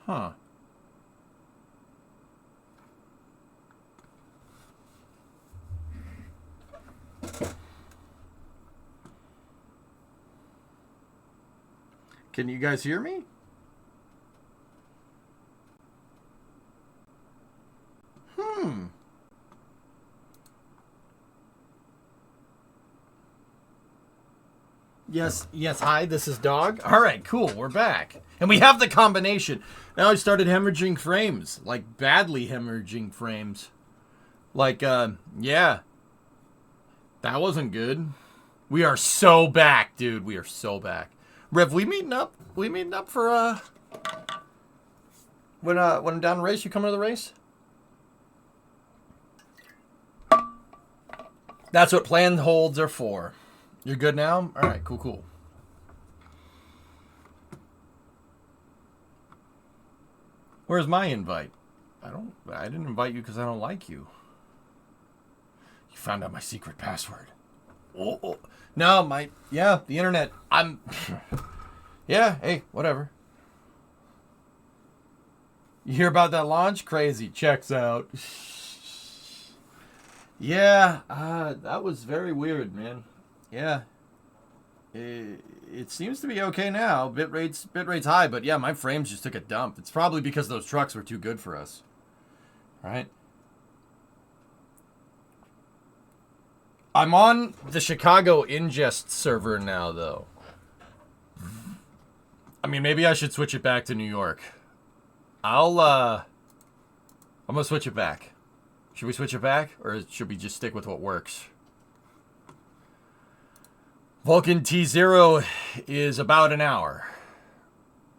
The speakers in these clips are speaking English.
Huh. Can you guys hear me? Yes, hi, this is Dog. All right, cool, we're back. And we have the combination. Now I started hemorrhaging frames, like badly hemorrhaging frames. Like, yeah. That wasn't good. We are so back, dude. We are so back. Rev, we meeting up? We meeting up for, when I'm down the race, you coming to the race? That's what planned holds are for. You're good now? All right, cool. Where's my invite? I didn't invite you because I don't like you. You found out my secret password. Oh. No, the internet. Yeah, hey, whatever. You hear about that launch? Crazy. Checks out. Yeah, that was very weird, man. Yeah. It seems to be okay now. Bitrate's high, but yeah, my frames just took a dump. It's probably because those trucks were too good for us. Right? I'm on the Chicago ingest server now, though. I mean, maybe I should switch it back to New York. I'm gonna switch it back. Should we switch it back, or should we just stick with what works? Vulcan T0 is about an hour.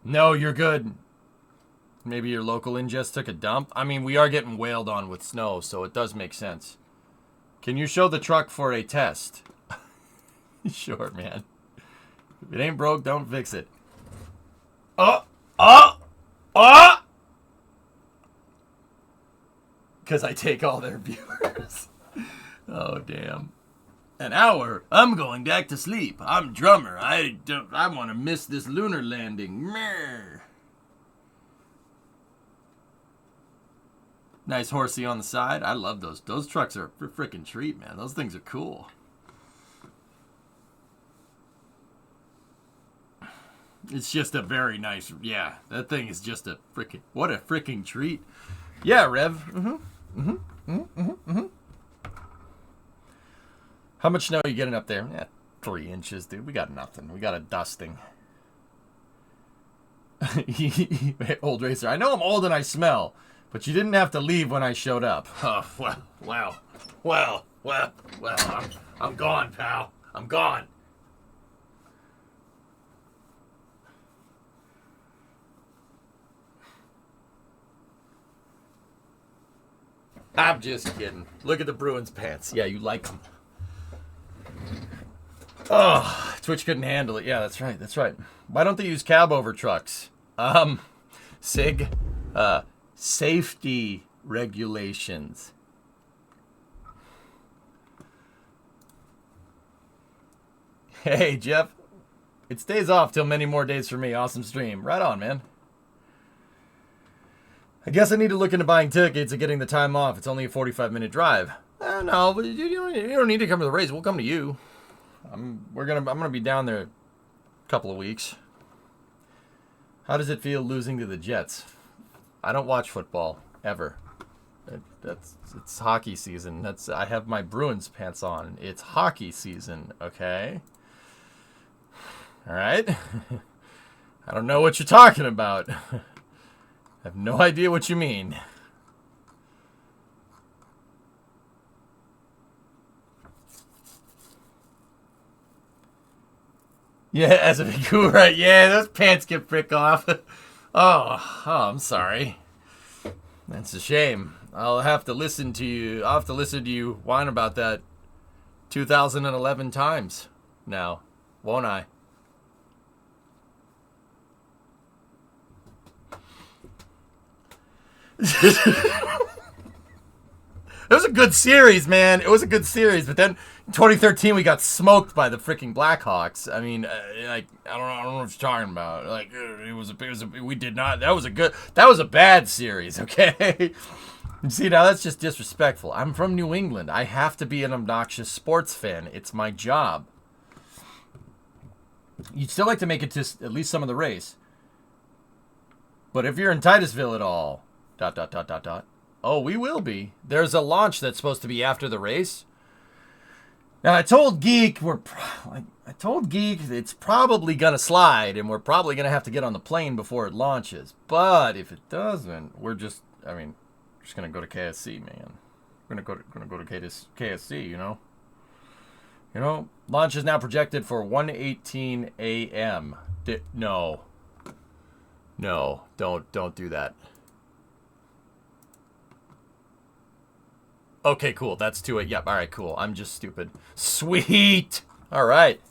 No, you're good. Maybe your local ingest took a dump. I mean, we are getting wailed on with snow, so it does make sense. Can you show the truck for a test? Sure, man. If it ain't broke, don't fix it. Because I take all their viewers. Oh, damn. An hour? I'm going back to sleep. I'm drummer. I want to miss this lunar landing. Meh. Nice horsey on the side. I love those. Those trucks are a freaking treat, man. Those things are cool. It's just a very nice, yeah, that thing is just a freaking, what a freaking treat. Yeah, Rev. How much snow are you getting up there? Yeah, 3 inches, dude. We got nothing. We got a dusting. Old racer. I know I'm old and I smell, but you didn't have to leave when I showed up. Oh, well. I'm gone, pal. I'm gone. I'm just kidding. Look at the Bruins pants. Yeah, you like them. Oh, Twitch couldn't handle it. Yeah, that's right. Why don't they use cab over trucks? Safety regulations. Hey, Jeff. It stays off till many more days for me. Awesome stream. Right on, man. I guess I need to look into buying tickets and getting the time off. It's only a 45-minute drive. No, but you don't need to come to the race. We'll come to you. I'm gonna be down there a couple of weeks. How does it feel losing to the Jets? I don't watch football ever. It's hockey season. I have my Bruins pants on. It's hockey season, okay? All right? I don't know what you're talking about. I have no idea what you mean. Yeah, as a Vancouver, yeah, those pants get prick off. Oh, I'm sorry. That's a shame. I'll have to listen to you whine about that 2011 times now, won't I? It was a good series, man. It was a good series, but then in 2013 we got smoked by the freaking Blackhawks. I mean, like I don't know what you're talking about. Like we did not. That was a bad series. Okay. See, now that's just disrespectful. I'm from New England. I have to be an obnoxious sports fan. It's my job. You'd still like to make it to at least some of the race. But if you're in Titusville at all, ... Oh, we will be. There's a launch that's supposed to be after the race. Now, I told Geek it's probably going to slide, and we're probably going to have to get on the plane before it launches. But if it doesn't, we're just going to go to KSC, man. We're going to go to KSC, you know? You know, launch is now projected for 1:18 a.m. No, don't do that. Okay, cool. That's 2 8. Yep. All right, cool. I'm just stupid. Sweet. All right.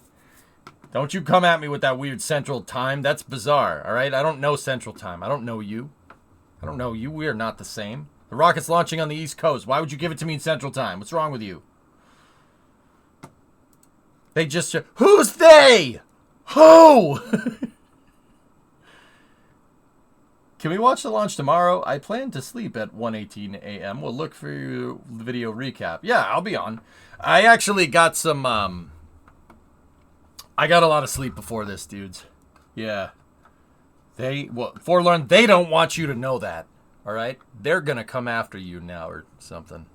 Don't you come at me with that weird Central Time. That's bizarre. All right. I don't know Central Time. I don't know you. We are not the same. The rocket's launching on the East Coast. Why would you give it to me in Central Time? What's wrong with you? They just... Who's they? Who? Can we watch the launch tomorrow? I plan to sleep at 1:18 a.m. We'll look for your video recap. Yeah, I'll be on. I actually got some... I got a lot of sleep before this, dudes. Yeah. Forlorn, they don't want you to know that. All right? They're going to come after you now or something.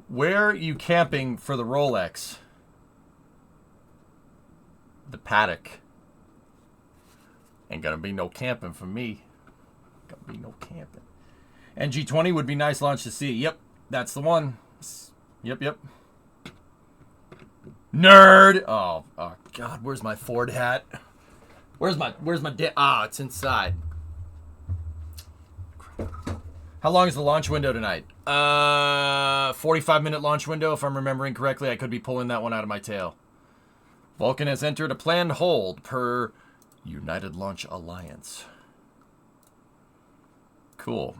Where are you camping for the Rolex? The paddock. Ain't gonna be no camping for me. Gonna be no camping. NG20 would be nice launch to see. Yep, that's the one. Yep. Nerd. Oh God, where's my Ford hat? Where's my it's inside. How long is the launch window tonight? 45-minute launch window, if I'm remembering correctly. I could be pulling that one out of my tail. Vulcan has entered a planned hold per United Launch Alliance. Cool.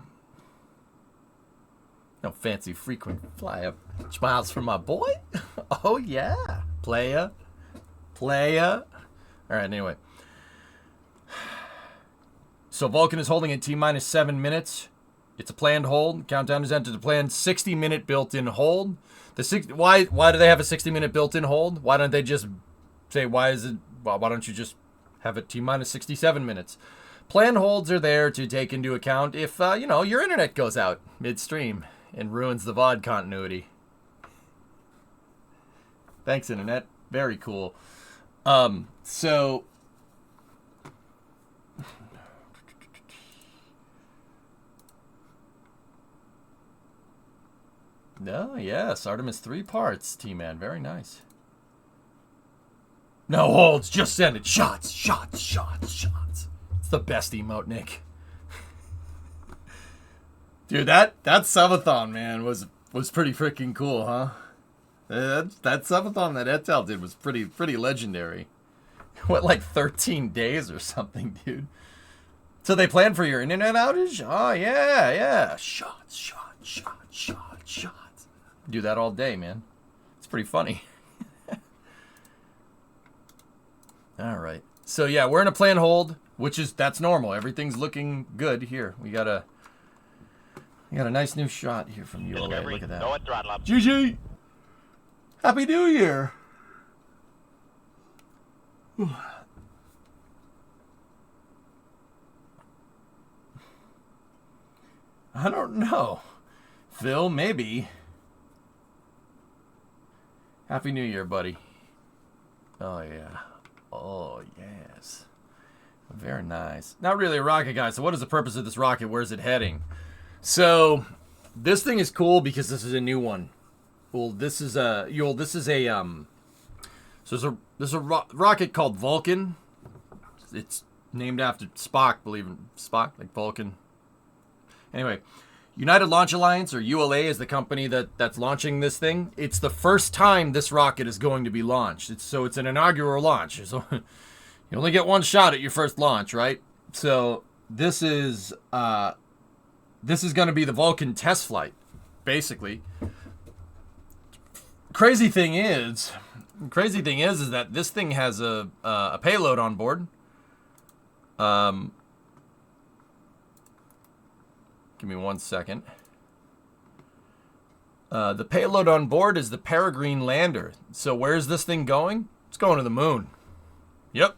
No fancy frequent flyer smiles from my boy. Oh, yeah. Playa. All right, anyway. So Vulcan is holding at T-minus 7 minutes. It's a planned hold. Countdown is entered. The planned 60-minute built-in hold. Why do they have a 60-minute built-in hold? Why don't they just say, why don't you just have it T-minus 67 minutes? Planned holds are there to take into account if, your internet goes out midstream and ruins the VOD continuity. Thanks, internet. Very cool. So... No, yes, Artemis 3 parts, T-Man. Very nice. No holds, just send it. Shots. It's the best emote, Nick. Dude, that subathon, man, was pretty freaking cool, huh? That subathon that Etel did was pretty legendary. What, like 13 days or something, dude? So they planned for your internet outage? Oh, yeah. Shots. Do that all day, man. It's pretty funny. All right. So yeah, we're in a planned hold, that's normal. Everything's looking good here. We got a nice new shot here from ULA. Look at that. Go at throttle up. GG. Happy New Year. I don't know. Phil, maybe. Happy New Year, buddy. Oh, yeah. Oh, yes. Very nice. Not really a rocket, guys. So what is the purpose of this rocket? Where's it heading? So this thing is cool because this is a new one. Well, this is a rocket called Vulcan. It's named after Spock, Spock, like Vulcan. Anyway, United Launch Alliance, or ULA, is the company that's launching this thing. It's the first time this rocket is going to be launched. It's an inaugural launch. So you only get one shot at your first launch, right? So this is going to be the Vulcan test flight, basically. Crazy thing is that this thing has a payload on board. Give me 1 second. The payload on board is the Perigrine lander. So where's this thing going? It's going to the moon. Yep.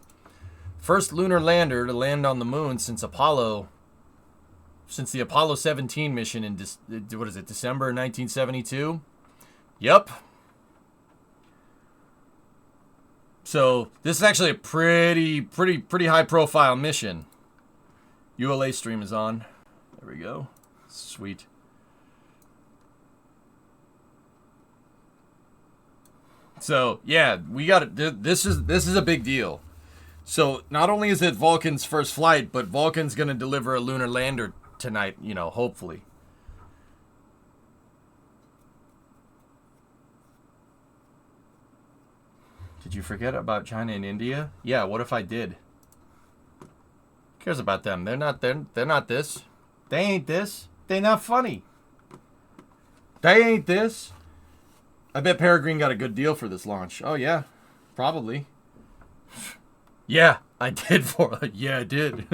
First lunar lander to land on the moon since the Apollo 17 mission in December 1972. Yep. So this is actually a pretty high profile mission. ULA stream is on. There we go. Sweet. So yeah, we got it. This is a big deal. So not only is it Vulcan's first flight, but Vulcan's gonna deliver a lunar lander tonight. You know, hopefully. Did you forget about China and India? Yeah. What if I did? Who cares about them? They're not this. They ain't this. They not funny. They ain't this. I bet Perigrine got a good deal for this launch. Oh, yeah. Probably. Yeah, I did yeah, I did.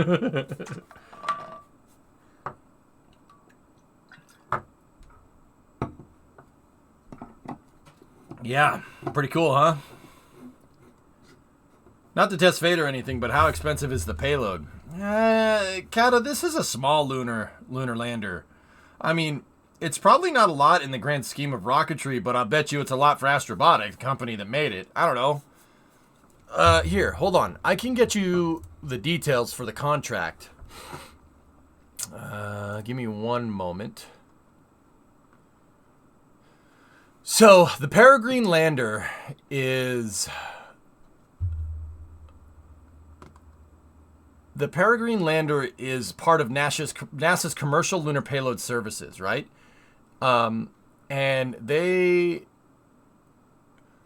Yeah, pretty cool, huh? Not to test fate or anything, but how expensive is the payload? Kata, this is a small lunar lander. I mean, it's probably not a lot in the grand scheme of rocketry, but I'll bet you it's a lot for Astrobotic, the company that made it. I don't know. Here, hold on. I can get you the details for the contract. Give me 1 moment. So, the Perigrine lander is... The Perigrine lander is part of NASA's commercial lunar payload services, right? And they...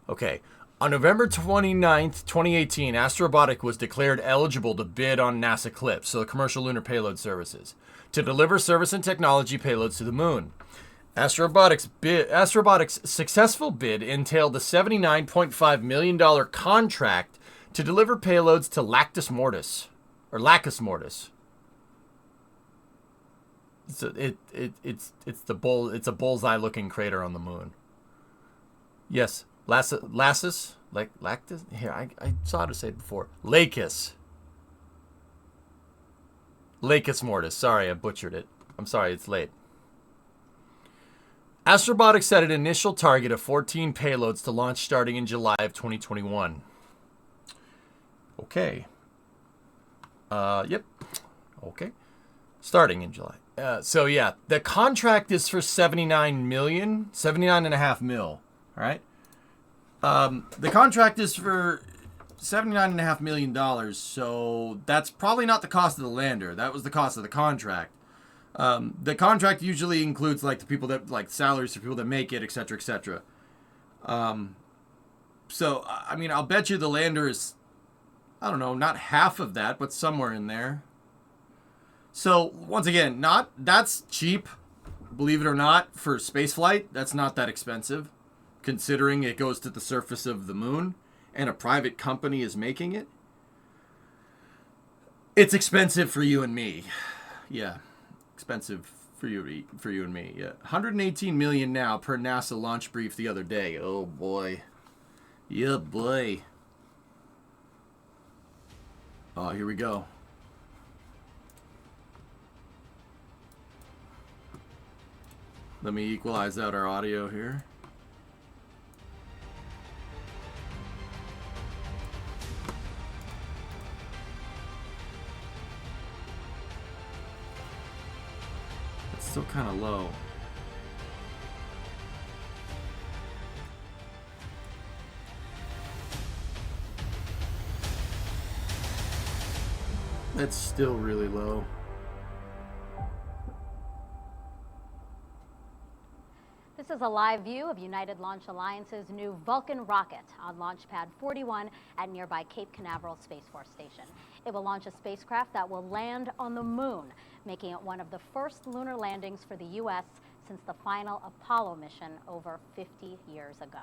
Okay. On November 29th, 2018, Astrobotic was declared eligible to bid on NASA CLPS, so the Commercial Lunar Payload Services, to deliver service and technology payloads to the moon. Astrobotic's successful bid entailed a $79.5 million contract to deliver payloads to Lacus Mortis. It's a bullseye looking crater on the moon. Yes, Lacus, like Lactus. Here, I saw how to say it before. Lacus Mortis. Sorry, I butchered it. I'm sorry, it's late. Astrobotic set an initial target of 14 payloads to launch starting in July of 2021. Okay. Yep. Okay. Starting in July. So yeah, the contract is for $79.5 million. All right. The contract is for $79.5 million. So that's probably not the cost of the lander. That was the cost of the contract. The contract usually includes like the people that like salaries for people that make it, etc., etc. So I mean, I'll bet you the lander is, I don't know, not half of that, but somewhere in there. So once again, that's cheap, believe it or not, for spaceflight. That's not that expensive, considering it goes to the surface of the moon and a private company is making it. It's expensive for you and me. Yeah, expensive for you and me. Yeah, $118 million now per NASA launch brief the other day. Oh boy, yeah boy. Oh, here we go. Let me equalize out our audio here. It's still kind of low. That's still really low. The This is a live view of United Launch Alliance's new Vulcan rocket on Launch Pad 41 at nearby Cape Canaveral Space Force Station. It will launch a spacecraft that will land on the moon, making it one of the first lunar landings for the U.S. since the final Apollo mission over 50 years ago.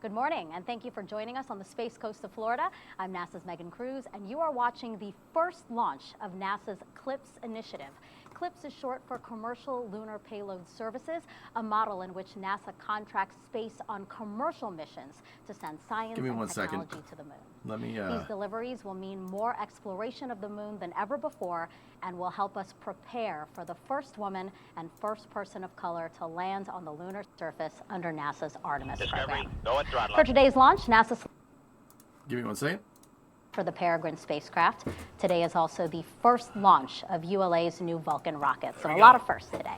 Good morning, and thank you for joining us on the Space Coast of Florida. I'm NASA's Megan Cruz, and you are watching the first launch of NASA's CLPS initiative. CLPS is short for Commercial Lunar Payload Services, a model in which NASA contracts space on commercial missions to send science and technology to the moon. These deliveries will mean more exploration of the moon than ever before and will help us prepare for the first woman and first person of color to land on the lunar surface under NASA's Artemis program. For today's launch, NASA for the Perigrine spacecraft. Today is also the first launch of ULA's new Vulcan rocket, so a lot of firsts today.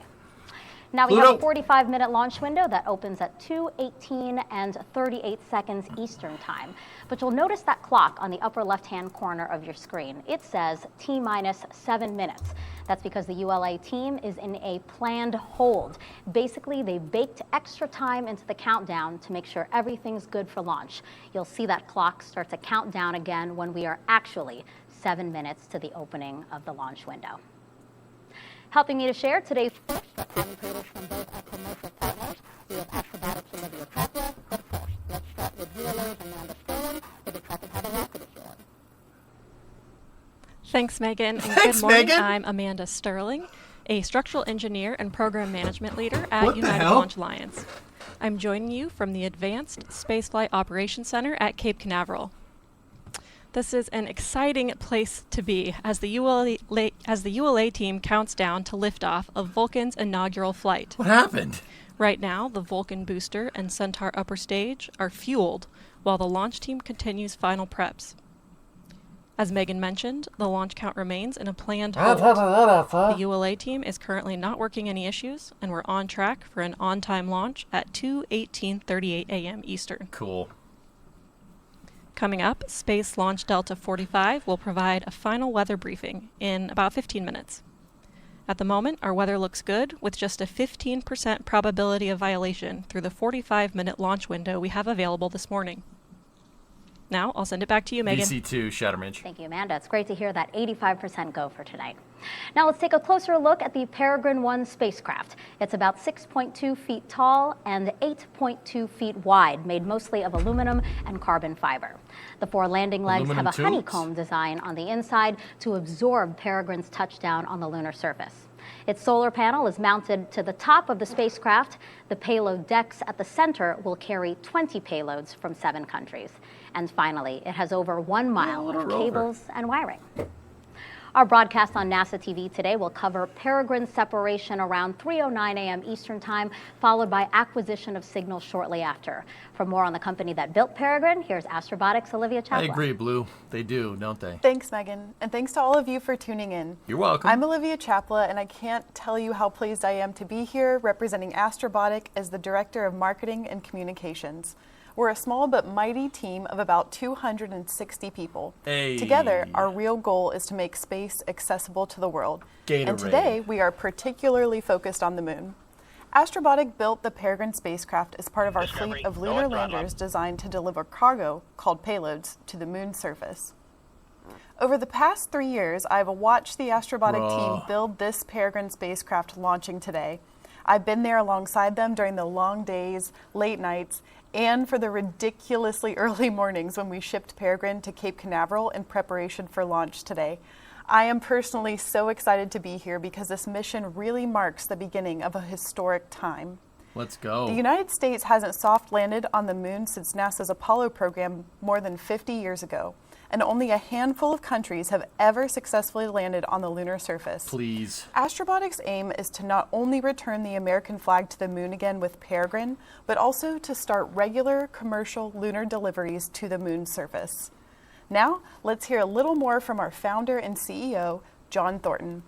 Now we have a 45-minute launch window that opens at 2:18 and 38 seconds Eastern time. But you'll notice that clock on the upper left-hand corner of your screen. It says T-minus 7 minutes. That's because the ULA team is in a planned hold. Basically, they baked extra time into the countdown to make sure everything's good for launch. You'll see that clock start to count down again when we are actually 7 minutes to the opening of the launch window. Helping me to share today's commentators from both our commercial partners, we have Astrobotics Olivia Chapter. But first, let's start with ULA's Amanda Sterling with a track of how the rocket is doing. Thanks, Megan. And good morning. I'm Amanda Sterling, a structural engineer and program management leader at United Launch Alliance. I'm joining you from the Advanced Spaceflight Operations Center at Cape Canaveral. This is an exciting place to be as the ULA team counts down to liftoff of Vulcan's inaugural flight. What happened? Right now, the Vulcan booster and Centaur upper stage are fueled while the launch team continues final preps. As Megan mentioned, the launch count remains in a planned hold. The ULA team is currently not working any issues, and we're on track for an on-time launch at 2:18:38 a.m. Eastern. Cool. Coming up, Space Launch Delta 45 will provide a final weather briefing in about 15 minutes. At the moment, our weather looks good with just a 15% probability of violation through the 45-minute launch window we have available this morning. Now, I'll send it back to you, Megan. VC-2, Shatterminch. Thank you, Amanda. It's great to hear that 85% go for tonight. Now let's take a closer look at the Perigrine 1 spacecraft. It's about 6.2 feet tall and 8.2 feet wide, made mostly of aluminum and carbon fiber. The 4 landing legs have a honeycomb design on the inside to absorb Perigrine's touchdown on the lunar surface. Its solar panel is mounted to the top of the spacecraft. The payload decks at the center will carry 20 payloads from 7 countries. And finally, it has over 1 mile of cables and wiring. Our broadcast on NASA TV today will cover Peregrine separation around 3:09 a.m. Eastern Time, followed by acquisition of signal shortly after. For more on the company that built Perigrine, here's Astrobotics Olivia Chapter. I agree, Blue. They do, don't they? Thanks, Megan. And thanks to all of you for tuning in. You're welcome. I'm Olivia Chapla, and I can't tell you how pleased I am to be here representing Astrobotic as the Director of Marketing and Communications. We're a small but mighty team of about 260 people. Hey. Together, our real goal is to make space accessible to the world. Gatorade. And today, we are particularly focused on the moon. Astrobotic built the Perigrine spacecraft as part of our fleet of lunar landers designed to deliver cargo, called payloads, to the moon's surface. Over the past 3 years, I've watched the Astrobotic team build this Perigrine spacecraft launching today. I've been there alongside them during the long days, late nights, and for the ridiculously early mornings when we shipped Perigrine to Cape Canaveral in preparation for launch today. I am personally so excited to be here because this mission really marks the beginning of a historic time. Let's go. The United States hasn't soft landed on the moon since NASA's Apollo program more than 50 years ago, and only a handful of countries have ever successfully landed on the lunar surface. Please. Astrobotic's aim is to not only return the American flag to the moon again with Perigrine, but also to start regular commercial lunar deliveries to the moon's surface. Now, let's hear a little more from our founder and CEO, John Thornton.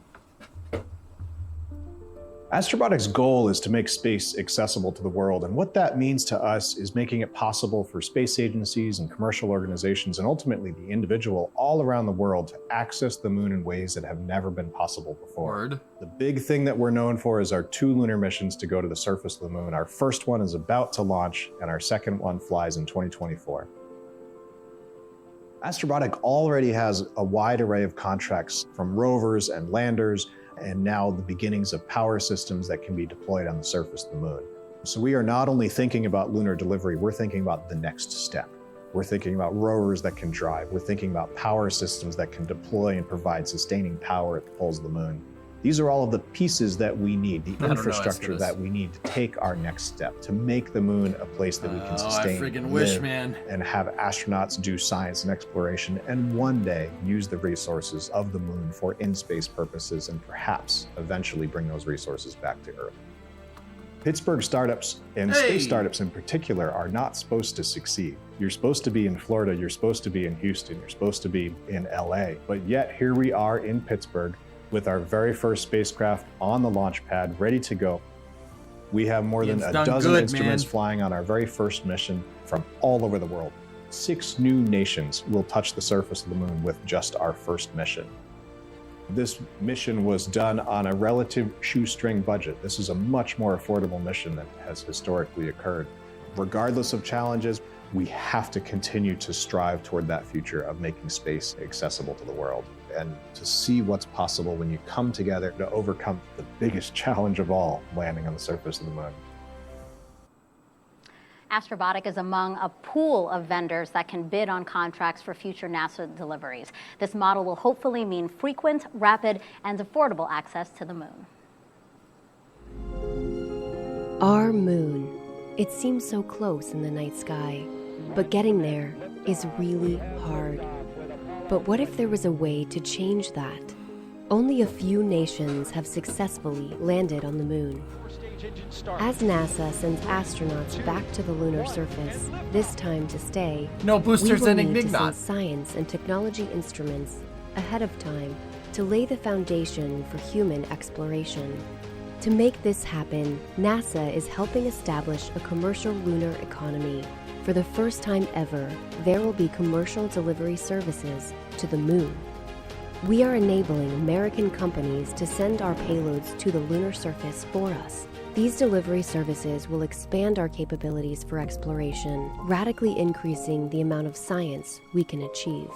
Astrobotic's goal is to make space accessible to the world, and what that means to us is making it possible for space agencies and commercial organizations, and ultimately the individual all around the world, to access the moon in ways that have never been possible before. Word. The big thing that we're known for is our 2 lunar missions to go to the surface of the moon. Our first one is about to launch, and our second one flies in 2024. Astrobotic already has a wide array of contracts from rovers and landers, and now the beginnings of power systems that can be deployed on the surface of the moon. So we are not only thinking about lunar delivery, we're thinking about the next step. We're thinking about rovers that can drive. We're thinking about power systems that can deploy and provide sustaining power at the poles of the moon. These are all of the pieces that we need, the infrastructure that we need to take our next step, to make the moon a place that we can sustain, live, and have astronauts do science and exploration, and one day use the resources of the moon for in-space purposes, and perhaps eventually bring those resources back to Earth. Pittsburgh startups, and space startups in particular, are not supposed to succeed. You're supposed to be in Florida, you're supposed to be in Houston, you're supposed to be in LA, but yet here we are in Pittsburgh, with our very first spacecraft on the launch pad, ready to go. We have more than a dozen instruments flying on our very first mission from all over the world. 6 new nations will touch the surface of the moon with just our first mission. This mission was done on a relative shoestring budget. This is a much more affordable mission than has historically occurred. Regardless of challenges, we have to continue to strive toward that future of making space accessible to the world, and to see what's possible when you come together to overcome the biggest challenge of all, landing on the surface of the moon. Astrobotic is among a pool of vendors that can bid on contracts for future NASA deliveries. This model will hopefully mean frequent, rapid, and affordable access to the moon. Our moon. It seems so close in the night sky, but getting there is really hard. But what if there was a way to change that? Only a few nations have successfully landed on the moon. As NASA sends astronauts back to the lunar surface, this time to stay, no boosters we will and need to Ignignon. send science and technology instruments ahead of time to lay the foundation for human exploration. To make this happen, NASA is helping establish a commercial lunar economy. For the first time ever, there will be commercial delivery services to the moon. We are enabling American companies to send our payloads to the lunar surface for us. These delivery services will expand our capabilities for exploration, radically increasing the amount of science we can achieve.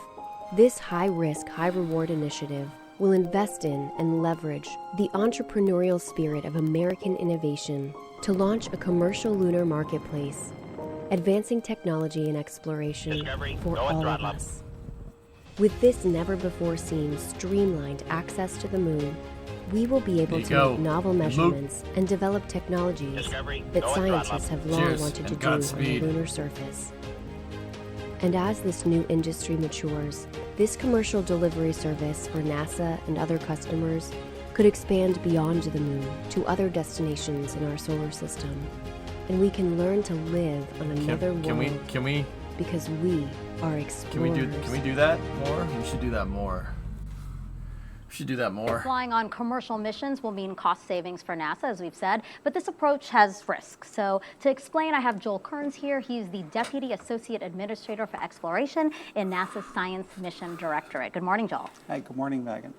This high-risk, high-reward initiative will invest in and leverage the entrepreneurial spirit of American innovation to launch a commercial lunar marketplace, advancing technology and exploration for all of us. With this never-before-seen streamlined access to the moon, we will be able to make novel measurements and develop technologies that scientists have long wanted to do on the lunar surface. And as this new industry matures, this commercial delivery service for NASA and other customers could expand beyond the moon to other destinations in our solar system. And we can learn to live on another world because we are explorers. Can we do that more? We should do that more. We should do that more. Flying on commercial missions will mean cost savings for NASA, as we've said, but this approach has risks. So to explain, I have Joel Kearns here. He's the Deputy Associate Administrator for Exploration in NASA's Science Mission Directorate. Good morning, Joel. Hi, good morning, Megan.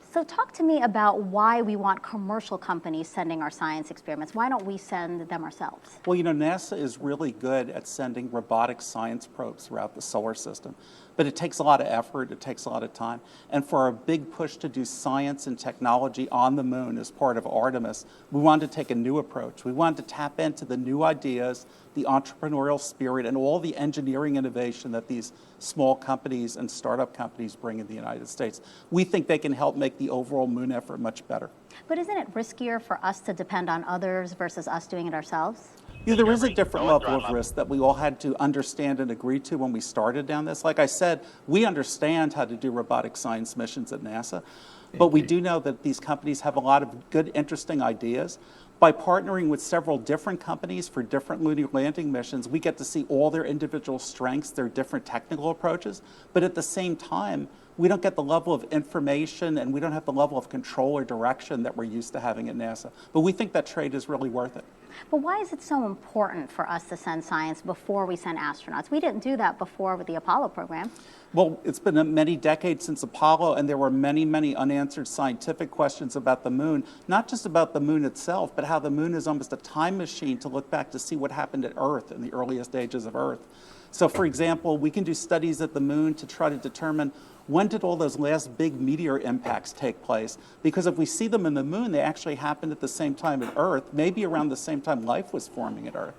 So talk to me about why we want commercial companies sending our science experiments. Why don't we send them ourselves? Well, you know, NASA is really good at sending robotic science probes throughout the solar system. But it takes a lot of effort, it takes a lot of time. And for our big push to do science and technology on the moon as part of Artemis, we wanted to take a new approach. We wanted to tap into the new ideas, the entrepreneurial spirit, and all the engineering innovation that these small companies and startup companies bring in the United States. We think they can help make the overall moon effort much better. But isn't it riskier for us to depend on others versus us doing it ourselves? Yeah, there is a different level of risk that we all had to understand and agree to when we started down this. Like I said, we understand how to do robotic science missions at NASA, but we do know that these companies have a lot of good, interesting ideas, By partnering with several different companies for different lunar landing missions, we get to see all their individual strengths, their different technical approaches, but at the same time, we don't get the level of information and we don't have the level of control or direction that we're used to having at NASA. But we think that trade is really worth it. But why is it so important for us to send science before we send astronauts? We didn't do that before with the Apollo program. Well, it's been many decades since Apollo, and there were many, many unanswered scientific questions about the moon, not just about the moon itself, but how the moon is almost a time machine to look back to see what happened at Earth in the earliest ages of Earth. So, for example, we can do studies at the moon to try to determine when did all those last big meteor impacts take place? Because if we see them in the moon, they actually happened at the same time at Earth, maybe around the same time life was forming at Earth.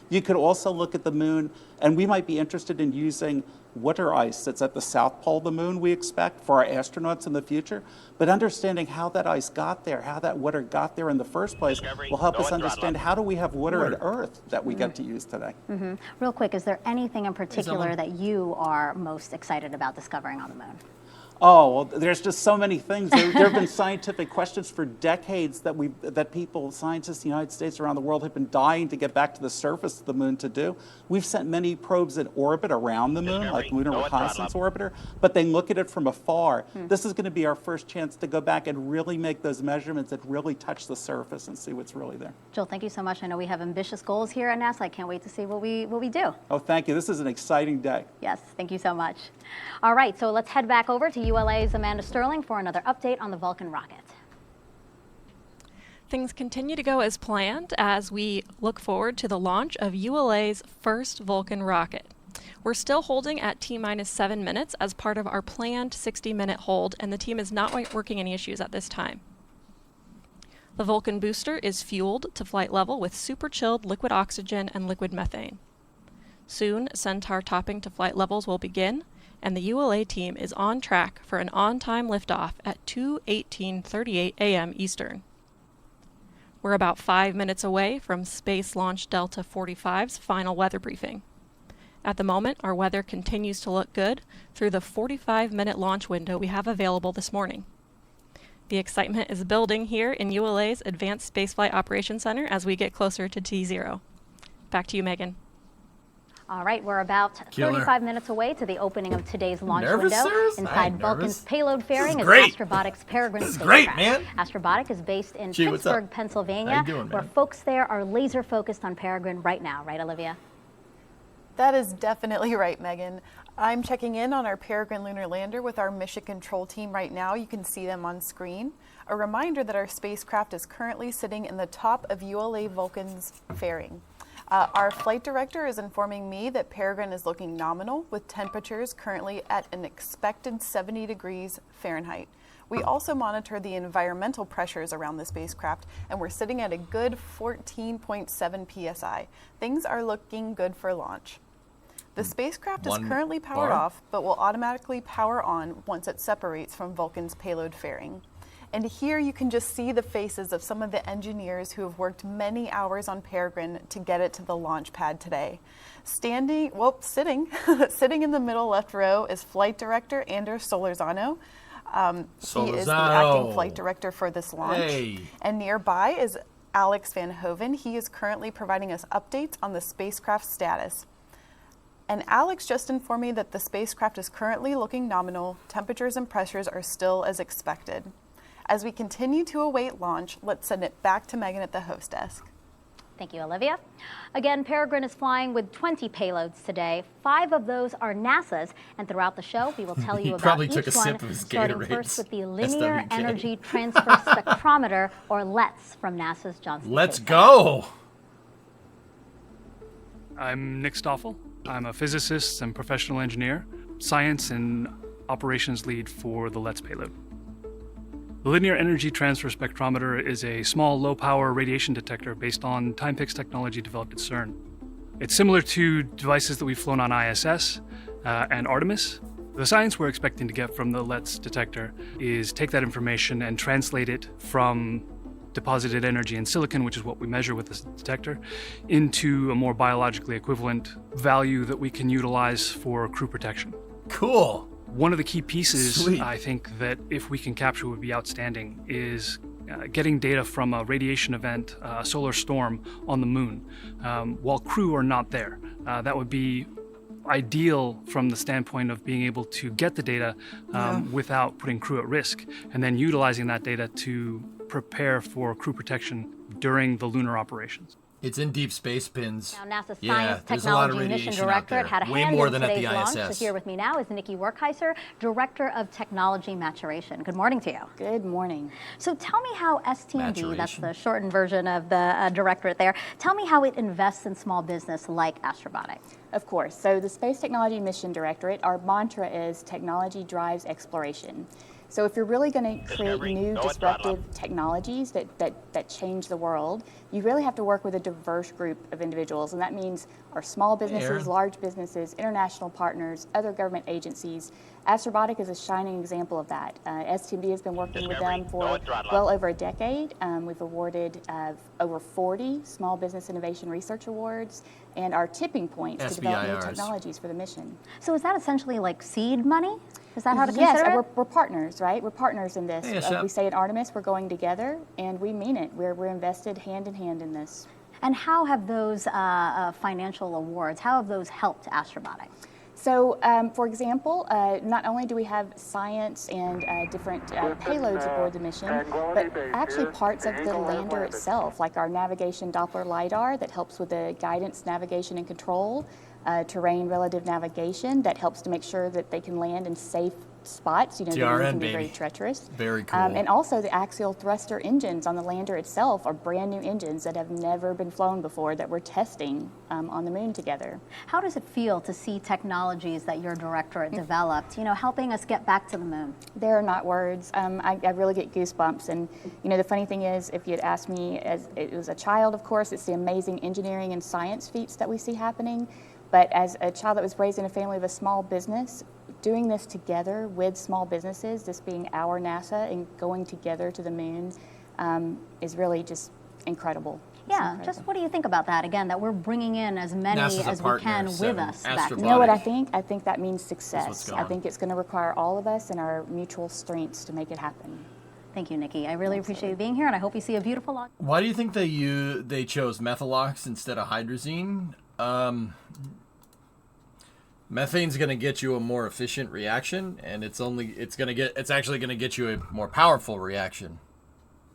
You could also look at the moon, and we might be interested in using water ice that's at the south pole of the moon, we expect, for our astronauts in the future. But understanding how that ice got there, how that water got there in the first place, will help us understand how do we have water at Earth that we get to use today. Real quick, is there anything in particular that you are most excited about discovering on the moon? Oh, well, there's just so many things. There have been scientific questions for decades that people, scientists in the United States, around the world, have been dying to get back to the surface of the moon to do. We've sent many probes in orbit around the moon, like Lunar Reconnaissance Orbiter, but they look at it from afar. This is going to be our first chance to go back and really make those measurements and really touch the surface and see what's really there. Joel, thank you so much. I know we have ambitious goals here at NASA. I can't wait to see what we do. Oh, thank you. This is an exciting day. Yes, thank you so much. All right, so let's head back over to ULA's Amanda Sterling for another update on the Vulcan rocket. Things continue to go as planned as we look forward to the launch of ULA's first Vulcan rocket. We're still holding at T-minus 7 minutes as part of our planned 60-minute hold, and the team is not working any issues at this time. The Vulcan booster is fueled to flight level with super chilled liquid oxygen and liquid methane. Soon, Centaur topping to flight levels will begin, and the ULA team is on track for an on-time liftoff at 2:18:38 a.m. Eastern. We're about 5 minutes away from Space Launch Delta 45's final weather briefing. At the moment, our weather continues to look good through the 45-minute launch window we have available this morning. The excitement is building here in ULA's Advanced Spaceflight Operations Center as we get closer to T0. Back to you, Megan. All right, we're about 35 minutes away to the opening of today's launch window. Inside Vulcan's payload fairing is Astrobotic's Perigrine spacecraft. Great, man. Astrobotic is based in Pittsburgh, Pennsylvania, where folks there are laser focused on Perigrine right now. Right, Olivia? That is definitely right, Megan. I'm checking in on our Perigrine lunar lander with our mission control team right now. You can see them on screen. A reminder that our spacecraft is currently sitting in the top of ULA Vulcan's fairing. Our flight director is informing me that Perigrine is looking nominal with temperatures currently at an expected 70 degrees Fahrenheit. We also monitor the environmental pressures around the spacecraft, and we're sitting at a good 14.7 psi. Things are looking good for launch. The spacecraft is currently powered off, but will automatically power on once it separates from Vulcan's payload fairing. And here you can just see the faces of some of the engineers who have worked many hours on Perigrine to get it to the launch pad today. Sitting in the middle left row is Flight Director Anders Solorzano. He is the acting flight director for this launch. Hey. And nearby is Alex Van Hoven. He is currently providing us updates on the spacecraft status. And Alex just informed me that the spacecraft is currently looking nominal. Temperatures and pressures are still as expected. As we continue to await launch, let's send it back to Megan at the host desk. Thank you, Olivia. Again, Perigrine is flying with 20 payloads today. 5 of those are NASA's, and throughout the show, we will tell you about each one, starting first with the Linear Energy Transfer Spectrometer, or LETS, from NASA's Johnson Let's Space go! I'm Nick Stoffel. I'm a physicist and professional engineer, science and operations lead for the LETS payload. The Linear Energy Transfer Spectrometer is a small, low-power radiation detector based on time-pix technology developed at CERN. It's similar to devices that we've flown on ISS and Artemis. The science we're expecting to get from the LETS detector is take that information and translate it from deposited energy in silicon, which is what we measure with this detector, into a more biologically equivalent value that we can utilize for crew protection. Cool. One of the key pieces, I think, that if we can capture would be outstanding is getting data from a radiation event, a solar storm on the moon, while crew are not there. That would be ideal from the standpoint of being able to get the data without putting crew at risk, and then utilizing that data to prepare for crew protection during the lunar operations. It's in deep space pins. Now, NASA's Yeah, Science there's a lot of Technology Mission radiation out Directorate there. had a Way hand more in than at the today's launch. ISS. So here with me now is Nikki Werkheiser, Director of Technology Maturation. Good morning to you. Good morning. So tell me how STMD, that's Maturation. the shortened version of the directorate there, tell me how it invests in small business like Astrobotic. Of course. So the Space Technology Mission Directorate, our mantra is technology drives exploration. So if you're really going to create new disruptive technologies that change the world, you really have to work with a diverse group of individuals. And that means our small businesses, large businesses, international partners, other government agencies. Astrobotic is a shining example of that. STMD has been working with them for well over a decade. We've awarded over 40 Small Business Innovation Research Awards and our tipping points to develop new technologies for the mission. So is that essentially like seed money? Is that how to consider it? Yes, we're partners, right? We're partners in this. We say at Artemis, we're going together, and we mean it. We're invested hand in hand in this. And how have those financial awards, how have those helped Astrobotic? So, for example, not only do we have science and different payloads aboard the mission, but actually parts of the lander itself, like our navigation Doppler LiDAR that helps with the guidance, navigation, and control, terrain relative navigation that helps to make sure that they can land in safe spots. You know, the moon can be very treacherous. Very cool. And also the axial thruster engines on the lander itself are brand new engines that have never been flown before that we're testing on the moon together. How does it feel to see technologies that your directorate developed, you know, helping us get back to the moon? There are not words. I really get goosebumps. And, you know, the funny thing is, if you'd asked me as it was a child, of course, it's the amazing engineering and science feats that we see happening. But as a child that was raised in a family of a small business, doing this together with small businesses, this being our NASA and going together to the moon, is really just incredible. Yeah, just what do you think about that? Again, that we're bringing in as many as we can with us back. You know what I think? I think that means success. I think it's going to require all of us and our mutual strengths to make it happen. Thank you, Nikki. I really appreciate you being here, and I hope you see a beautiful launch. Why do you think they chose methalox instead of hydrazine? Methane's going to get you a more efficient reaction, and it's actually going to get you a more powerful reaction.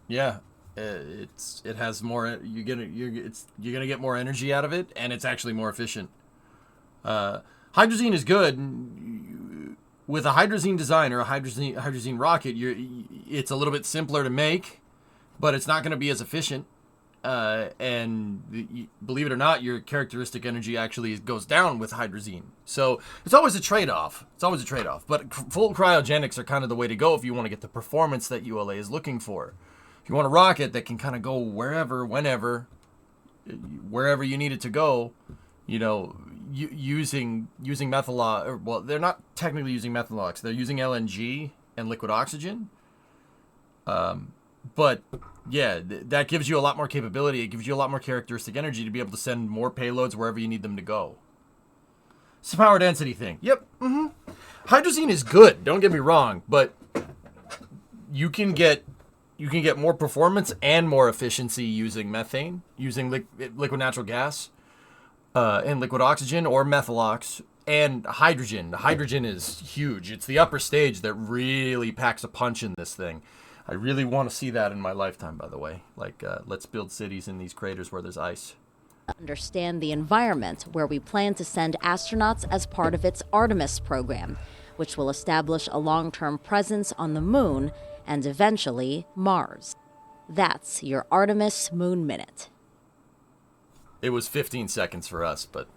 Yeah, it has more. You're gonna get more energy out of it, and it's actually more efficient. Hydrazine is good. With a hydrazine design or a hydrazine rocket, it's a little bit simpler to make, but it's not going to be as efficient. And believe it or not, your characteristic energy actually goes down with hydrazine. So it's always a trade-off. But full cryogenics are kind of the way to go if you want to get the performance that ULA is looking for. If you want a rocket that can kind of go wherever, whenever, wherever you need it to go, you know, using methalox. Well, they're not technically using methalox. They're using LNG and liquid oxygen. But yeah, that gives you a lot more capability. It gives you a lot more characteristic energy to be able to send more payloads wherever you need them to go. It's a power density thing. Yep. Hydrazine is good. Don't get me wrong, but you can get more performance and more efficiency using methane, using liquid natural gas, and liquid oxygen or methalox and hydrogen. The hydrogen is huge. It's the upper stage that really packs a punch in this thing. I really want to see that in my lifetime, by the way. Like, let's build cities in these craters where there's ice. Understand the environment where we plan to send astronauts as part of its Artemis program, which will establish a long-term presence on the moon and eventually Mars. That's your Artemis Moon Minute. It was 15 seconds for us, but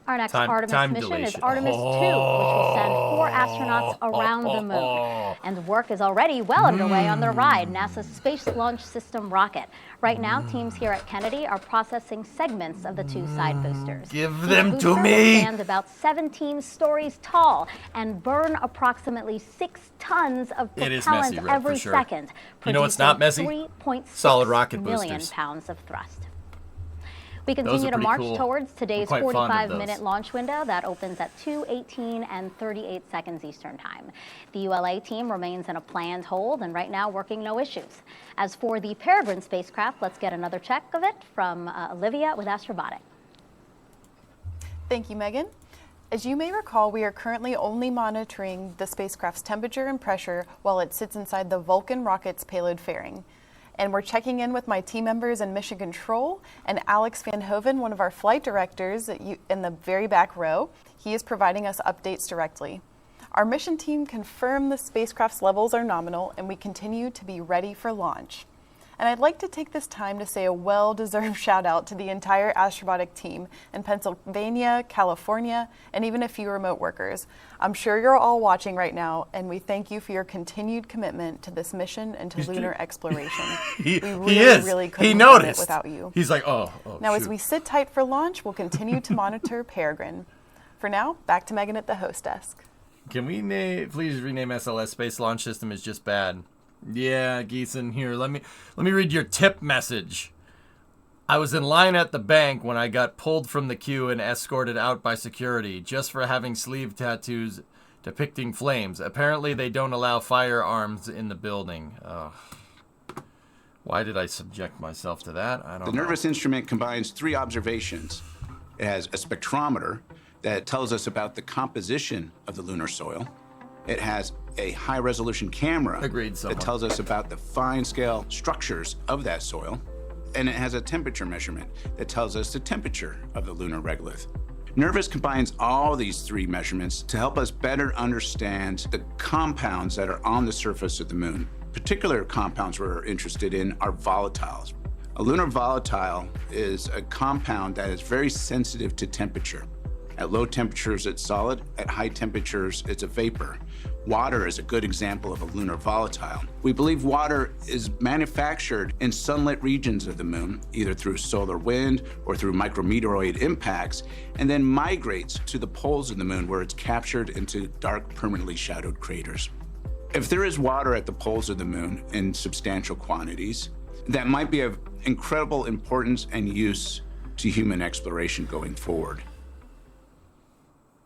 our next Artemis mission is Artemis 2, which will send 4 astronauts around the moon. And work is already well underway on the RIDE, NASA's Space Launch System rocket. Right now, teams here at Kennedy are processing segments of the 2 side boosters. Give them to me! Will stand about 17 stories tall and burn approximately 6 tons of propellant every second. You know what's not messy? 3.6 solid rocket million boosters. pounds of thrust. We continue to march towards today's quite fond of 45-minute launch window that opens at 2:18 and 38 seconds Eastern Time. The ULA team remains in a planned hold and right now working no issues. As for the Perigrine spacecraft, let's get another check of it from Olivia with Astrobotic. Thank you, Megan. As you may recall, we are currently only monitoring the spacecraft's temperature and pressure while it sits inside the Vulcan rocket's payload fairing. And we're checking in with my team members in Mission Control and Alex Van Hoven, one of our flight directors in the very back row. He is providing us updates directly. Our mission team confirmed the spacecraft's levels are nominal and we continue to be ready for launch. And I'd like to take this time to say a well-deserved shout out to the entire Astrobotic team in Pennsylvania, California, and even a few remote workers. I'm sure you're all watching right now, and we thank you for your continued commitment to this mission and to lunar exploration. We really couldn't have done it without you. He's like, oh Now, shoot. as we sit tight for launch, we'll continue to monitor Perigrine. For now, back to Megan at the host desk. Can we please rename SLS Space Launch System is just bad? Yeah, Geeson, here, let me read your tip message. I was in line at the bank when I got pulled from the queue and escorted out by security just for having sleeve tattoos depicting flames. Apparently they don't allow firearms in the building. Why did I subject myself to that? I don't know. The nervous instrument combines 3 observations. It has a spectrometer that tells us about the composition of the lunar soil. It has a high-resolution camera that tells us about the fine-scale structures of that soil. And it has a temperature measurement that tells us the temperature of the lunar regolith. NERVIS combines all these 3 measurements to help us better understand the compounds that are on the surface of the moon. Particular compounds we're interested in are volatiles. A lunar volatile is a compound that is very sensitive to temperature. At low temperatures, it's solid. At high temperatures, it's a vapor. Water is a good example of a lunar volatile. We believe water is manufactured in sunlit regions of the moon, either through solar wind or through micrometeoroid impacts, and then migrates to the poles of the moon where it's captured into dark, permanently shadowed craters. If there is water at the poles of the moon in substantial quantities, that might be of incredible importance and use to human exploration going forward.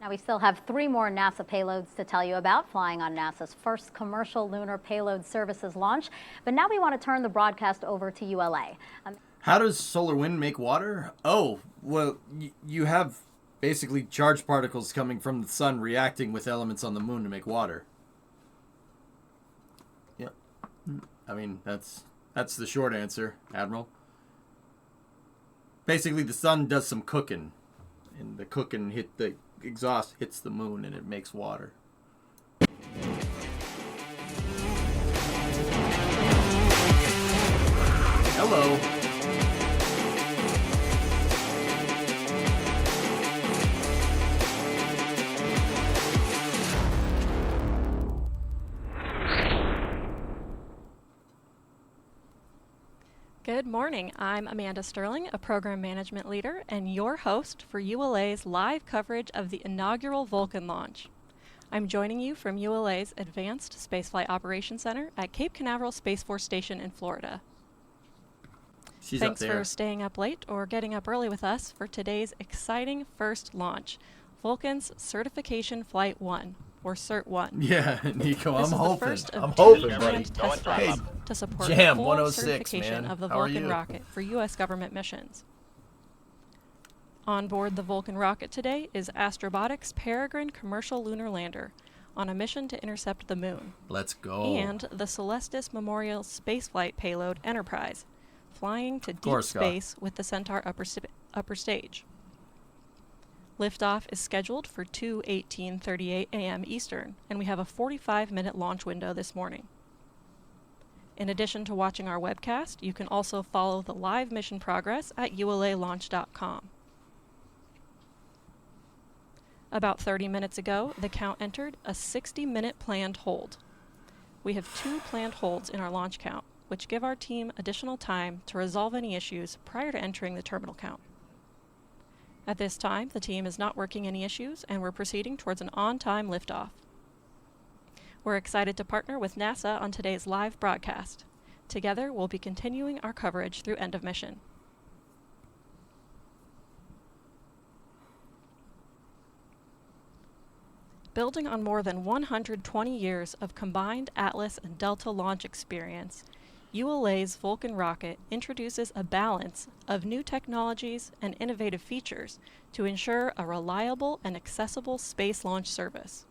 Now, we still have 3 more NASA payloads to tell you about, flying on NASA's first commercial lunar payload services launch. But now we want to turn the broadcast over to ULA. How does solar wind make water? Oh, well, you have basically charged particles coming from the sun reacting with elements on the moon to make water. Yep. I mean, that's the short answer, Admiral. Basically, the sun does some cooking, and the cooking exhaust hits the moon and it makes water. Hello. Good morning. I'm Amanda Sterling, a program management leader and your host for ULA's live coverage of the inaugural Vulcan launch. I'm joining you from ULA's Advanced Spaceflight Operations Center at Cape Canaveral Space Force Station in Florida. Thanks for staying up late or getting up early with us for today's exciting first launch, Vulcan's Certification Flight 1, or Cert 1. Yeah, Nico, I'm hoping, buddy. Test flights to support Jam full 106, certification man. of the How are Vulcan you? rocket for U.S. government missions. On board the Vulcan rocket today is Astrobotic's Perigrine commercial lunar lander on a mission to intercept the moon. Let's go. And the Celestis Memorial Spaceflight payload Enterprise, flying to deep space with the Centaur upper stage. Liftoff is scheduled for 2:18:38 a.m. Eastern, and we have a 45-minute launch window this morning. In addition to watching our webcast, you can also follow the live mission progress at ulalaunch.com. About 30 minutes ago, the count entered a 60-minute planned hold. We have 2 planned holds in our launch count, which give our team additional time to resolve any issues prior to entering the terminal count. At this time, the team is not working any issues, and we're proceeding towards an on-time liftoff. We're excited to partner with NASA on today's live broadcast. Together, we'll be continuing our coverage through end of mission. Building on more than 120 years of combined Atlas and Delta launch experience, ULA's Vulcan rocket introduces a balance of new technologies and innovative features to ensure a reliable and accessible space launch service.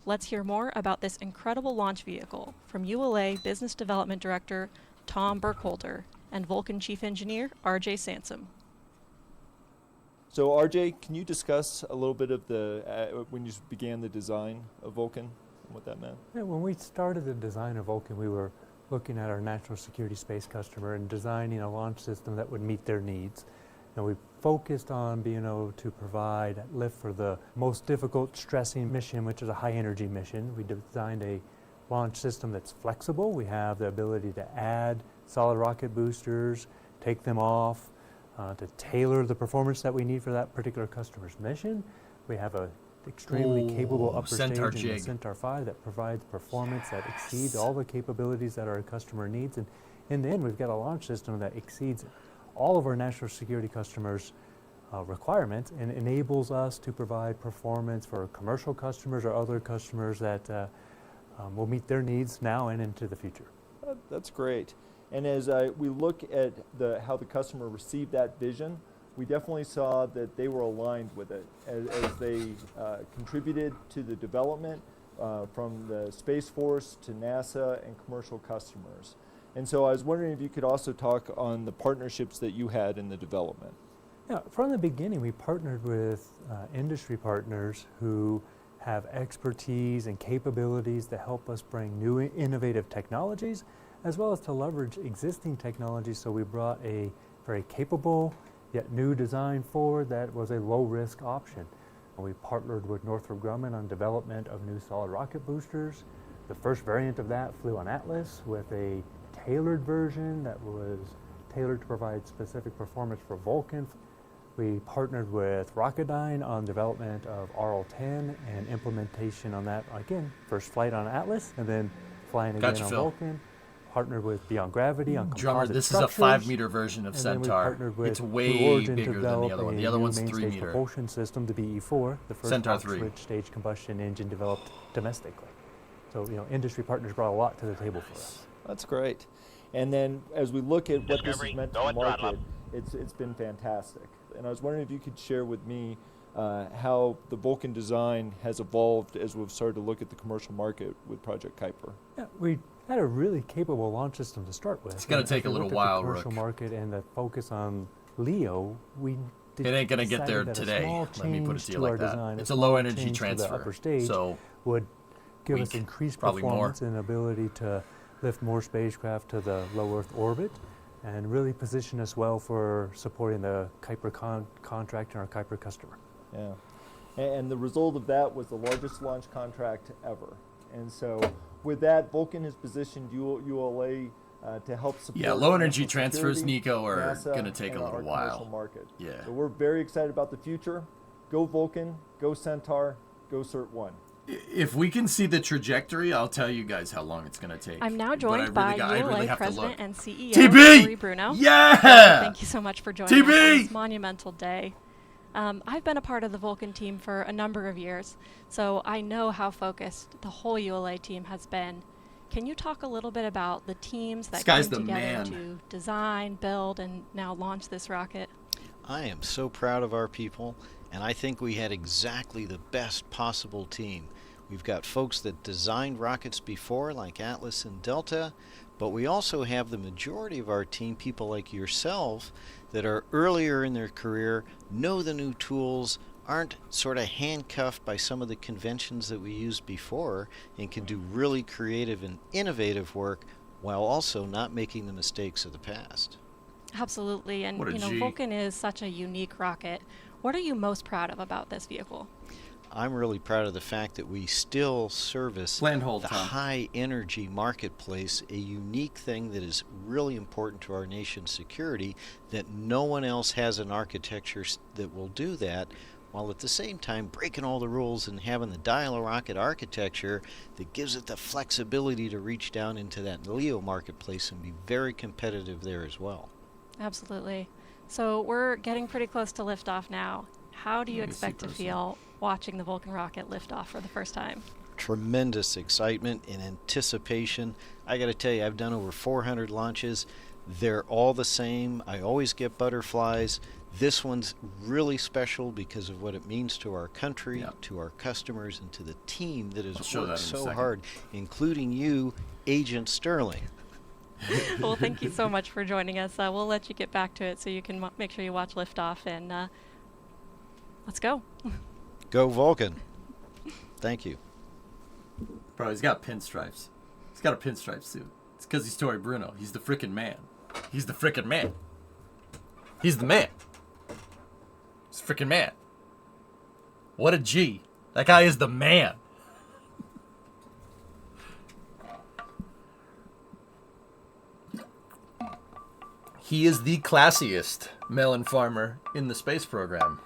Let's hear more about this incredible launch vehicle from ULA Business Development Director Tom Burkholder and Vulcan Chief Engineer RJ Sansom. So RJ, can you discuss a little bit of when you began the design of Vulcan and what that meant? Yeah, when we started the design of Vulcan, we were looking at our national security space customer and designing a launch system that would meet their needs. And we focused on being able to provide lift for the most difficult, stressing mission, which is a high energy mission. We designed a launch system that's flexible. We have the ability to add solid rocket boosters, take them off, to tailor the performance that we need for that particular customer's mission. We have a extremely capable upper Centaur stage in the Centaur 5 that provides performance that exceeds all the capabilities that our customer needs. And in the end, we've got a launch system that exceeds all of our national security customers' requirements and enables us to provide performance for commercial customers or other customers that will meet their needs now and into the future. That's great. And as we look at how the customer received that vision, we definitely saw that they were aligned with it as they contributed to the development from the Space Force to NASA and commercial customers. And so I was wondering if you could also talk on the partnerships that you had in the development. Yeah, from the beginning, we partnered with industry partners who have expertise and capabilities to help us bring new innovative technologies, as well as to leverage existing technologies. So we brought a very capable yet new design forward that was a low-risk option. We partnered with Northrop Grumman on development of new solid rocket boosters. The first variant of that flew on Atlas with a tailored version that was tailored to provide specific performance for Vulcan. We partnered with Rocketdyne on development of RL-10 and implementation on that, again, first flight on Atlas and then flying again on Vulcan. Partnered with Beyond Gravity on composite Drummer, this structures. is a 5-meter version of Centaur. It's way bigger than the other one. The other one's 3-meter. Propulsion system, the BE-4, the first Centaur 3 switch-stage combustion engine developed domestically. So, industry partners brought a lot to the table for us. That's great. And then as we look at what this has meant to the market, it's been fantastic. And I was wondering if you could share with me how the Vulcan design has evolved as we've started to look at the commercial market with Project Kuiper. Yeah, we had a really capable launch system to start with. It's going to take a little while, the commercial market and the focus on LEO, it ain't going to get there today. Let me put it to you like that. Design, it's a low energy to transfer. The upper stage so would give us increased performance and ability to lift more spacecraft to the low Earth orbit and really position us well for supporting the Kuiper contract and our Kuiper customer. Yeah, and the result of that was the largest launch contract ever. And so with that, Vulcan has positioned ULA to help support. Yeah, low energy transfers, Nico, are going to take a little while. Market. Yeah. So we're very excited about the future. Go Vulcan, go Centaur, go Cert-1. If we can see the trajectory, I'll tell you guys how long it's going to take. I'm now joined by ULA President and CEO TB! Lori Bruno. Yeah! Thank you so much for joining us on this monumental day. I've been a part of the Vulcan team for a number of years, so I know how focused the whole ULA team has been. Can you talk a little bit about the teams that came together to design, build, and now launch this rocket? I am so proud of our people, and I think we had exactly the best possible team. We've got folks that designed rockets before, like Atlas and Delta, but we also have the majority of our team, people like yourself, that are earlier in their career, know the new tools, aren't sort of handcuffed by some of the conventions that we used before, and can do really creative and innovative work while also not making the mistakes of the past. Absolutely, and Vulcan is such a unique rocket. What are you most proud of about this vehicle? I'm really proud of the fact that we still service the high energy marketplace, a unique thing that is really important to our nation's security, that no one else has an architecture that will do that, while at the same time breaking all the rules and having the dial-a-rocket architecture that gives it the flexibility to reach down into that LEO marketplace and be very competitive there as well. Absolutely. So we're getting pretty close to liftoff now. How do you expect to feel watching the Vulcan rocket lift off for the first time? Tremendous excitement and anticipation. I got to tell you, I've done over 400 launches. They're all the same. I always get butterflies. This one's really special because of what it means to our country, to our customers, and to the team that has worked so hard, including you, Agent Sterling. Well, thank you so much for joining us. We'll let you get back to it so you can make sure you watch Liftoff, and let's go. Go Vulcan. Thank you. Bro, he's got pinstripes. He's got a pinstripe suit. It's because he's Tory Bruno. He's the frickin' man. He's the frickin' man. He's the man. He's the frickin' man. What a G. That guy is the man. He is the classiest melon farmer in the space program.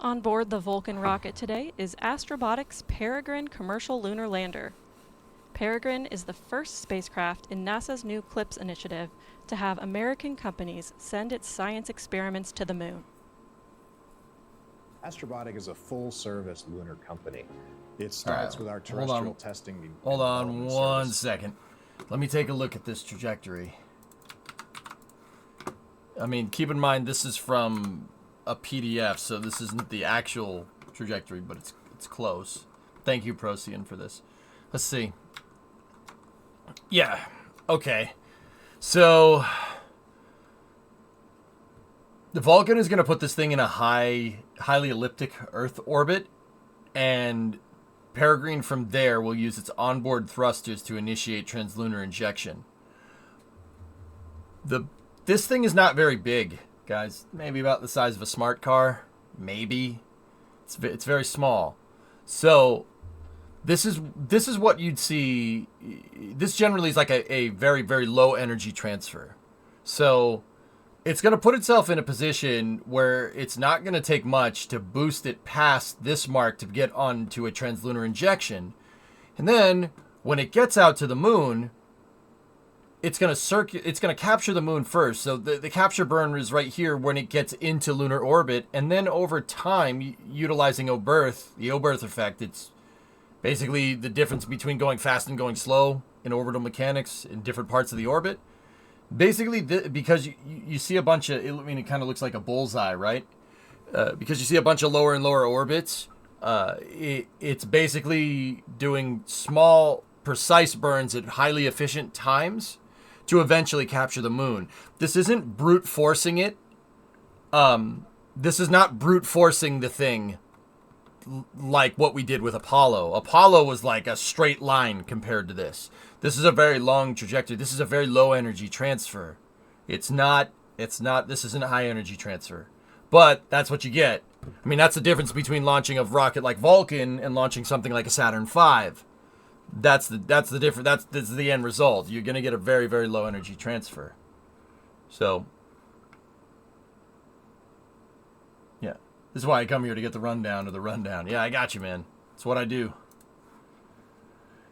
On board the Vulcan rocket today is Astrobotic's Perigrine commercial lunar lander. Perigrine is the first spacecraft in NASA's new CLIPS initiative to have American companies send its science experiments to the moon. Astrobotic is a full-service lunar company. It starts with our terrestrial testing. Hold on one second. Let me take a look at this trajectory. I mean, keep in mind this is from a PDF, so this isn't the actual trajectory, but it's close. Thank you, Procyon, for this. Let's see. Yeah. Okay. So the Vulcan is going to put this thing in a highly elliptic Earth orbit, and Perigrine from there will use its onboard thrusters to initiate translunar injection. This thing is not very big, guys. Maybe about the size of a smart car. Maybe. It's very small. So this is what you'd see. This generally is like a very, very low energy transfer. So it's going to put itself in a position where it's not going to take much to boost it past this mark to get onto a translunar injection. And then when it gets out to the moon, it's going to capture the moon first. So the capture burn is right here when it gets into lunar orbit. And then over time, utilizing the O-berth effect, it's basically the difference between going fast and going slow in orbital mechanics in different parts of the orbit. Basically, because you see a bunch of, I mean, it kind of looks like a bullseye, right? Because you see a bunch of lower and lower orbits, it's basically doing small, precise burns at highly efficient times to eventually capture the moon. This isn't brute forcing it. This is not brute forcing the thing like what we did with Apollo. Apollo was like a straight line compared to this. This is a very long trajectory. This is a very low energy transfer. This isn't a high energy transfer. But that's what you get. I mean, that's the difference between launching a rocket like Vulcan and launching something like a Saturn V. That's the difference. That's the end result. You're going to get a very, very low energy transfer. So, yeah. This is why I come here to get the rundown of the rundown. Yeah, I got you, man. That's what I do.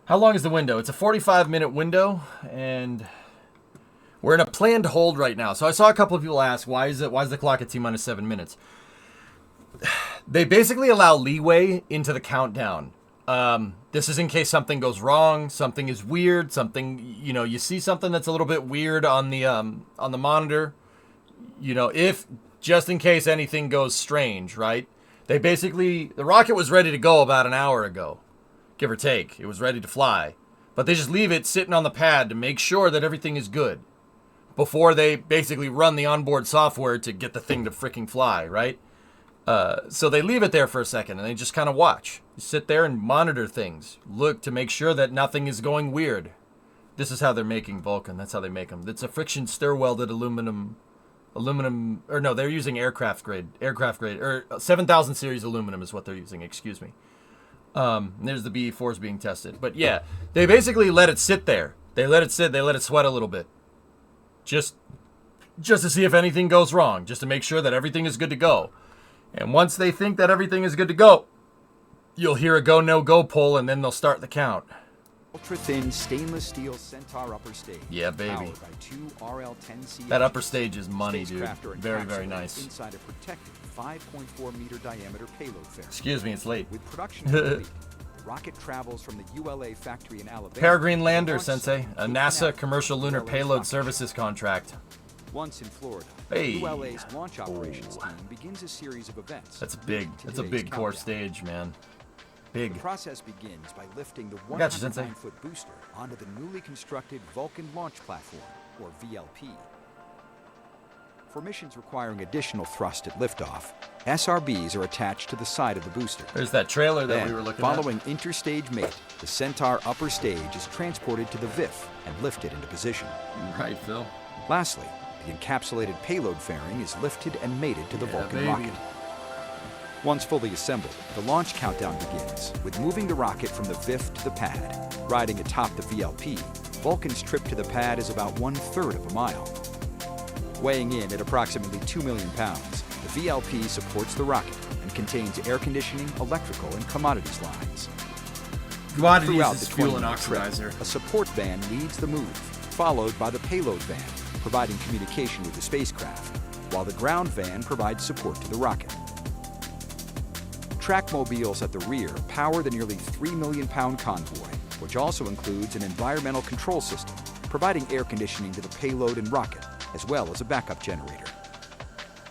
How long is the window? It's a 45-minute window, and we're in a planned hold right now. So I saw a couple of people ask, why is the clock at T-minus 7 minutes? They basically allow leeway into the countdown. This is in case something goes wrong, something is weird, you see something that's a little bit weird on the monitor, if just in case anything goes strange, right? The rocket was ready to go about an hour ago, give or take. It was ready to fly, but they just leave it sitting on the pad to make sure that everything is good before they basically run the onboard software to get the thing to freaking fly, right? So they leave it there for a second, and they just kind of watch. You sit there and monitor things. Look to make sure that nothing is going weird. This is how they're making Vulcan. That's how they make them. It's a friction stir-welded aluminum, or no, they're using aircraft grade, or 7000 series aluminum is what they're using, excuse me. There's the BE-4s being tested. But yeah, they basically let it sit there. They let it sweat a little bit. Just to see if anything goes wrong, just to make sure that everything is good to go. And once they think that everything is good to go, you'll hear a go, no-go pull, and then they'll start the count. Ultra-thin stainless steel Centaur upper stage. Yeah, baby. Powered by 2 RL-10C That upper stage is money, dude. spacecraft are Very, very encapsulated nice. Inside a protected 5.4-meter diameter payload fairing. Excuse me, it's late. With production complete, the rocket travels from the ULA factory in Alabama. Peregrine to Lander, launch Sensei. site A in NASA Canaveral, Commercial Lunar ULA's Payload rocket Services contract. Once in Florida, Hey. ULA's launch operations team begins a series of events. That's big. That's a big core stage, man. Big. The process begins by lifting the I got you, Sensei. 109-foot booster onto the newly constructed Vulcan launch platform, or VLP. For missions requiring additional thrust at liftoff, SRBs are attached to the side of the booster. There's that trailer that Then, we were looking following interstage mate, the Centaur upper stage is transported to the VIF and lifted into position. Right, Phil. Lastly, the encapsulated payload fairing is lifted and mated to the Vulcan baby. rocket. Once fully assembled, the launch countdown begins, with moving the rocket from the VIF to the pad. Riding atop the VLP, Vulcan's trip to the pad is about 1/3 of a mile. Weighing in at approximately 2 million pounds, the VLP supports the rocket and contains air conditioning, electrical, and commodities lines. Commodities Throughout is the fuel and 20-minute trip, oxidizer. a support van leads the move, followed by the payload van, providing communication with the spacecraft, while the ground van provides support to the rocket. Trackmobiles at the rear power the nearly 3 million pound convoy, which also includes an environmental control system, providing air conditioning to the payload and rocket, as well as a backup generator.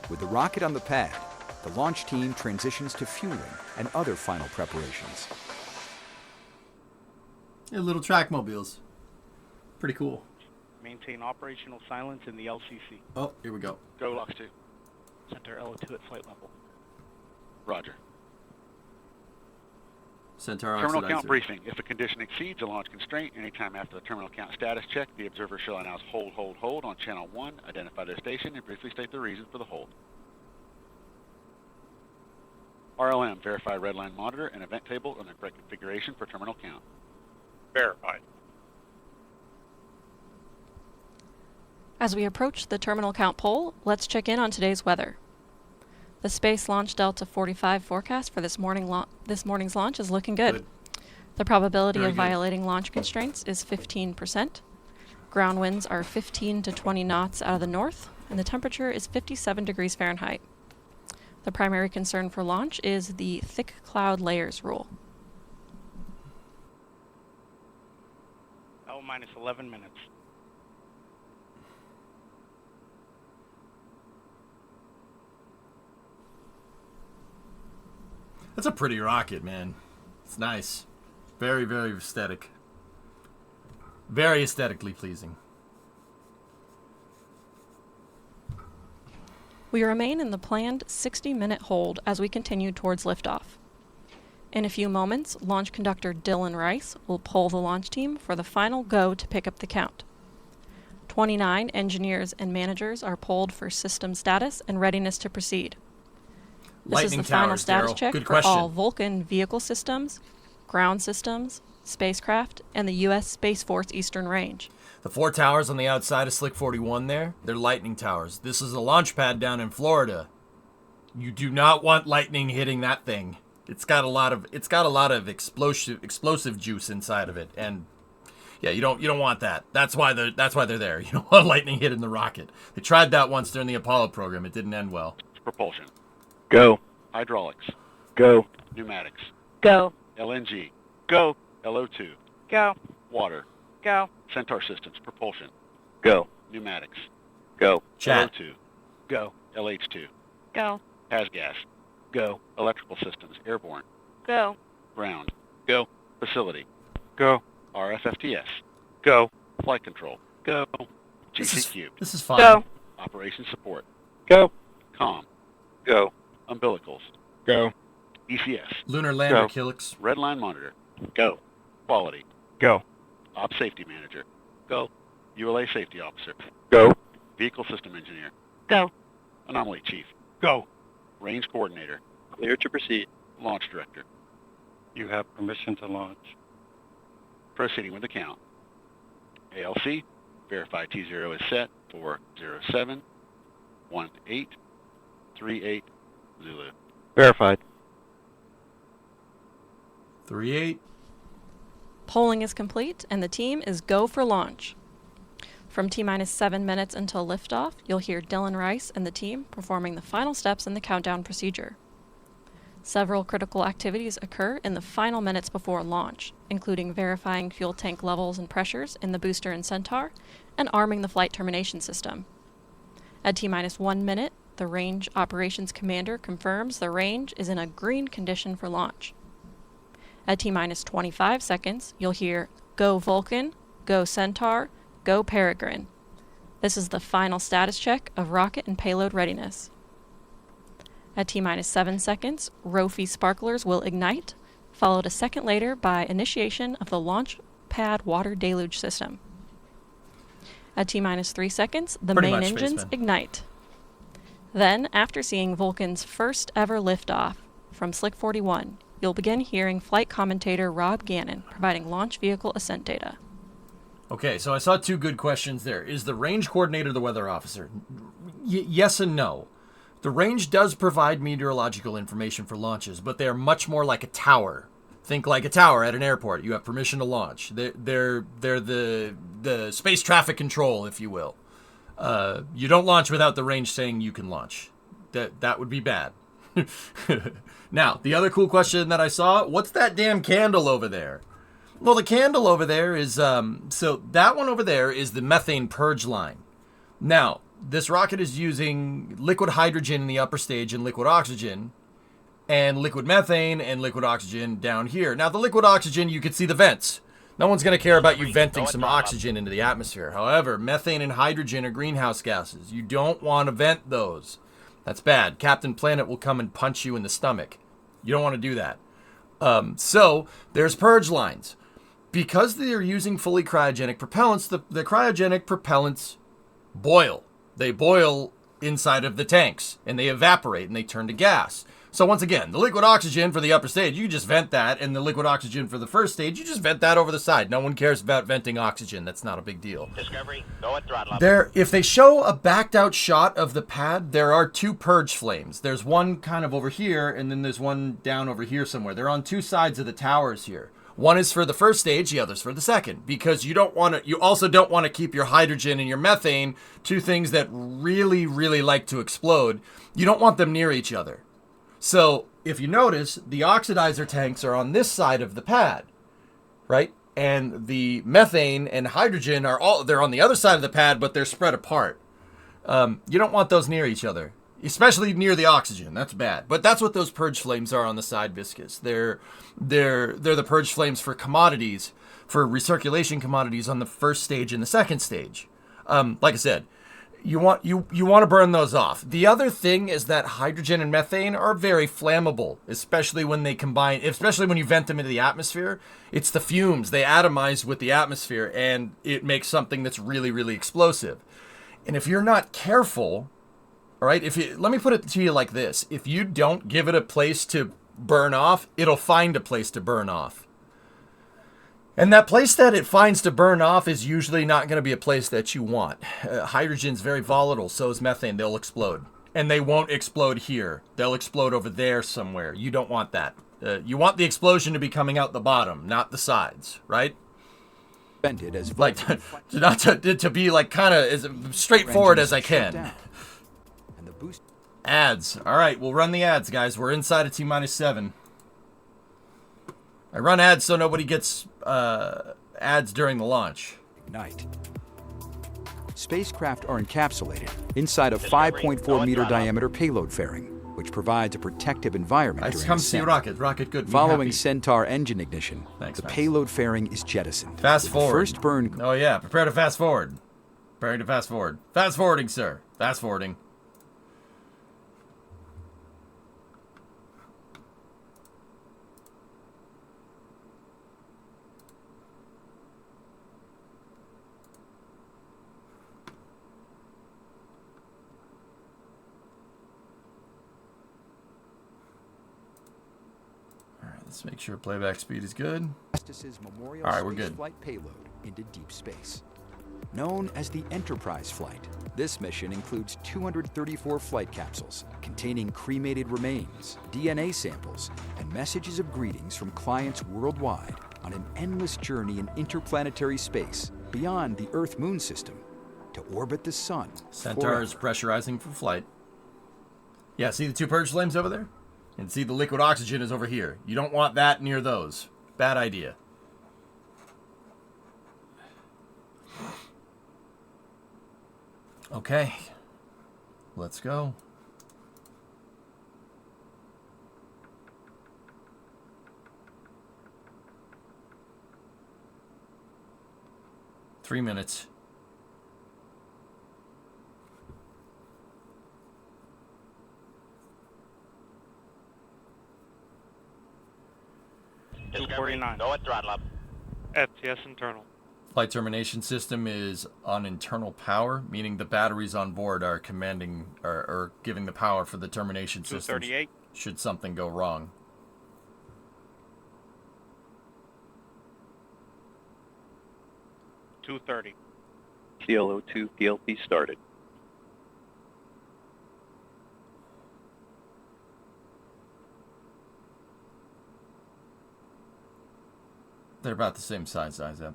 With the rocket on the pad, the launch team transitions to fueling and other final preparations. Yeah, little trackmobiles. Pretty cool. Maintain operational silence in the LCC. Oh, here we go. Go, Lux 2. Center LO2 at flight level. Roger. Centaur Terminal oxidizer. count briefing. If a condition exceeds a launch constraint anytime after the terminal count status check, the observer shall announce hold on channel 1, identify their station, and briefly state the reason for the hold. RLM, verify redline monitor and event table on the correct configuration for terminal count. Verified. As we approach the terminal count pole, let's check in on today's weather. The Space Launch Delta 45 forecast for this morning's launch is looking good. The probability Very of good. violating launch constraints is 15%. Ground winds are 15 to 20 knots out of the north, and the temperature is 57 degrees Fahrenheit. The primary concern for launch is the thick cloud layers rule. L minus 11 minutes. That's a pretty rocket, man. It's nice. Very, very aesthetic. Very aesthetically pleasing. We remain in the planned 60-minute hold as we continue towards liftoff. In a few moments, launch conductor Dylan Rice will poll the launch team for the final go to pick up the count. 29 engineers and managers are polled for system status and readiness to proceed. This Lightning is the final towers, status Daryl. check Good for question. all Vulcan vehicle systems, ground systems, spacecraft, and the U.S. Space Force Eastern Range. The 4 towers on the outside of Slick 41 there, they're lightning towers. This is a launch pad down in Florida. You do not want lightning hitting that thing. It's got a lot of explosive juice inside of it, and yeah, you don't want that. That's why they're there. You don't want lightning hitting the rocket. They tried that once during the Apollo program. It didn't end well. Propulsion. Go. Hydraulics. Go. Pneumatics. Go. LNG. Go. LO2. Go. Water. Go. Centaur systems. Propulsion. Go. Pneumatics. Go. Chat. LO2. Go. LH2. Go. Gas. Go. Electrical systems. Airborne. Go. Ground. Go. Facility. Go. RFFTS. Go. Flight control. Go. GCQ. This is fun. Go. Operation support. Go. COM. Go. Umbilicals. Go. ECS. Lunar lander, Go. Killix. Redline monitor. Go. Quality. Go. Op safety manager. Go. ULA safety officer. Go. Vehicle system engineer. Go. Anomaly chief. Go. Range coordinator. Clear to proceed. Launch director. You have permission to launch. Proceeding with the count. ALC. Verify T0 is set for 071838 Zulu. Verified. 38. Polling is complete, and the team is go for launch. From T-minus 7 minutes until liftoff, you'll hear Dylan Rice and the team performing the final steps in the countdown procedure. Several critical activities occur in the final minutes before launch, including verifying fuel tank levels and pressures in the booster and Centaur, and arming the flight termination system. At T-minus 1 minute, the Range Operations Commander confirms the range is in a green condition for launch. At T-minus 25 seconds, you'll hear Go Vulcan, Go Centaur, Go Perigrine. This is the final status check of rocket and payload readiness. At T-minus 7 seconds, Rofi sparklers will ignite, followed a second later by initiation of the launch pad water deluge system. At T-minus 3 seconds, the main engines ignite. Then, after seeing Vulcan's first ever liftoff from Slick 41, you'll begin hearing flight commentator Rob Gannon providing launch vehicle ascent data. Okay, so I saw two good questions there. Is the range coordinator the weather officer? Yes and no. The range does provide meteorological information for launches, but they are much more like a tower. Think like a tower at an airport. You have permission to launch. They're the space traffic control, if you will. You don't launch without the range saying you can launch. That would be bad. Now, the other cool question that I saw, what's that damn candle over there? Well, the candle over there is, so that one over there is the methane purge line. Now, this rocket is using liquid hydrogen in the upper stage and liquid oxygen, and liquid methane and liquid oxygen down here. Now, the liquid oxygen, you can see the vents. No one's going to care about you venting some oxygen into the atmosphere. However, methane and hydrogen are greenhouse gases. You don't want to vent those. That's bad. Captain Planet will come and punch you in the stomach. You don't want to do that. So, there's purge lines. Because they're using fully cryogenic propellants, the cryogenic propellants boil. They boil inside of the tanks, and they evaporate, and they turn to gas. So once again, the liquid oxygen for the upper stage, you just vent that, and the liquid oxygen for the first stage, you just vent that over the side. No one cares about venting oxygen. That's not a big deal. Discovery, go at throttle up. If they show a backed out shot of the pad, there are two purge flames. There's one kind of over here, and then there's one down over here somewhere. They're on two sides of the towers here. One is for the first stage, the other's for the second, because you also don't want to keep your hydrogen and your methane, two things that really, really like to explode. You don't want them near each other. So if you notice, the oxidizer tanks are on this side of the pad, right? And the methane and hydrogen they're on the other side of the pad, but they're spread apart. You don't want those near each other, especially near the oxygen. That's bad. But that's what those purge flames are on the side, Viscous. They're the purge flames for commodities, for recirculation commodities on the first stage and the second stage. Like I said, you want to burn those off. The other thing is that hydrogen and methane are very flammable, especially when they combine, especially when you vent them into the atmosphere. It's the fumes. They atomize with the atmosphere, and it makes something that's really, really explosive. And if you're not careful, all right, let me put it to you like this. If you don't give it a place to burn off, it'll find a place to burn off. And that place that it finds to burn off is usually not going to be a place that you want. Hydrogen's very volatile, so is methane. They'll explode. And they won't explode here. They'll explode over there somewhere. You don't want that. You want the explosion to be coming out the bottom, not the sides, right? As like, not to be like kind of as straightforward as I can. Ads. All right, we'll run the ads, guys. We're inside of T-minus 7. I run ads so nobody gets ads during the launch. Ignite. Spacecraft are encapsulated inside a 5.4 meter diameter payload fairing, which provides a protective environment during come see ascent. Rocket good. Following Centaur engine ignition, Thanks, the payload fairing is jettisoned. Fast forward. First burn. Oh yeah, prepare to fast forward. Preparing to fast forward. Fast forwarding, sir. Fast forwarding. Let's make sure playback speed is good. All right, we're good. Flight payload into deep space. Known as the Enterprise flight, this mission includes 234 flight capsules containing cremated remains, DNA samples, and messages of greetings from clients worldwide on an endless journey in interplanetary space beyond the Earth-Moon system to orbit the sun. Centaur is pressurizing for flight. Yeah, see the two purge flames over there? And see the liquid oxygen is over here. You don't want that near those. Bad idea. Okay. Let's go. Three minutes. Discovery, go at throttle up. FTS internal. Flight termination system is on internal power, meaning the batteries on board are commanding or giving the power for the termination system. 238. Should something go wrong. .230. CLO2 PLP started. They're about the same size, up.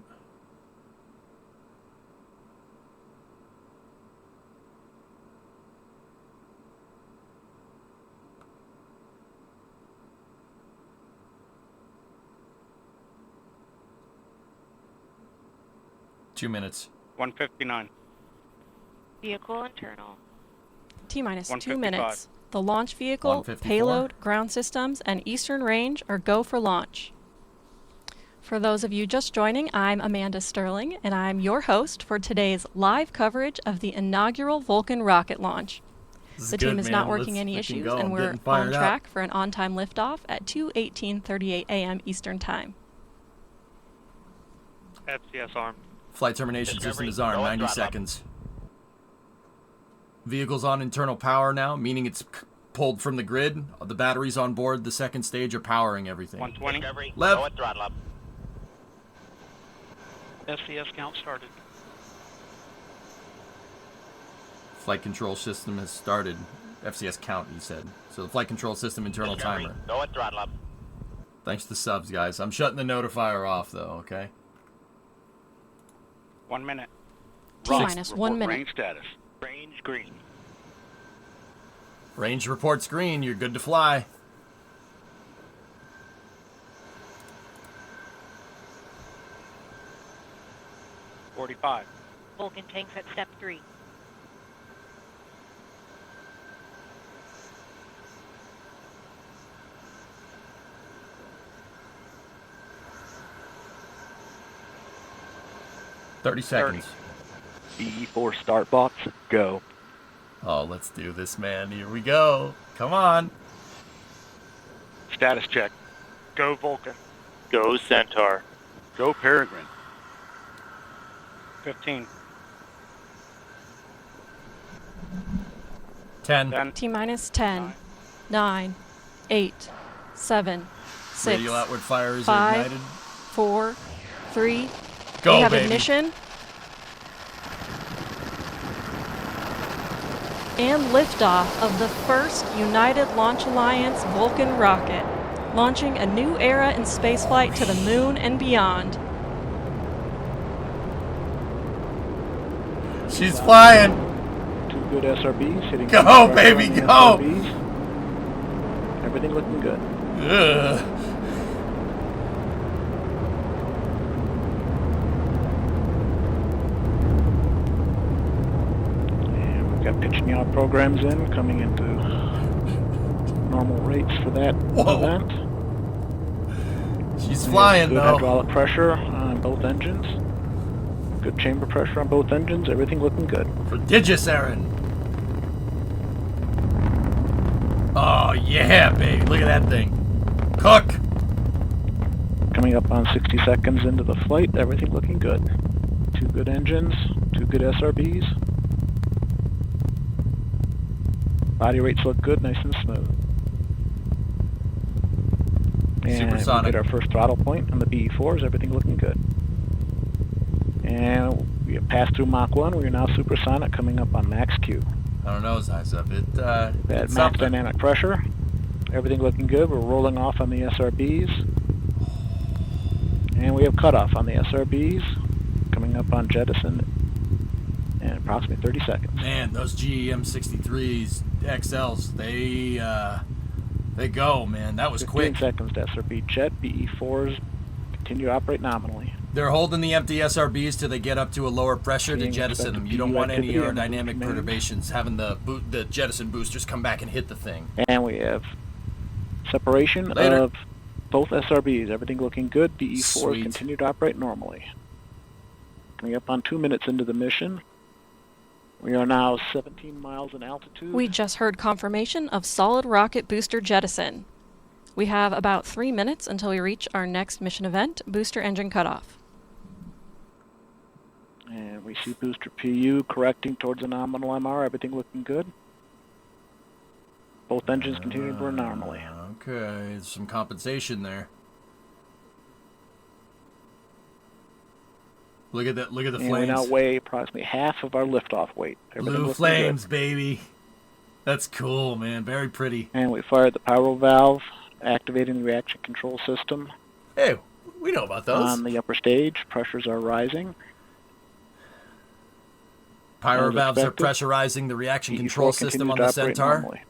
Two minutes. 159. Vehicle internal. T-minus 2 155. minutes. The launch vehicle, 154. payload, ground systems, and eastern range are go for launch. For those of you just joining, I'm Amanda Sterling, and I'm your host for today's live coverage of the inaugural Vulcan rocket launch. The team is not working any issues, and we're on track for an on-time liftoff at 2:18:38 a.m. Eastern Time. FCS armed. Flight termination system is armed. 90 seconds. Vehicle's on internal power now, meaning it's pulled from the grid. The batteries on board the second stage are powering everything. 120. Left. Go at throttle up. FCS count started. Flight control system has started. FCS count, he said. So the flight control system internal Discovery, timer. go at throttle up. Thanks to subs, guys. I'm shutting the notifier off, though, okay? 1 minute. T-minus 1 minute. Range status. Range green. Range reports green. You're good to fly. .45. Vulcan tanks at step 3. Thirty seconds. VE-4 start box, go. Oh, let's do this, man. Here we go. Come on. Status check. Go Vulcan. Go Centaur. Go Perigrine. 15. 10. T-minus 10, 9, 8, 7, 6, Radio outward fire is 5, ignited. 4, 3. Go, we have baby. ignition. And liftoff of the first United Launch Alliance Vulcan rocket, launching a new era in spaceflight to the moon and beyond. She's flying. 2 good SRBs hitting. Go, baby, go. SRBs. Everything looking good. Ugh. And we've got pitching yaw programs in, coming into normal rates for that event. She's flying, good though. Hydraulic pressure on both engines. Good chamber pressure on both engines. Everything looking good. Prodigious, Aaron. Oh, yeah, baby. Look at that thing. Cook. Coming up on 60 seconds into the flight. Everything looking good. 2 good engines. 2 good SRBs. Body rates look good. Nice and smooth. And we Supersonic. get our first throttle point on the BE-4s. Everything looking good. And we have passed through Mach 1. We are now supersonic, coming up on max Q. I don't know, Eyes Up. It, That it's max something. dynamic pressure. Everything looking good. We're rolling off on the SRBs. And we have cutoff on the SRBs, coming up on jettison in approximately 30 seconds. Man, those GEM63s XLs, they go, man. That was 15 quick. seconds to SRB jet. BE4s continue to operate nominally. They're holding the empty SRBs till they get up to a lower pressure to jettison them. You don't want any aerodynamic perturbations, having the jettison boosters come back and hit the thing. And we have separation of both SRBs. Everything looking good. BE4s continue to operate normally. Coming up on 2 minutes into the mission. We are now 17 miles in altitude. We just heard confirmation of solid rocket booster jettison. We have about 3 minutes until we reach our next mission event, booster engine cutoff. And we see booster PU correcting towards a nominal MR. Everything looking good. Both engines continue to burn normally. Okay, some compensation there. Look at that! Look at the flames. We now weigh approximately half of our liftoff weight. Blue flames, baby. That's cool, man. Very pretty. And we fired the pyro valve, activating the reaction control system. Hey, we know about those. On the upper stage, pressures are rising. Pyro valves are pressurizing the reaction control system on the Centaur. Normally.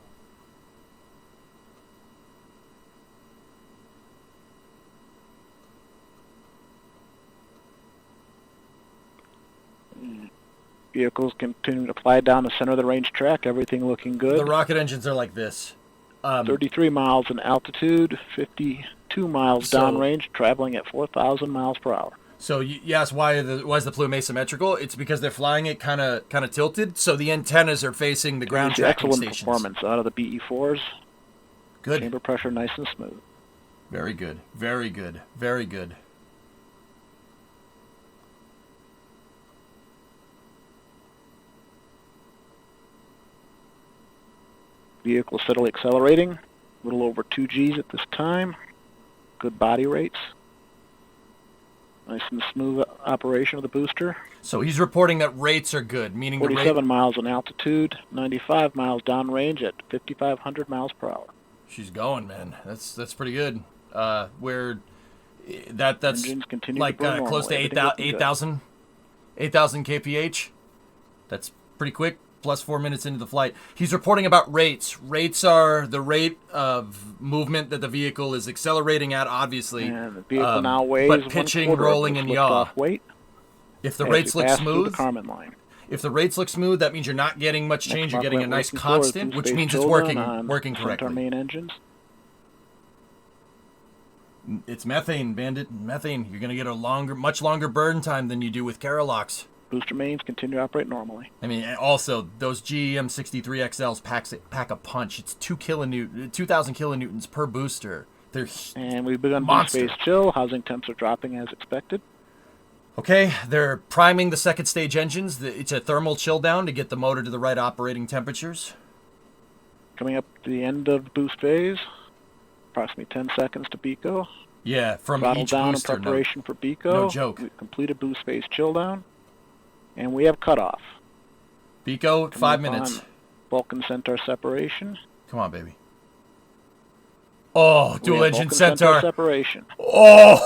Vehicles continue to fly down the center of the range track. Everything looking good. The rocket engines are like this. 33 miles in altitude, 52 miles downrange, traveling at 4,000 miles per hour. So you asked why is the plume asymmetrical? It's because they're flying it kind of tilted, so the antennas are facing the ground tracking excellent stations. Performance out of the BE4s. Good. Chamber pressure nice and smooth. Very good. Very good. Very good. Vehicle steadily accelerating, a little over 2 Gs at this time. Good body rates. Nice and smooth operation of the booster. So he's reporting that rates are good, meaning 47 miles in altitude, 95 miles downrange at 5,500 miles per hour. She's going, man. That's pretty good. That's like close to 8,000 kph. That's pretty quick. Plus 4 minutes into the flight. He's reporting about rates. Rates are the rate of movement that the vehicle is accelerating at, obviously. And the vehicle now weighs but pitching, rolling, and yaw. Weight if the rates look smooth, line. If the rates look smooth, that means you're not getting much change. You're getting a nice constant, which means it's working correctly. Our main engines. It's methane, Bandit. Methane. You're going to get a much longer burn time than you do with Carolocks. Booster mains continue to operate normally. I mean, also, those GEM63 XLs pack a punch. It's 2,000 kilonewtons per booster. They're and we've begun boost phase chill. Housing temps are dropping as expected. Okay, they're priming the second stage engines. It's a thermal chill down to get the motor to the right operating temperatures. Coming up to the end of boost phase. Approximately 10 seconds to BECO. Yeah, from Throttle each down booster. in preparation for BECO. No joke. We've completed boost phase chill down. And we have cutoff. BECO, 5 minutes. Vulcan-Centaur separation. Come on, baby. Oh, dual engine Centaur. Separation. Oh!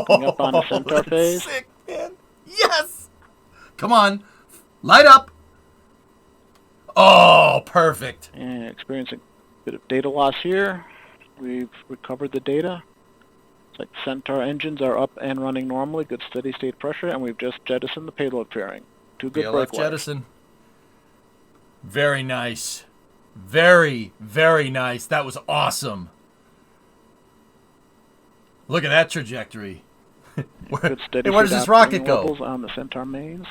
Coming up on the Centaur phase. Sick, man. Yes! Come on. Light up. Oh, perfect. And experiencing a bit of data loss here. We've recovered the data. Like Centaur engines are up and running normally, good steady state pressure, and we've just jettisoned the payload fairing. 2 good BLF break jettison. Very nice. Very, very nice. That was awesome. Look at that trajectory. Where does this rocket go? On the Centaur mains.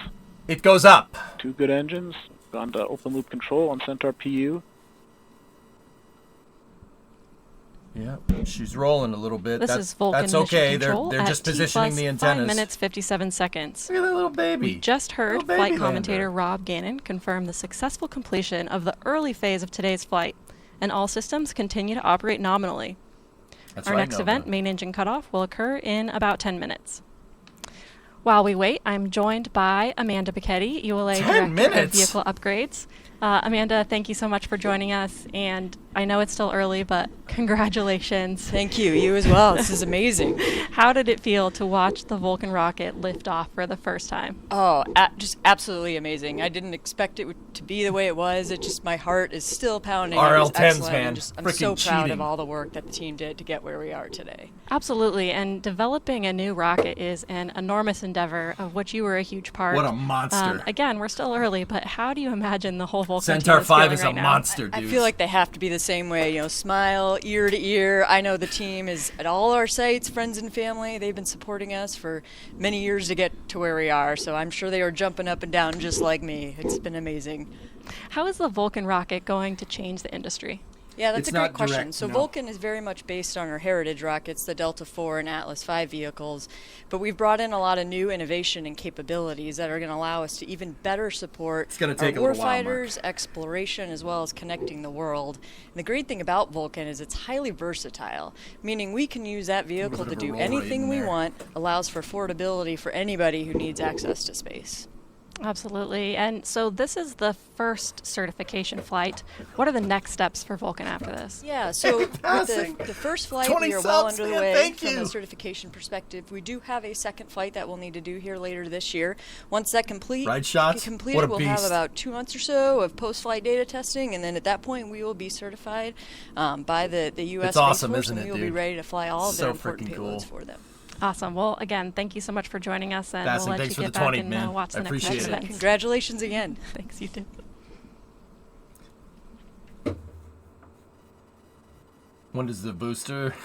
It goes up. 2 good engines. Gone to open loop control on Centaur PU. Yeah, she's rolling a little bit. This is Vulcan That's okay. Mission Control They're just positioning the antennas. 5 minutes, 57 seconds. Look at that little baby. We just heard Little flight baby commentator lander. Rob Gannon confirm the successful completion of the early phase of today's flight, and all systems continue to operate nominally. That's Our right, next Nova. event, main engine cutoff, will occur in about 10 minutes. While we wait, I'm joined by Amanda Pichetti, ULA 10 Director of minutes? Vehicle Upgrades, Amanda, thank you so much for joining us. And I know it's still early, but congratulations. Thank you. You as well. This is amazing. How did it feel to watch the Vulcan rocket lift off for the first time? Oh, just absolutely amazing. I didn't expect it to be the way it was. It just, my heart is still pounding. RL-10s, man. I'm so proud of all the work that the team did to get where we are today. Absolutely. And developing a new rocket is an enormous endeavor of which you were a huge part. What a monster. Again, we're still early, but how do you imagine the whole Vulcan Centaur 5 is right a now? monster, dude. I feel like they have to be the same way, you know, smile ear to ear. I know the team is at all our sites, friends and family. They've been supporting us for many years to get to where we are, so I'm sure they are jumping up and down just like me. It's been amazing. How is the Vulcan rocket going to change the industry? Yeah, that's It's a great not question. direct, So no. Vulcan is very much based on our heritage rockets, the Delta IV and Atlas V vehicles, but we've brought in a lot of new innovation and capabilities that are going to allow us to even better support It's gonna take our a little while, warfighters, exploration, as well as connecting the world. And the great thing about Vulcan is it's highly versatile, meaning we can use that vehicle to do anything we want, allows for affordability for anybody who needs access to space. Absolutely. And so this is the first certification flight. What are the next steps for Vulcan after this? Yeah, so with the first flight, 20 we are well subs, under the man, way thank from you. a certification perspective. We do have a second flight that we'll need to do here later this year. Once that Ride shots? completed, What a we'll have beast. about 2 months or so of post-flight data testing, and then at that point we will be certified by the U.S. It's awesome, Space Force, isn't and it, we will be dude? ready to fly all of So their important freaking cool. payloads for them. Awesome. Well, again, thank you so much for joining us, and Fasting, we'll let thanks you for get the back 20, and man. watch the I next appreciate it. events. Congratulations again. Thanks, you too. When does the booster?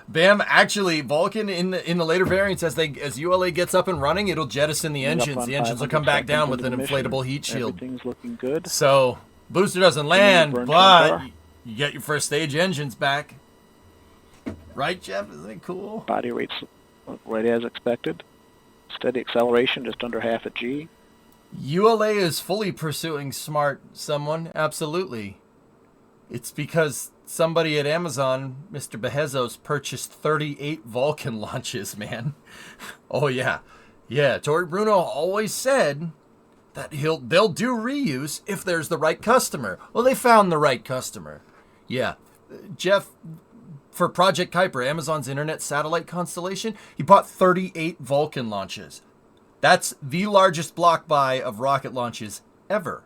Bam! Actually, Vulcan in the later variants, as ULA gets up and running, it'll jettison the Coming up engines. on The engines will 500 come back down seconds with an into the mission. inflatable heat shield. Everything's looking good. So booster doesn't land, burn but Centaur. you get your first stage engines back. Right, Jeff? Isn't it cool? Body rates right as expected. Steady acceleration, just under half a G. ULA is fully pursuing smart someone. Absolutely. It's because somebody at Amazon, Mr. Bezos, purchased 38 Vulcan launches, man. Oh, yeah. Yeah, Tori Bruno always said that they'll do reuse if there's the right customer. Well, they found the right customer. Yeah. Jeff, for Project Kuiper, Amazon's internet satellite constellation, he bought 38 Vulcan launches. That's the largest block buy of rocket launches ever.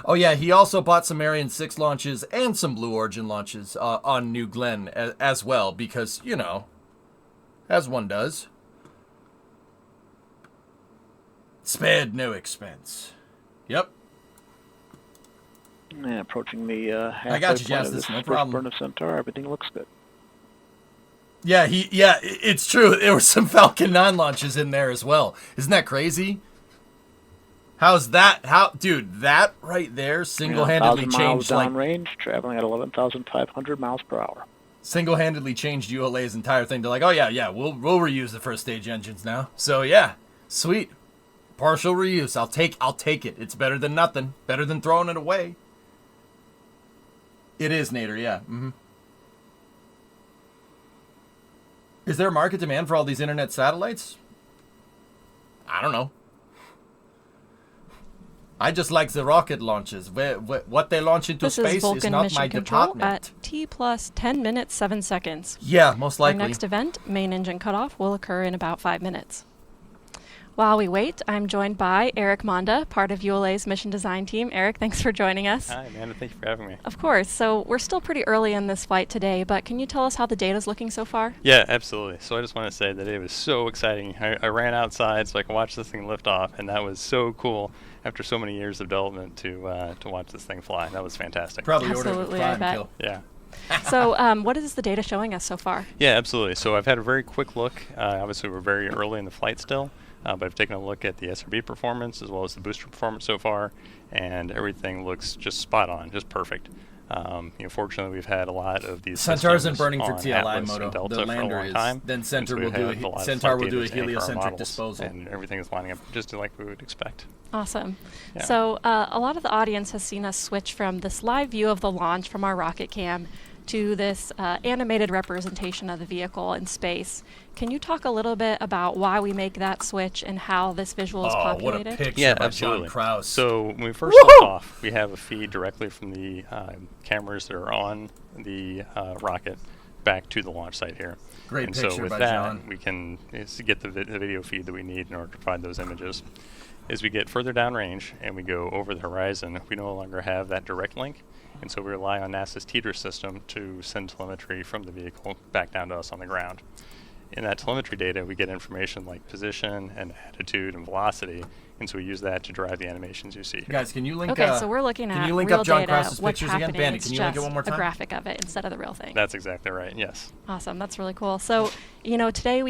Oh yeah, he also bought some Ariane 6 launches and some Blue Origin launches on New Glenn as well, because, you know, as one does. Spared no expense. Yep. Yeah, approaching the I halfway got you, point Jazz, of this this no first problem. burn of Centaur. Everything looks good. Yeah, it's true. There were some Falcon 9 launches in there as well. Isn't that crazy? How's that? Dude, that right there single-handedly 1,000 miles changed like downrange, traveling at 11,500 miles per hour. single-handedly changed ULA's entire thing to like, oh yeah, we'll reuse the first stage engines now. So yeah, sweet. Partial reuse. I'll take it. It's better than nothing. Better than throwing it away. It is, Nader, yeah. Mm-hmm. Is there a market demand for all these internet satellites? I don't know. I just like the rocket launches. What they launch into This space is Vulcan is not Mission my Control department. at T plus 10 minutes, 7 seconds. Yeah, most likely. Our next event, main engine cutoff, will occur in about 5 minutes. While we wait, I'm joined by Eric Monda, part of ULA's mission design team. Eric, thanks for joining us. Hi, Amanda. Thank you for having me. Of course. So we're still pretty early in this flight today, but can you tell us how the data's looking so far? Yeah, absolutely. So I just want to say that it was so exciting. I ran outside so I could watch this thing lift off, and that was so cool after so many years of development to watch this thing fly. That was fantastic. Probably Absolutely, I bet. Yeah. So what is the data showing us so far? Yeah, absolutely. So I've had a very quick look. Obviously, we're very early in the flight still, but I've taken a look at the SRB performance as well as the booster performance so far, and everything looks just spot on, just perfect. Fortunately, we've had a lot of these Centaur isn't systems burning for on TLI Atlas and Moto. Delta The for a lander long is. time. Then Centaur And will so do we have a lot of Centaur will flight do a data today for our heliocentric models, disposal. and everything is lining up just like we would expect. Awesome. Yeah. So a lot of the audience has seen us switch from this live view of the launch from our rocket cam to this animated representation of the vehicle in space. Can you talk a little bit about why we make that switch and how this visual is populated? What a picture Yeah, by absolutely. John Krause. So when we first lift off, we have a feed directly from the cameras that are on the rocket back to the launch site here. Great and picture so with by that, John. we can get the video feed that we need in order to provide those images. As we get further downrange and we go over the horizon, we no longer have that direct link, and so we rely on NASA's TDRS system to send telemetry from the vehicle back down to us on the ground. In that telemetry data, we get information like position and attitude and velocity, and so we use that to drive the animations you see here. Guys, can you link? Okay, so we're looking at link real up John data, Krause's what's pictures again? happening. Bandit, It's can you link it just one more time? a graphic of it instead of the real thing. That's exactly right, yes. Awesome, that's really cool. So, today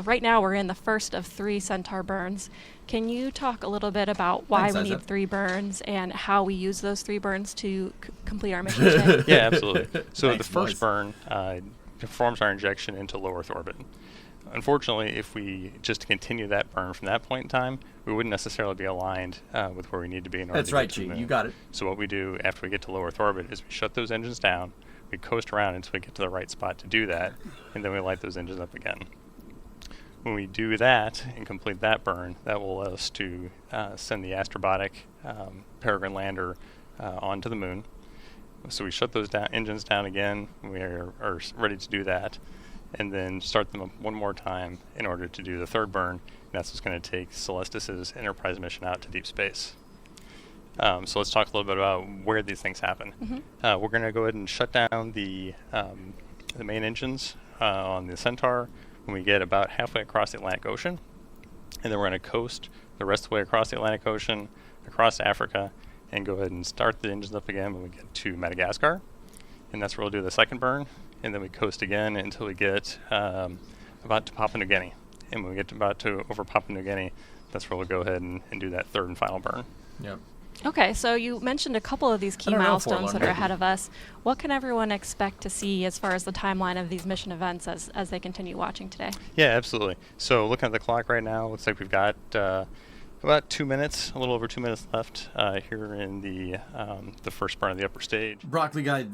right now we're in the first of 3 Centaur burns. Can you talk a little bit about why we need 3 burns and how we use those 3 burns to complete our mission today? Yeah, absolutely. So Thanks, the first boys. burn performs our injection into low Earth orbit. Unfortunately, if we just continue that burn from that point in time, we wouldn't necessarily be aligned with where we need to be in order That's to right, get to the G. moon. You got it. So what we do after we get to low Earth orbit is we shut those engines down, we coast around until we get to the right spot to do that, and then we light those engines up again. When we do that and complete that burn, that will allow us to send the astrobotic Perigrine lander onto the moon. So we shut those engines down again. We are ready to do that, and then start them up one more time in order to do the third burn. And that's what's going to take Celestis's Enterprise mission out to deep space. So let's talk a little bit about where these things happen. Mm-hmm. We're going to go ahead and shut down the main engines on the Centaur when we get about halfway across the Atlantic Ocean, and then we're going to coast the rest of the way across the Atlantic Ocean, across Africa, and go ahead and start the engines up again when we get to Madagascar, and that's where we'll do the second burn, and then we coast again until we get about to Papua New Guinea, and when we get over Papua New Guinea, that's where we'll go ahead and do that third and final burn. Yep. Okay, so you mentioned a couple of these key milestones that are ahead of us. What can everyone expect to see as far as the timeline of these mission events as they continue watching today? Yeah, absolutely. So looking at the clock right now, looks like we've got about 2 minutes, a little over 2 minutes left here in the first burn of the upper stage. Broccoli guy,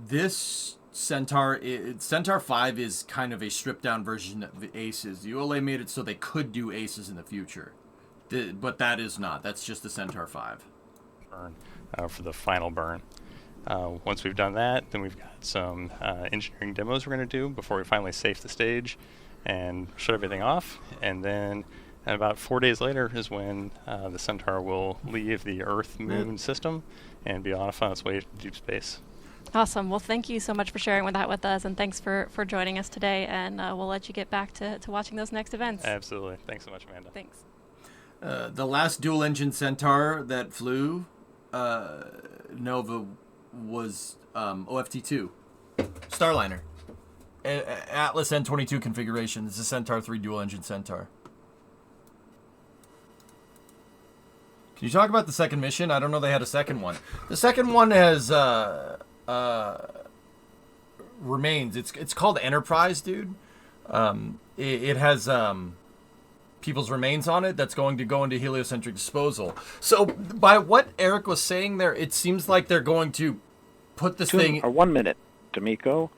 this Centaur, Centaur 5 is kind of a stripped down version of the Aces. ULA made it so they could do Aces in the future. But that is not. That's just the Centaur 5. Burn for the final burn. Once we've done that, then we've got some engineering demos we're going to do before we finally safe the stage and shut everything off. And then about 4 days later is when the Centaur will leave the Earth-Moon system and be off on its way to deep space. Awesome. Well, thank you so much for sharing that with us, and thanks for joining us today. And we'll let you get back to watching those next events. Absolutely. Thanks so much, Amanda. Thanks. The last dual-engine Centaur that flew Nova was OFT-2, Starliner. Atlas N22 configuration. This is a Centaur 3 dual-engine Centaur. Can you talk about the second mission? I don't know they had a second one. The second one has remains. It's called Enterprise, dude. It has people's remains on it that's going to go into heliocentric disposal. So by what Eric was saying there, it seems like they're going to put this thing... Or 1 minute, D'Amico.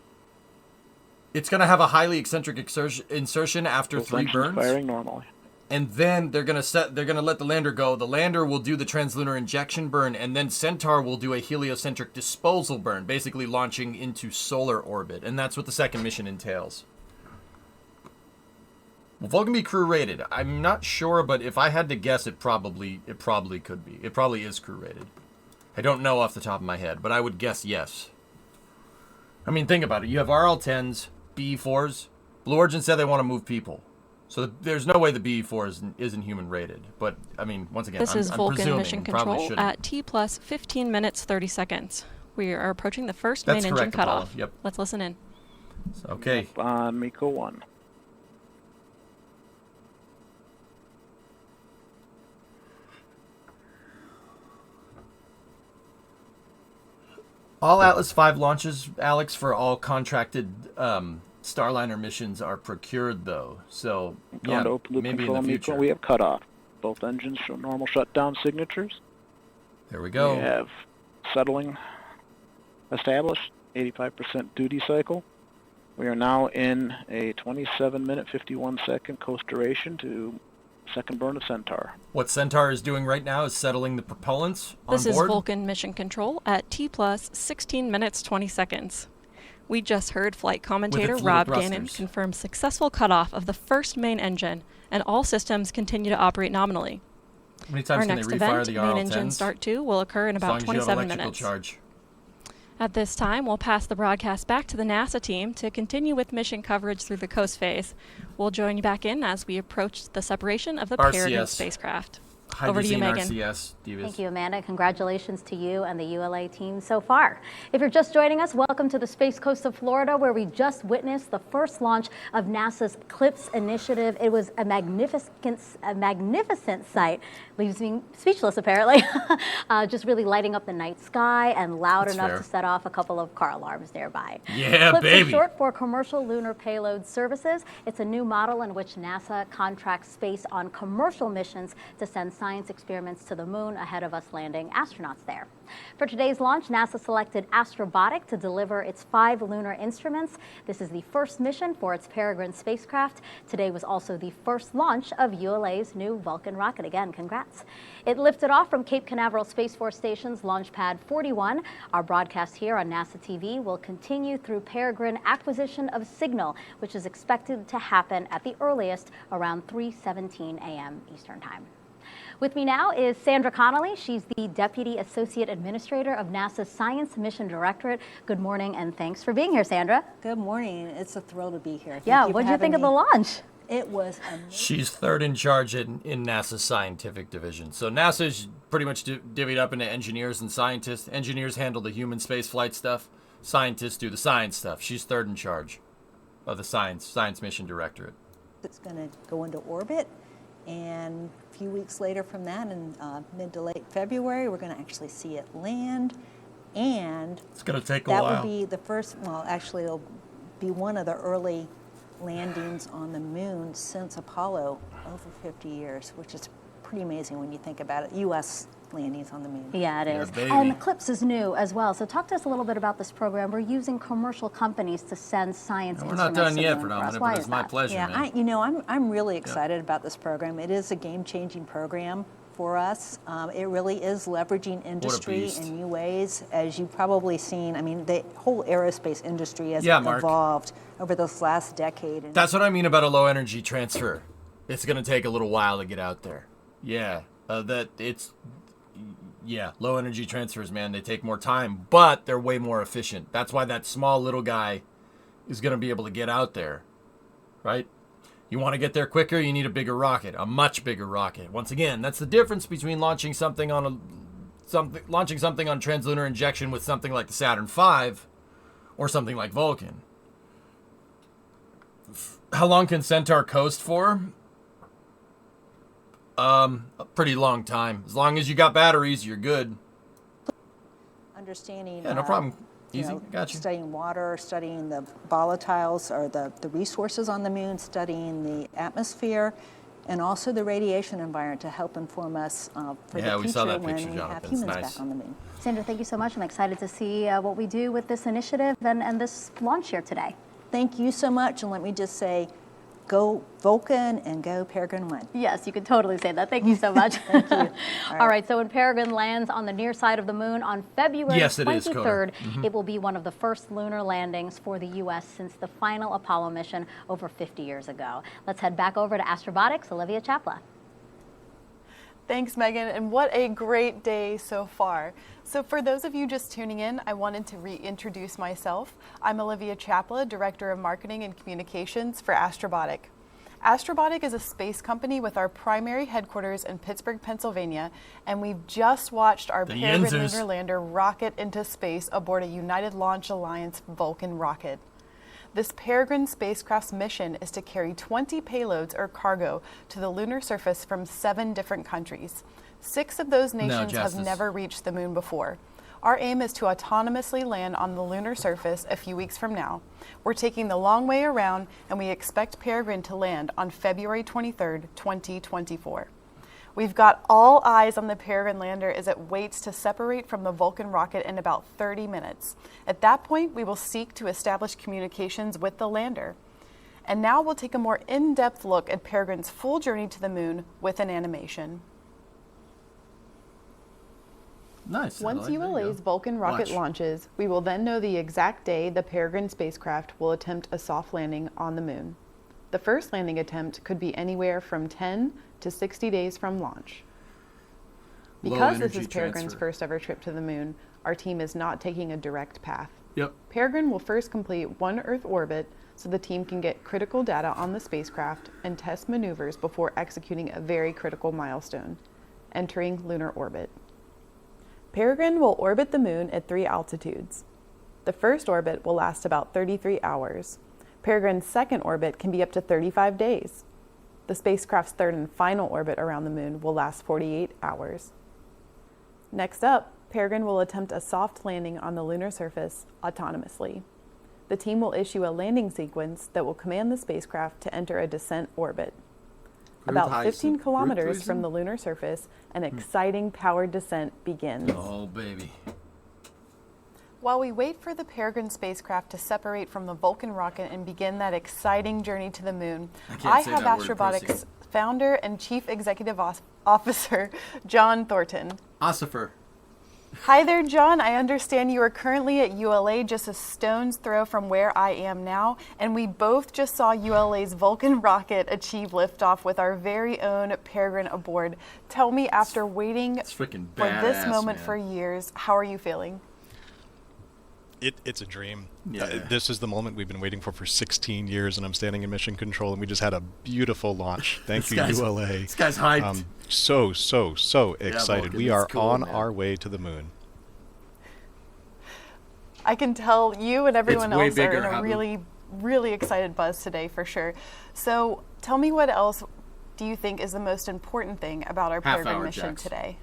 It's going to have a highly eccentric insertion after 3 burns. Firing normally. And then they're going to let the lander go. The lander will do the translunar injection burn, and then Centaur will do a heliocentric disposal burn, basically launching into solar orbit. And that's what the second mission entails. Will Vulcan be crew rated? I'm not sure, but if I had to guess, it probably could be. It probably is crew rated. I don't know off the top of my head, but I would guess yes. I mean, think about it. You have RL-10s, BE-4s. Blue Origin said they want to move people. So there's no way the BE-4 isn't human rated. But, I mean, once again, This is I'm Vulcan presuming, Mission probably Control shouldn't. at T plus 15 minutes 30 seconds. We are approaching the first That's main correct, engine cutoff. Apollo. Yep. Let's listen in. Okay. On Miko 1. All Atlas V launches, Alex, for all contracted Starliner missions are procured, though. So, yeah, to open loop maybe control in the Miko, future. we have cutoff. Both engines show normal shutdown signatures. There we go. We have settling established. 85% duty cycle. We are now in a 27-minute, 51-second coast duration to second burn of Centaur. What Centaur is doing right now is settling the propellants on board. This is Vulcan Mission Control at T plus 16 minutes 20 seconds. We just heard flight commentator Rob Gannon confirm successful cutoff of the first main engine, and all systems continue to operate nominally. How many times Our can next they refire event, the main RL-10s? engine start 2, will occur in about 27 minutes. Charge. At this time, we'll pass the broadcast back to the NASA team to continue with mission coverage through the coast phase. We'll join you back in as we approach the separation of the Perigrine spacecraft. Over to you, Megan. RCS, Thank you, Amanda. Congratulations to you and the ULA team so far. If you're just joining us, welcome to the Space Coast of Florida, where we just witnessed the first launch of NASA's CLIPS initiative. It was a magnificent sight. Leaves me speechless, apparently. Just really lighting up the night sky and loud enough to set off a couple of car alarms nearby. Yeah, CLIPS baby. is short for Commercial Lunar Payload Services. It's a new model in which NASA contracts space on commercial missions to send science experiments to the moon ahead of us landing astronauts there. For today's launch, NASA selected Astrobotic to deliver its 5 lunar instruments. This is the first mission for its Perigrine spacecraft. Today was also the first launch of ULA's new Vulcan rocket. Again, congrats. It lifted off from Cape Canaveral Space Force Station's Launch Pad 41. Our broadcast here on NASA TV will continue through Perigrine acquisition of signal, which is expected to happen at the earliest around 3:17 a.m. Eastern Time. With me now is Sandra Connolly. She's the Deputy Associate Administrator of NASA's Science Mission Directorate. Good morning, and thanks for being here, Sandra. Good morning. It's a thrill to be here. Yeah, what did you think of the launch? It was amazing. She's third in charge in NASA's scientific division. So NASA's pretty much divvied up into engineers and scientists. Engineers handle the human space flight stuff. Scientists do the science stuff. She's third in charge of the Science Mission Directorate. It's going to go into orbit. And a few weeks later from that, in mid to late February, we're going to actually see it land. And it's going to take a while. That will be the first, well, actually, it'll be one of the early landings on the moon since Apollo, over 50 years, which is pretty amazing when you think about it. U.S. landings on the moon. Yeah, it is. And the CLIPS is new as well. So talk to us a little bit about this program. We're using commercial companies to send science instruments. We're not done yet, Predominant, but it's my pleasure. Yeah, man. I'm really excited about this program. It is a game-changing program for us. It really is leveraging industry in new ways. As you've probably seen, I mean, the whole aerospace industry has evolved over this last decade. And that's what I mean about a low-energy transfer. It's going to take a little while to get out there. Yeah, low energy transfers, man, they take more time, but they're way more efficient. That's why that small little guy is going to be able to get out there, right? You want to get there quicker, you need a bigger rocket, a much bigger rocket. Once again, that's the difference between launching something on translunar injection with something like the Saturn V or something like Vulcan. How long can Centaur coast for? A pretty long time. As long as you got batteries, you're good. Understanding. Yeah, no problem. Easy. Gotcha. Studying water, studying the volatiles or the resources on the moon, studying the atmosphere, and also the radiation environment to help inform us for the future when we have humans back on the moon. Sandra, thank you so much. I'm excited to see what we do with this initiative and this launch here today. Thank you so much, and let me just say, go Vulcan and go Perigrine 1. Yes, you could totally say that. Thank you so much. Thank you. All right, so when Perigrine lands on the near side of the moon on February 23rd, it will be one of the first lunar landings for the U.S. since the final Apollo mission over 50 years ago. Let's head back over to Astrobotics' Olivia Chapla. Thanks, Megan, and what a great day so far. So for those of you just tuning in, I wanted to reintroduce myself. I'm Olivia Chapla, Director of Marketing and Communications for Astrobotic. Astrobotic is a space company with our primary headquarters in Pittsburgh, Pennsylvania, and we've just watched our Perigrine lunar lander rocket into space aboard a United Launch Alliance Vulcan rocket. This Perigrine spacecraft's mission is to carry 20 payloads or cargo to the lunar surface from 7 different countries. 6 of those nations have never reached the moon before. Our aim is to autonomously land on the lunar surface a few weeks from now. We're taking the long way around, and we expect Perigrine to land on February 23rd, 2024. We've got all eyes on the Perigrine lander as it waits to separate from the Vulcan rocket in about 30 minutes. At that point, we will seek to establish communications with the lander. And now we'll take a more in-depth look at Perigrine's full journey to the moon with an animation. Nice. Once ULA's Vulcan rocket launches, we will then know the exact day the Perigrine spacecraft will attempt a soft landing on the moon. The first landing attempt could be anywhere from 10 to 60 days from launch. Because this is Perigrine's first ever trip to the moon, our team is not taking a direct path. Yep. Peregrine will first complete one Earth orbit so the team can get critical data on the spacecraft and test maneuvers before executing a very critical milestone, entering lunar orbit. Peregrine will orbit the moon at 3 altitudes. The first orbit will last about 33 hours. Peregrine's second orbit can be up to 35 days. The spacecraft's third and final orbit around the moon will last 48 hours. Next up, Peregrine will attempt a soft landing on the lunar surface autonomously. The team will issue a landing sequence that will command the spacecraft to enter a descent orbit. About 15 kilometers from the lunar surface, an exciting powered descent begins. Oh, baby. While we wait for the Peregrine spacecraft to separate from the Vulcan rocket and begin that exciting journey to the moon, I have Astrobotic's founder and Chief Executive Officer, John Thornton. Ossifer. Hi there, John. I understand you are currently at ULA, just a stone's throw from where I am now, and we both just saw ULA's Vulcan rocket achieve liftoff with our very own Peregrine aboard. Tell me, after waiting for this moment for years, how are you feeling? It's a dream. Yeah. This is the moment we've been waiting for 16 years, and I'm standing in mission control, and we just had a beautiful launch. Thank you, ULA. This guy's hyped. So excited. Vulcan, we are cool, on man. our way to the moon. I can tell you and everyone else are in a Habu. really excited buzz today for sure. So tell me, what else do you think is the most important thing about our Peregrine mission today?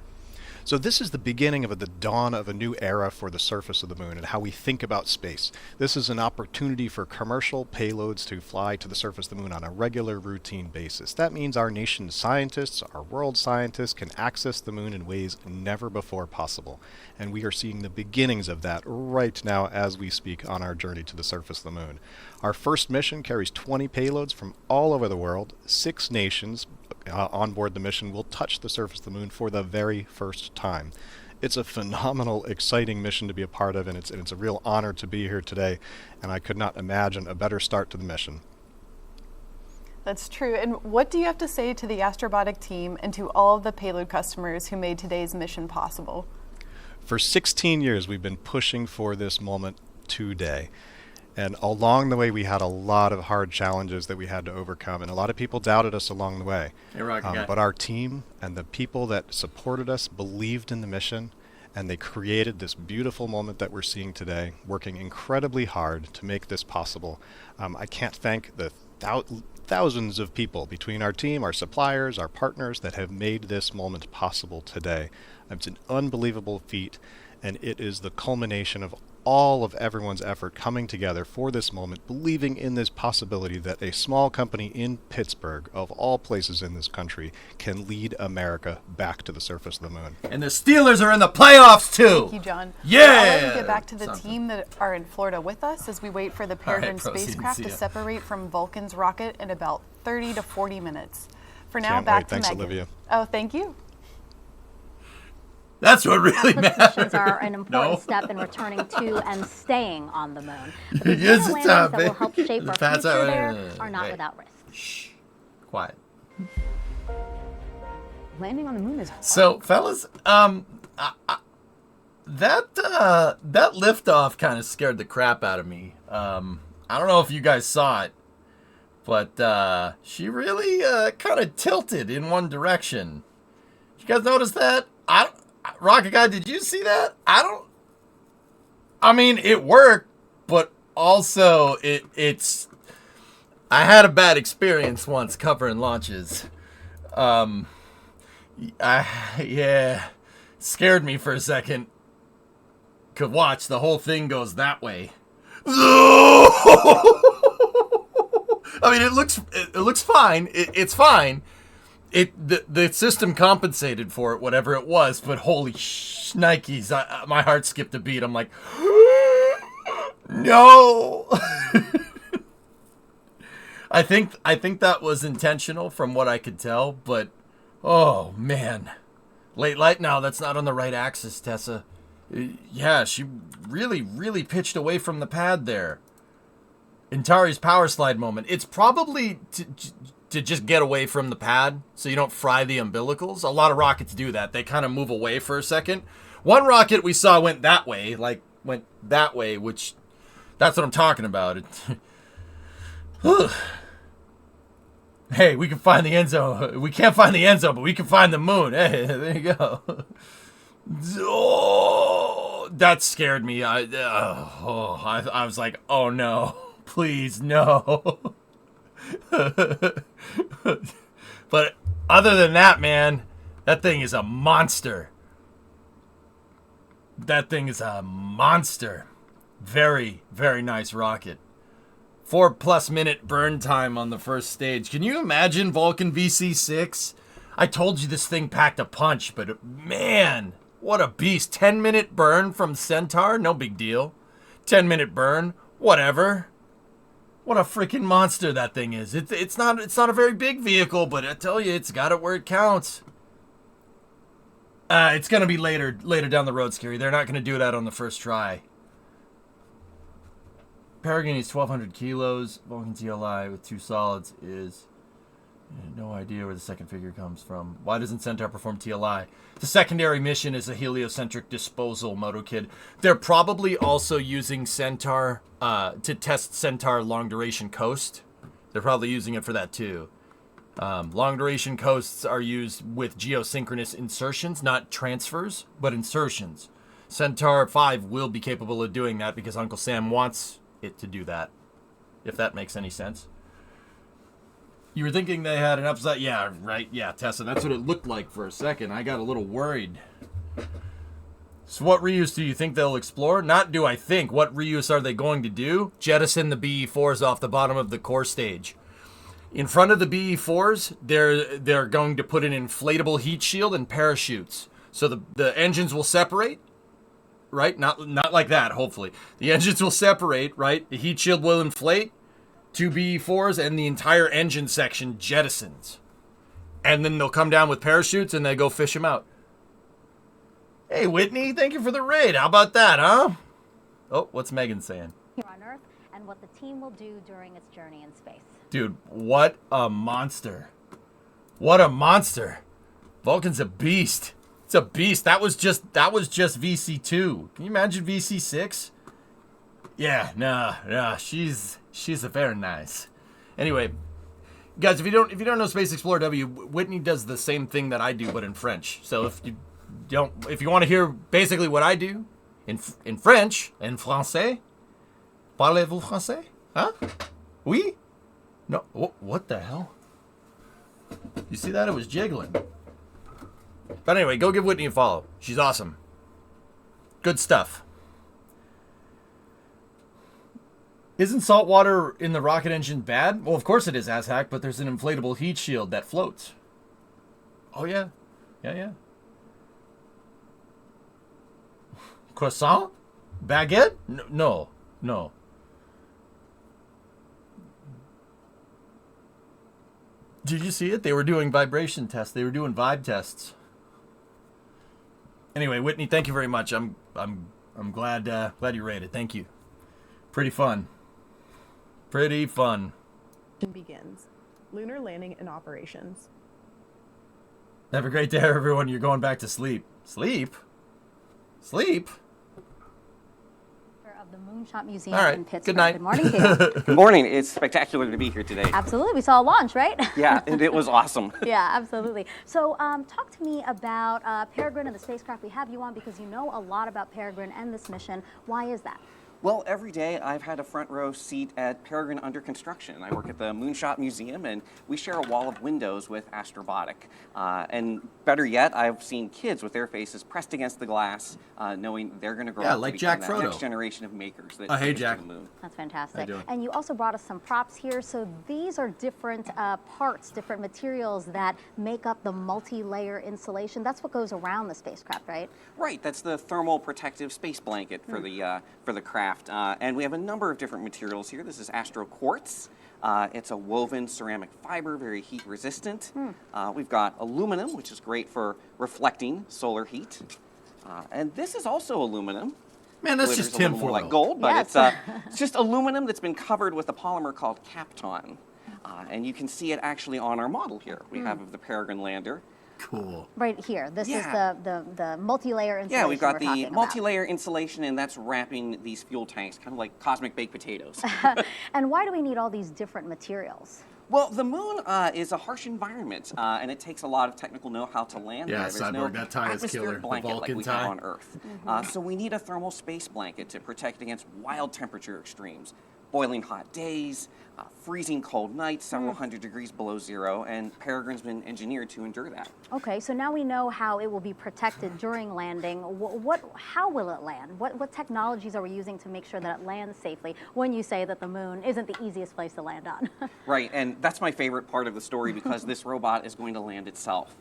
So this is the beginning of the dawn of a new era for the surface of the moon and how we think about space. This is an opportunity for commercial payloads to fly to the surface of the moon on a regular, routine basis. That means our nation's scientists, our world scientists, can access the moon in ways never before possible. And we are seeing the beginnings of that right now as we speak on our journey to the surface of the moon. Our first mission carries 20 payloads from all over the world. 6 nations on board the mission will touch the surface of the moon for the very first time. It's a phenomenal, exciting mission to be a part of, and it's a real honor to be here today, and I could not imagine a better start to the mission. That's true. And what do you have to say to the Astrobotic team and to all of the payload customers who made today's mission possible? For 16 years, we've been pushing for this moment today. And along the way, we had a lot of hard challenges that we had to overcome, and a lot of people doubted us along the way. Hey, Rocket but our team and the people that supported us believed in the mission, and they created this beautiful moment that we're seeing today, working incredibly hard to make this possible. I can't thank the thousands of people between our team, our suppliers, our partners that have made this moment possible today. It's an unbelievable feat, and it is the culmination of all of everyone's effort coming together for this moment, believing in this possibility that a small company in Pittsburgh, of all places in this country, can lead America back to the surface of the moon. And the Steelers are in the playoffs, too. Thank you, John. Yeah! I'll let you get back to the team that are in Florida with us as we wait for the Peregrine spacecraft to separate from Vulcan's rocket in about 30 to 40 minutes. For now, back to Megan. Thanks, Olivia. Oh, thank you. That's what really matters. Missions are an important step in returning to and staying on the moon. But the Yes, landings that will help shape our future there are not without risk. Shh. Quiet. Landing on the moon is hard. So, fellas, that liftoff kind of scared the crap out of me. I don't know if you guys saw it, but she really kind of tilted in one direction. Did you guys notice that? Rocket Guy, did you see that? I mean, it worked, but also it's. I had a bad experience once covering launches. Scared me for a second. Could watch, the whole thing goes that way. I mean, it looks fine. It's fine. The system compensated for it, whatever it was, but holy shnikes, my heart skipped a beat. I'm like, no. I think that was intentional from what I could tell, but oh man. Late light now, that's not on the right axis, Tessa. Yeah, she really pitched away from the pad there. Intari's power slide moment. It's probably to just get away from the pad so you don't fry the umbilicals. A lot of rockets do that. They kind of move away for a second. One rocket we saw went that way, which that's what I'm talking about. Hey, we can find the end zone. We can't find the end zone, but we can find the moon. Hey, there you go. Oh, that scared me. I was like, oh no, please no. But other than that, man, that thing is a monster. That thing is a monster. Very, very nice rocket. 4+ minute burn time on the first stage. Can you imagine Vulcan VC-6? I told you this thing packed a punch, but man, what a beast. 10-minute burn from Centaur? No big deal. 10-minute burn? Whatever. What a freaking monster that thing is. It's not a very big vehicle, but I tell you, it's got it where it counts. It's going to be later down the road, Scary. They're not going to do that on the first try. Perigrine is 1,200 kilos. Vulcan TLI with 2 solids is no idea where the second figure comes from. Why doesn't Centaur perform TLI? The secondary mission is a heliocentric disposal moto kit. They're probably also using Centaur to test Centaur long duration coast. They're probably using it for that too. Long duration coasts are used with geosynchronous insertions, not transfers, but insertions. Centaur 5 will be capable of doing that because Uncle Sam wants it to do that, if that makes any sense. You were thinking they had an upside? Yeah, right. Yeah, Tessa, that's what it looked like for a second. I got a little worried. So what reuse do you think they'll explore? Not do I think. What reuse are they going to do? Jettison the BE-4s off the bottom of the core stage. In front of the BE-4s, they're going to put an inflatable heat shield and parachutes. So the engines will separate. Right? Not like that, hopefully. The engines will separate, right? The heat shield will inflate. 2 BE-4s and the entire engine section jettisons. And then they'll come down with parachutes and they go fish them out. Hey, Whitney, thank you for the raid. How about that, huh? Oh, what's Megan saying? Here on Earth and what the team will do during its journey in space. Dude, what a monster. What a monster. Vulcan's a beast. It's a beast. That was just VC2. Can you imagine VC6? Yeah, nah, she's a very nice. Anyway, guys, if you don't know Space Explorer W, Whitney does the same thing that I do, but in French. So if you want to hear basically what I do in French, en français, parlez-vous français? Huh? Oui? No. What the hell? You see that? It was jiggling. But anyway, go give Whitney a follow. She's awesome. Good stuff. Isn't salt water in the rocket engine bad? Well, of course it is, asshack, but there's an inflatable heat shield that floats. Oh, yeah. Yeah. Croissant? Baguette? No. Did you see it? They were doing vibration tests. They were doing vibe tests. Anyway, Whitney, thank you very much. I'm glad you rated. Thank you. Pretty fun. Begins. Lunar landing and operations. Have a great day, everyone. You're going back to sleep. Sleep? Of the Moonshot Museum All right. in Pittsburgh. Good night. Good morning, Caleb. Good morning. It's spectacular to be here today. Absolutely. We saw a launch, right? Yeah, and it was awesome. Yeah, absolutely. So talk to me about Perigrine and the spacecraft we have you on, because you know a lot about Perigrine and this mission. Why is that? Well, every day I've had a front row seat at Perigrine under construction. I work at the Moonshot Museum, and we share a wall of windows with Astrobotic. And better yet, I've seen kids with their faces pressed against the glass, knowing they're going to grow up like to Jack become that Frodo. next generation of makers that Hey, take us Jack. to the moon. That's fantastic. How you doing? And you also brought us some props here. So these are different parts, different materials that make up the multi-layer insulation. That's what goes around the spacecraft, right? Right, that's the thermal protective space blanket for the craft. And we have a number of different materials here. This is Astro Quartz. It's a woven ceramic fiber, very heat resistant. We've got aluminum, which is great for reflecting solar heat. And this is also aluminum. Man, that's Glitters just a little more tinfoil. like gold, but Yes. it's just aluminum that's been covered with a polymer called Kapton. And you can see it actually on our model here. We have of the Peregrine lander. Cool. Right here. This is Yeah. the multi-layer insulation. Yeah, we've got we're the talking about. multi-layer insulation, and that's wrapping these fuel tanks, kind of like cosmic baked potatoes. And why do we need all these different materials? Well, the moon is a harsh environment, and it takes a lot of technical know-how to land Yeah, there. There's no Cyborg, that tie is atmospheric killer. The blanket like Vulcan we tie. have on Earth. So we need a thermal space blanket to protect against wild temperature extremes, boiling hot days, freezing cold nights, several hundred degrees below zero, and Peregrine's been engineered to endure that. Okay, so now we know how it will be protected during landing. How will it land? What technologies are we using to make sure that it lands safely when you say that the moon isn't the easiest place to land on? Right, and that's my favorite part of the story because this robot is going to land itself.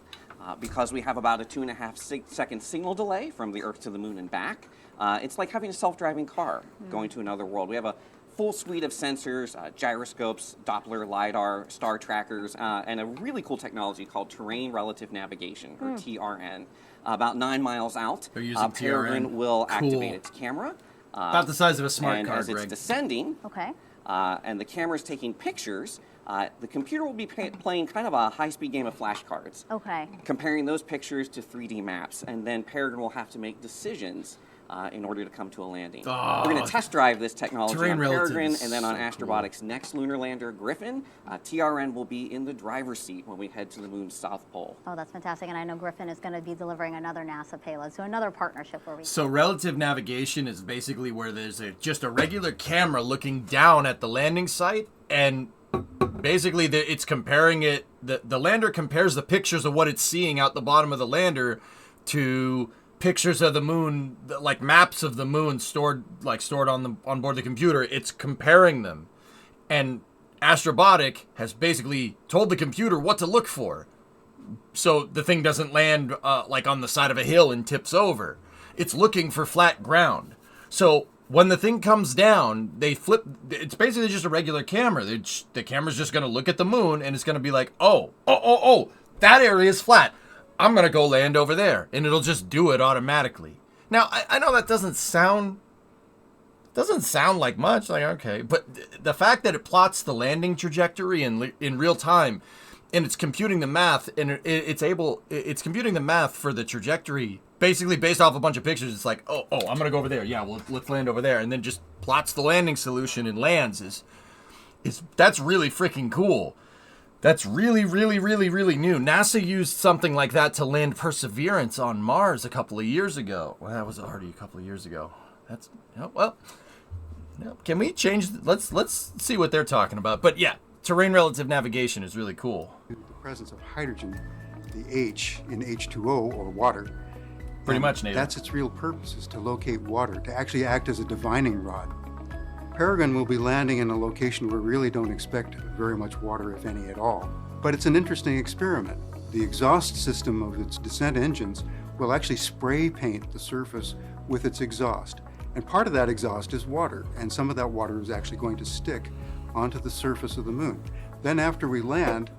Because we have about a 2.5 second signal delay from the Earth to the moon and back, it's like having a self-driving car going to another world. We have a full suite of sensors, gyroscopes, Doppler, LiDAR, star trackers, and a really cool technology called Terrain Relative Navigation, or TRN. About 9 miles out, They're using Peregrine TRN. will Cool. activate its camera. About the size of a smart and card, as it's Greg. descending, Okay. and the camera's taking pictures, the computer will be playing kind of a high-speed game of flashcards, Okay. comparing those pictures to 3D maps, and then Peregrine will have to make decisions in order to come to a landing. Oh, We're going to test drive this technology terrain on relative Peregrine, is and then on so Astrobotic's next lunar lander, Griffin. TRN will be in the driver's seat when we head to the moon's south pole. Oh, that's fantastic. And I know Griffin is going to be delivering another NASA payload, so another partnership where we... So relative navigation is basically where there's just a regular camera looking down at the landing site, and basically it's comparing it. The lander compares the pictures of what it's seeing out the bottom of the lander to pictures of the moon, like maps of the moon stored on board the computer. It's comparing them, and Astrobotic has basically told the computer what to look for, so the thing doesn't land like on the side of a hill and tips over. It's looking for flat ground. So when the thing comes down, they flip. It's basically just a regular camera. The camera's just going to look at the moon, and it's going to be like, oh, that area is flat. I'm going to go land over there, and it'll just do it automatically. Now, I know that doesn't sound like much, like, okay, but the fact that it plots the landing trajectory in real time, and it's computing the math, and it's computing the math for the trajectory, basically based off a bunch of pictures. It's like, oh, I'm going to go over there. Yeah, well, let's land over there, and then just plots the landing solution and lands. That's really freaking cool. That's really, really, really, really new. NASA used something like that to land Perseverance on Mars a couple of years ago. Well, that was already a couple of years ago. Can we change? Let's see what they're talking about. But yeah, terrain relative navigation is really cool. The presence of hydrogen, the H in H2O, or water. Pretty much, Nathan. That's its real purpose, is to locate water, to actually act as a divining rod. Peregrine will be landing in a location where we really don't expect very much water, if any at all. But it's an interesting experiment. The exhaust system of its descent engines will actually spray paint the surface with its exhaust. And part of that exhaust is water, and some of that water is actually going to stick onto the surface of the moon. Then after we land,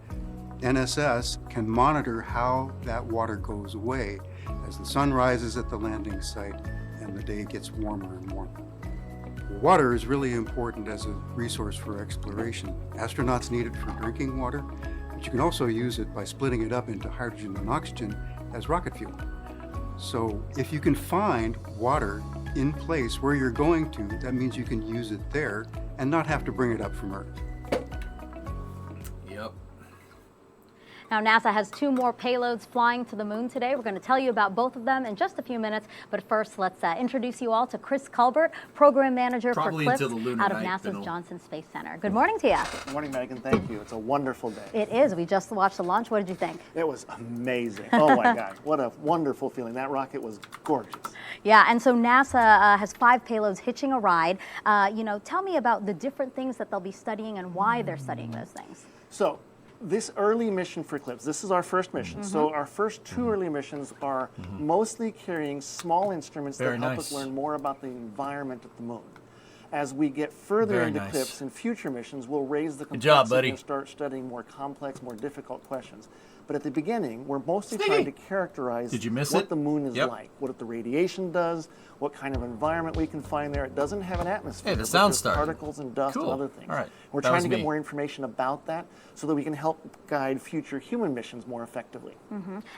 NSS can monitor how that water goes away as the sun rises at the landing site and the day gets warmer and warmer. Water is really important as a resource for exploration. Astronauts need it for drinking water, but you can also use it by splitting it up into hydrogen and oxygen as rocket fuel. So if you can find water in place where you're going to, that means you can use it there and not have to bring it up from Earth. Yep. Now, NASA has 2 more payloads flying to the moon today. We're going to tell you about both of them in just a few minutes. But first, let's introduce you all to Chris Culbert, Program Manager for CLIPS out of NASA's Johnson Space Center. Good morning to you. Good morning, Megan. Thank you. It's a wonderful day. It is. We just watched the launch. What did you think? It was amazing. Oh, my God. What a wonderful feeling. That rocket was gorgeous. Yeah, and so NASA has 5 payloads hitching a ride. Tell me about the different things that they'll be studying and why they're studying those things. So, this early mission for CLIPS, this is our first mission. So our first 2 early missions are mostly carrying small instruments that help us learn more about the environment at the moon. As we get further into CLIPS and future missions, we'll raise the complexity and start studying more complex, more difficult questions. But at the beginning, we're mostly trying to characterize what the moon is like, what the radiation does, what kind of environment we can find there. It doesn't have an atmosphere. Hey, the sound started. Particles and dust and other things. All right. We're trying to get more information about that so that we can help guide future human missions more effectively.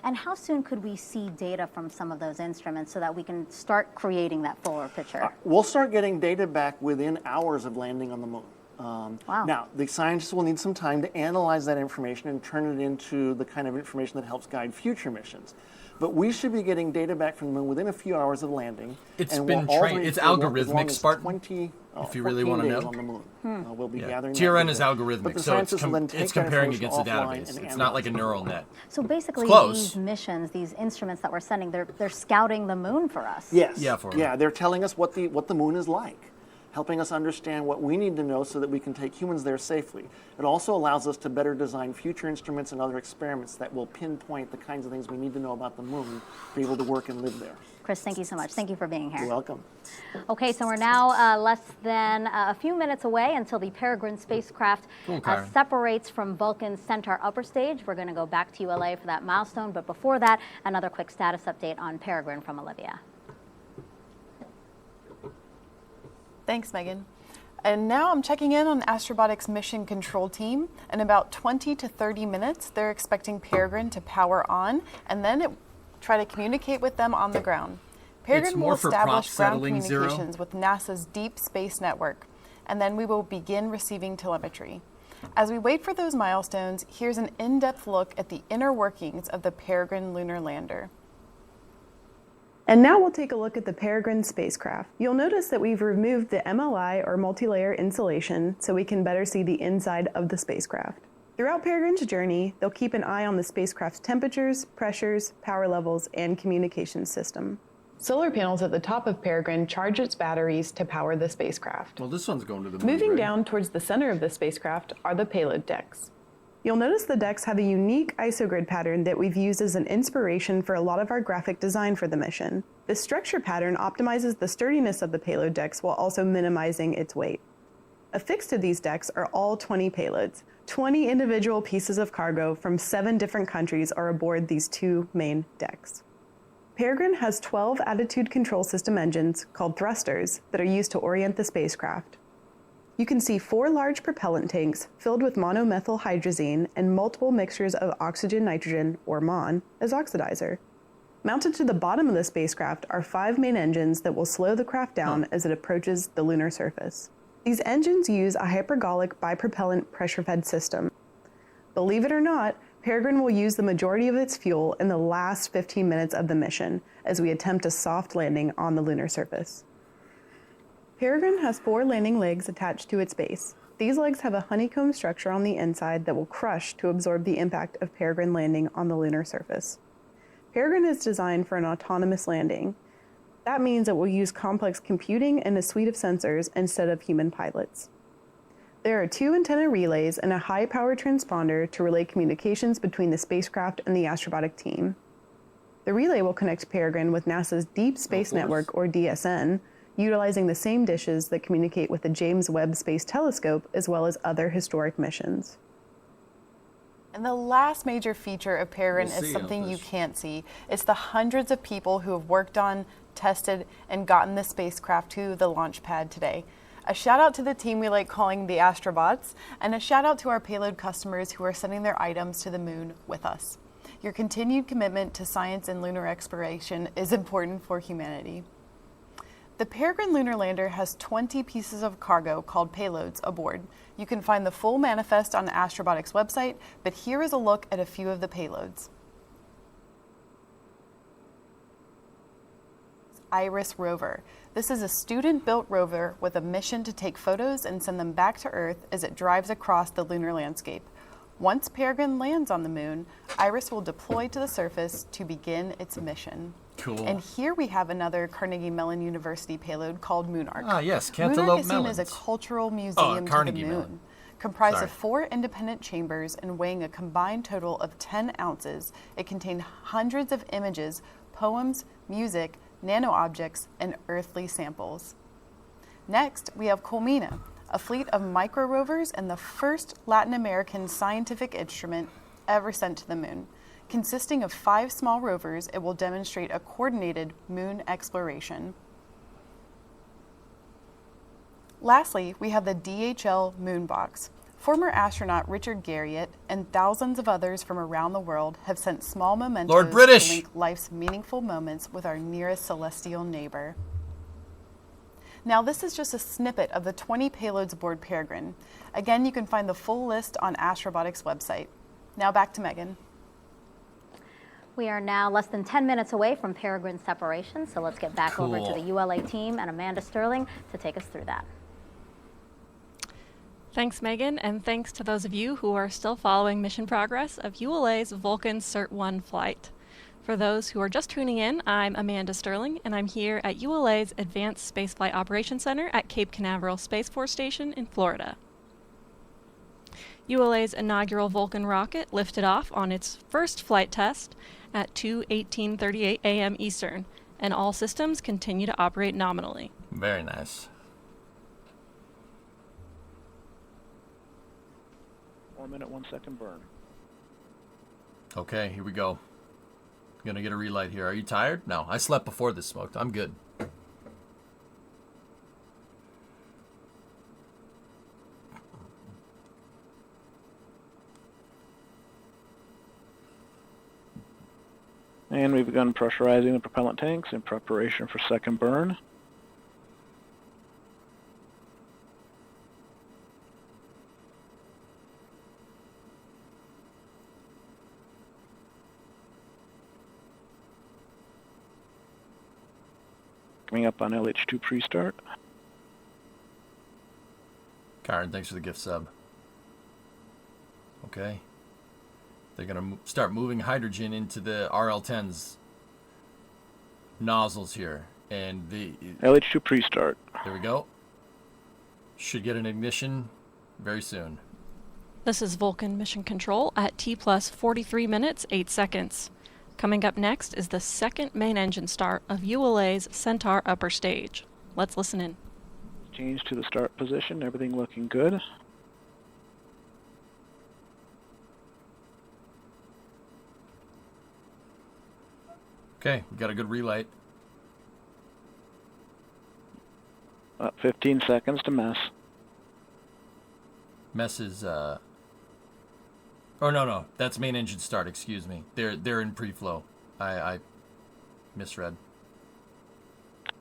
And how soon could we see data from some of those instruments so that we can start creating that fuller picture? We'll start getting data back within hours of landing on the moon. Now, the scientists will need some time to analyze that information and turn it into the kind of information that helps guide future missions. But we should be getting data back from the moon within a few hours of landing. It's been trained. It's algorithmic, Spartan. If you really want to know. On the moon. We'll be gathering TRN is algorithmic, so it's comparing against a database. It's not like a neural net. So basically, these missions, these instruments that we're sending, they're scouting the moon for us. Yes. Yeah, they're telling us what the moon is like, helping us understand what we need to know so that we can take humans there safely. It also allows us to better design future instruments and other experiments that will pinpoint the kinds of things we need to know about the moon to be able to work and live there. Chris, thank you so much. Thank you for being here. You're welcome. Okay, so we're now less than a few minutes away until the Perigrine spacecraft separates from Vulcan-Centaur upper stage. We're going to go back to ULA for that milestone, but before that, another quick status update on Perigrine from Olivia. Thanks, Megan. And now I'm checking in on Astrobotic's mission control team. In about 20 to 30 minutes, they're expecting Perigrine to power on, and then try to communicate with them on the ground. Perigrine will establish ground communications with NASA's Deep Space Network, and then we will begin receiving telemetry. As we wait for those milestones, here's an in-depth look at the inner workings of the Perigrine lunar lander. And now we'll take a look at the Perigrine spacecraft. You'll notice that we've removed the MLI or multi-layer insulation so we can better see the inside of the spacecraft. Throughout Peregrine's journey, they'll keep an eye on the spacecraft's temperatures, pressures, power levels, and communications system. Solar panels at the top of Perigrine charge its batteries to power the spacecraft. Well, this one's going to the moon. Moving down towards the center of the spacecraft are the payload decks. You'll notice the decks have a unique isogrid pattern that we've used as an inspiration for a lot of our graphic design for the mission. This structure pattern optimizes the sturdiness of the payload decks while also minimizing its weight. Affixed to these decks are all 20 payloads. 20 individual pieces of cargo from 7 different countries are aboard these 2 main decks. Perigrine has 12 attitude control system engines, called thrusters, that are used to orient the spacecraft. You can see 4 large propellant tanks filled with monomethyl hydrazine and multiple mixtures of oxygen-nitrogen, or MON, as oxidizer. Mounted to the bottom of the spacecraft are 5 main engines that will slow the craft down as it approaches the lunar surface. These engines use a hypergolic bipropellant pressure-fed system. Believe it or not, Perigrine will use the majority of its fuel in the last 15 minutes of the mission as we attempt a soft landing on the lunar surface. Perigrine has 4 landing legs attached to its base. These legs have a honeycomb structure on the inside that will crush to absorb the impact of Perigrine landing on the lunar surface. Perigrine is designed for an autonomous landing. That means it will use complex computing and a suite of sensors instead of human pilots. There are 2 antenna relays and a high-power transponder to relay communications between the spacecraft and the Astrobotic team. The relay will connect Perigrine with NASA's Deep Space Network, or DSN, utilizing the same dishes that communicate with the James Webb Space Telescope as well as other historic missions. And the last major feature of Perigrine is something you can't see. It's the hundreds of people who have worked on, tested, and gotten the spacecraft to the launch pad today. A shout out to the team we like calling the Astrobots, and a shout out to our payload customers who are sending their items to the moon with us. Your continued commitment to science and lunar exploration is important for humanity. The Perigrine lunar lander has 20 pieces of cargo called payloads aboard. You can find the full manifest on the Astrobotic's website, but here is a look at a few of the payloads. IRIS rover. This is a student-built rover with a mission to take photos and send them back to Earth as it drives across the lunar landscape. Once Perigrine lands on the moon, IRIS will deploy to the surface to begin its mission. Cool. And here we have another Carnegie Mellon University payload called Moonark. Ah, yes, Moonark Cantaloupe is seen melons. as a cultural museum to the Carnegie moon, Mellon. comprised Sorry. of 4 independent chambers and weighing a combined total of 10 ounces. It contained hundreds of images, poems, music, nano-objects, and earthly samples. Next, we have Colmena, a fleet of micro-rovers and the first Latin American scientific instrument ever sent to the moon. Consisting of 5 small rovers, it will demonstrate a coordinated moon exploration. Lastly, we have the DHL Moonbox. Former astronaut Richard Garriott and thousands of others from around the world have sent small mementos Lord British. to link life's meaningful moments with our nearest celestial neighbor. Now, this is just a snippet of the 20 payloads aboard Perigrine. Again, you can find the full list on Astrobotic's website. Now back to Megan. We are now less than 10 minutes away from Peregrine separation, so let's get back over to the ULA team and Amanda Sterling to take us through that. Thanks, Megan, and thanks to those of you who are still following mission progress of ULA's Vulcan-Centaur flight. For those who are just tuning in, I'm Amanda Sterling, and I'm here at ULA's Advanced Spaceflight Operations Center at Cape Canaveral Space Force Station in Florida. ULA's inaugural Vulcan rocket lifted off on its first flight test at 2:18:38 a.m. Eastern, and all systems continue to operate nominally. Very nice. 1 minute, 1 second burn. Okay, here we go. Gonna get a relight here. Are you tired? No, I slept before this smoked. I'm good. And we've begun pressurizing the propellant tanks in preparation for second burn. Coming up on LH2 pre-start. Karen, thanks for the gift sub. Okay. They're going to start moving hydrogen into the RL-10's nozzles here. And the LH2 pre-start. There we go. Should get an ignition very soon. This is Vulcan Mission Control at T plus 43 minutes, 8 seconds. Coming up next is the second main engine start of ULA's Centaur upper stage. Let's listen in. Change to the start position, everything looking good. Okay, we got a good relight. About 15 seconds to mess. Mess is, oh, no, that's main engine start, excuse me. They're in pre-flow. I misread.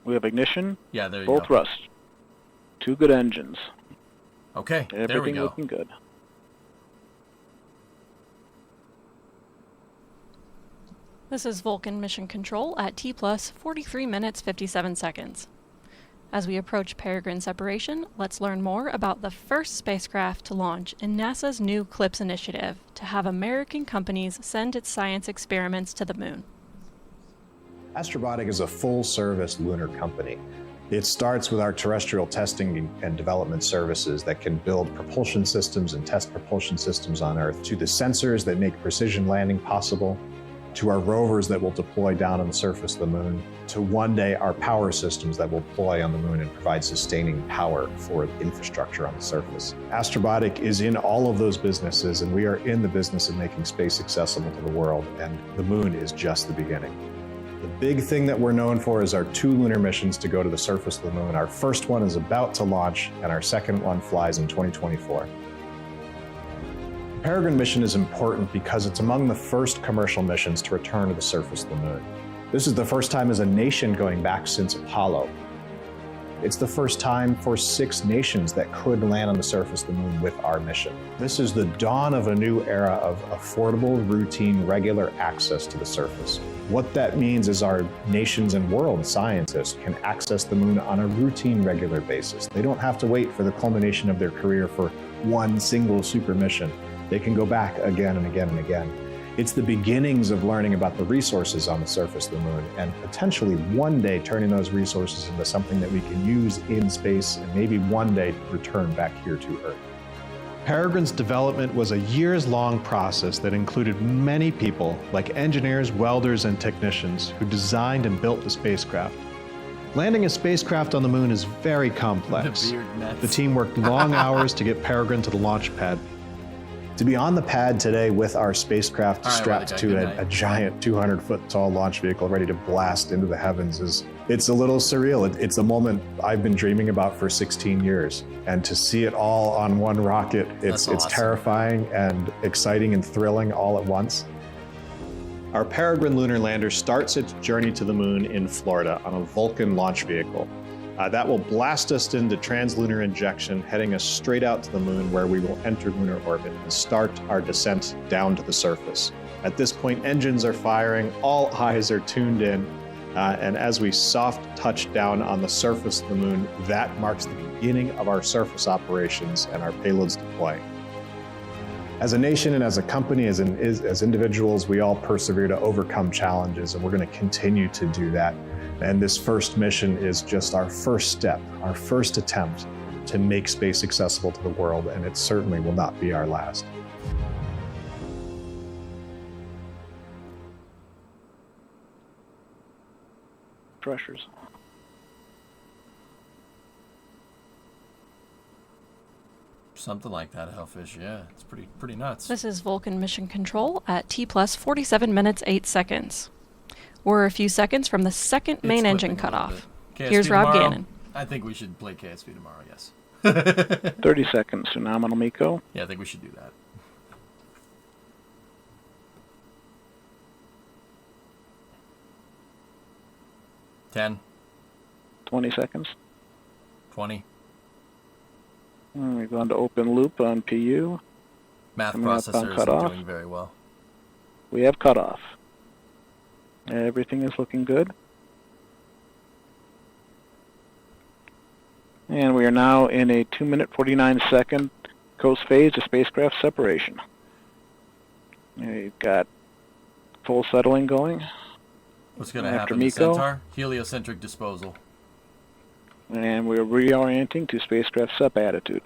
We have ignition. Yeah, there you full go. thrust. 2 good engines. Okay, everything there we go. Looking good. This is Vulcan Mission Control at T plus 43 minutes, 57 seconds. As we approach Perigrine separation, let's learn more about the first spacecraft to launch in NASA's new CLIPS initiative to have American companies send its science experiments to the moon. Astrobotic is a full-service lunar company. It starts with our terrestrial testing and development services that can build propulsion systems and test propulsion systems on Earth, to the sensors that make precision landing possible, to our rovers that will deploy down on the surface of the moon, to one day our power systems that will deploy on the moon and provide sustaining power for infrastructure on the surface. Astrobotic is in all of those businesses, and we are in the business of making space accessible to the world, and the moon is just the beginning. The big thing that we're known for is our 2 lunar missions to go to the surface of the moon. Our first one is about to launch, and our second one flies in 2024. The Perigrine mission is important because it's among the first commercial missions to return to the surface of the moon. This is the first time as a nation going back since Apollo. It's the first time for 6 nations that could land on the surface of the moon with our mission. This is the dawn of a new era of affordable, routine, regular access to the surface. What that means is our nations and world scientists can access the moon on a routine, regular basis. They don't have to wait for the culmination of their career for one single super mission. They can go back again and again and again. It's the beginnings of learning about the resources on the surface of the moon and potentially one day turning those resources into something that we can use in space and maybe one day return back here to Earth. Peregrine's development was a years-long process that included many people, like engineers, welders, and technicians, who designed and built the spacecraft. Landing a spacecraft on the moon is very complex. The team worked long hours to get Peregrine to the launch pad. To be on the pad today with our spacecraft strapped to a giant 200-foot tall launch vehicle ready to blast into the heavens it's a little surreal. It's a moment I've been dreaming about for 16 years. And to see it all on one rocket, it's terrifying and exciting and thrilling all at once. Our Peregrine lunar lander starts its journey to the moon in Florida on a Vulcan launch vehicle. That will blast us into translunar injection, heading us straight out to the moon, where we will enter lunar orbit and start our descent down to the surface. At this point, engines are firing, all eyes are tuned in, and as we soft touch down on the surface of the moon, that marks the beginning of our surface operations and our payloads deploying. As a nation and as a company, as individuals, we all persevere to overcome challenges, and we're going to continue to do that. And this first mission is just our first step, our first attempt to make space accessible to the world, and it certainly will not be our last. Pressures. Something like that, Hellfish, yeah. It's pretty nuts. This is Vulcan Mission Control at T+, 47 minutes, 8 seconds. We're a few seconds from the second main engine cutoff. Here's Rob tomorrow. Gannon. I think we should play KSP tomorrow, yes. 30 seconds to nominal MECO. Yeah, I think we should do that. Ten. 20 seconds. 20. And we've gone to open loop on PU. Math Coming up on processor isn't cutoff. doing very well. We have cutoff. Everything is looking good. And we are now in a 2-minute 49-second coast phase of spacecraft separation. We've got full settling going. What's going to After happen to MECO. Centaur? Heliocentric disposal. And we're reorienting to spacecraft SEP attitude.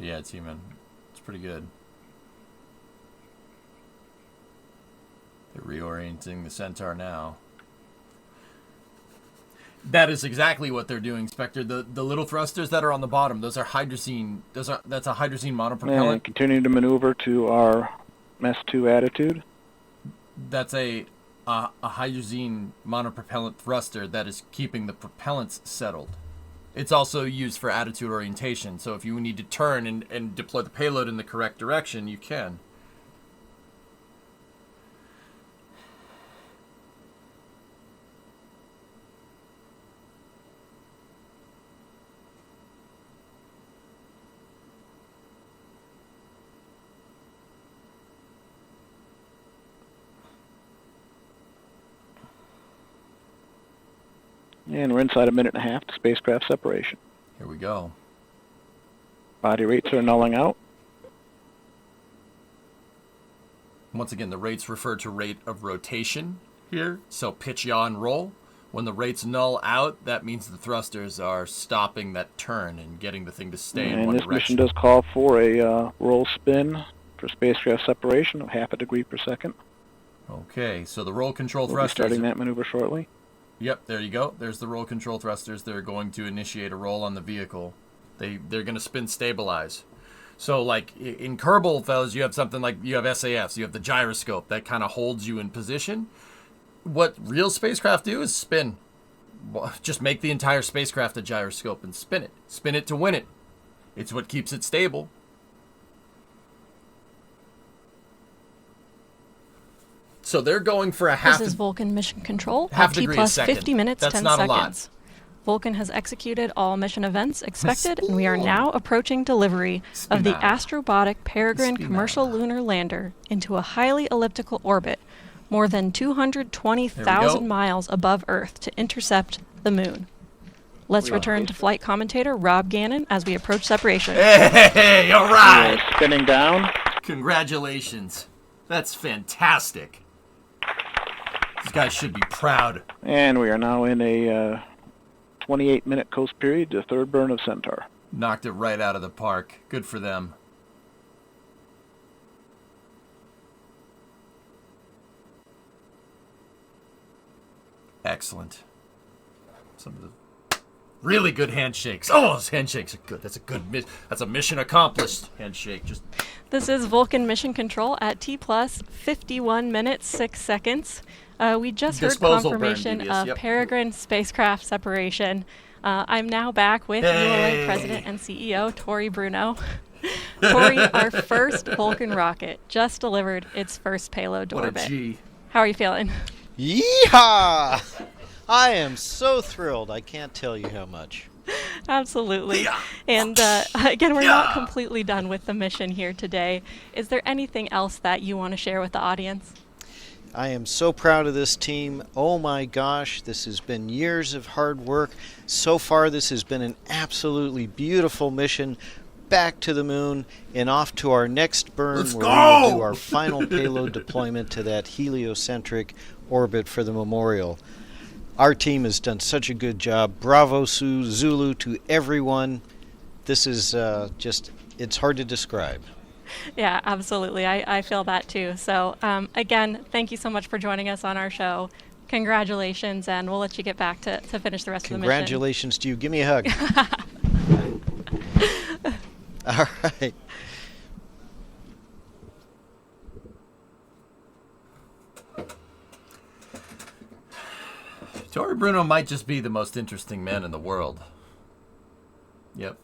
Yeah, it's human. It's pretty good. They're reorienting the Centaur now. That is exactly what they're doing, Spectre. The little thrusters that are on the bottom, those are hydrazine. That's a hydrazine monopropellant. And continuing to maneuver to our MES-2 attitude. That's a hydrazine monopropellant thruster that is keeping the propellants settled. It's also used for attitude orientation, so if you need to turn and deploy the payload in the correct direction, you can. And we're inside a minute and a half to spacecraft separation. Here we go. Body rates are nulling out. Once again, the rates refer to rate of rotation here. So pitch, yaw, and roll. When the rates null out, that means the thrusters are stopping that turn and getting the thing to stay in And one this direction. mission does call for a roll spin for spacecraft separation of 0.5 degree per second. Okay, so the roll control We'll be thrusters. starting that maneuver shortly. Yep, there you go. There's the roll control thrusters. They're going to initiate a roll on the vehicle. They're going to spin stabilize. So like in Kerbal, fellas, you have something like, you have SAFs, you have the gyroscope that kind of holds you in position. What real spacecraft do is spin. Just make the entire spacecraft a gyroscope and spin it. Spin it to win it. It's what keeps it stable. So they're going for a half. This is Vulcan Mission Control half at T degree a plus second. 50 minutes, That's 10 not seconds. a lot. Vulcan has executed all mission events expected, and we are now approaching delivery of the astrobotic Perigrine commercial lunar lander into a highly elliptical orbit, more than 220,000 miles above Earth to intercept the moon. Let's return to flight commentator Rob Gannon as we approach separation. Hey, all right. Spinning down. Congratulations. That's fantastic. These guys should be proud. And we are now in a 28-minute coast period, the third burn of Centaur. Knocked it right out of the park. Good for them. Excellent. Some of the really good handshakes. Oh, those handshakes are good. That's a mission accomplished handshake. This is Vulcan Mission Control at T plus 51 minutes 6 seconds. We just heard confirmation of Perigrine spacecraft separation. I'm now back with ULA President and CEO Tori Bruno. Tori, our first Vulcan rocket just delivered its first payload to orbit. How are you feeling? Yeehaw! I am so thrilled. I can't tell you how much. Absolutely. And again, we're not completely done with the mission here today. Is there anything else that you want to share with the audience? I am so proud of this team. Oh my gosh, this has been years of hard work. So far, this has been an absolutely beautiful mission back to the moon and off to our next burn where we will do our final payload deployment to that heliocentric orbit for the memorial. Our team has done such a good job. Bravo, Zulu to everyone. This is it's hard to describe. Yeah, absolutely. I feel that too. So again, thank you so much for joining us on our show. Congratulations, and we'll let you get back to finish the rest of the mission. Congratulations to you. Give me a hug. All right. Tori Bruno might just be the most interesting man in the world. Yep.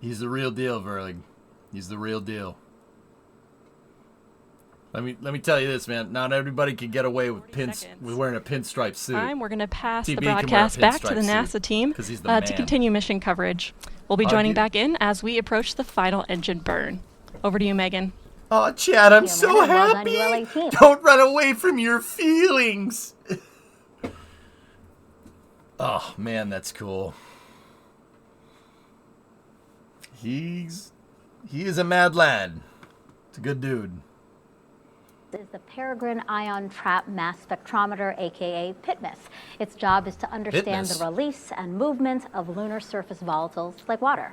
He's the real deal, Verlig. He's the real deal. Let me tell you this, man. Not everybody can get away with wearing a pinstripe suit. We're going to pass the broadcast back to the NASA team to continue mission coverage. We'll be joining back in as we approach the final engine burn. Over to you, Megan. Oh, Chad, I'm so happy. Don't run away from your feelings. Oh, man, that's cool. He is a mad lad. It's a good dude. This is the Perigrine Ion Trap Mass Spectrometer, aka PITMAS. Its job is to understand the release and movement of lunar surface volatiles like water.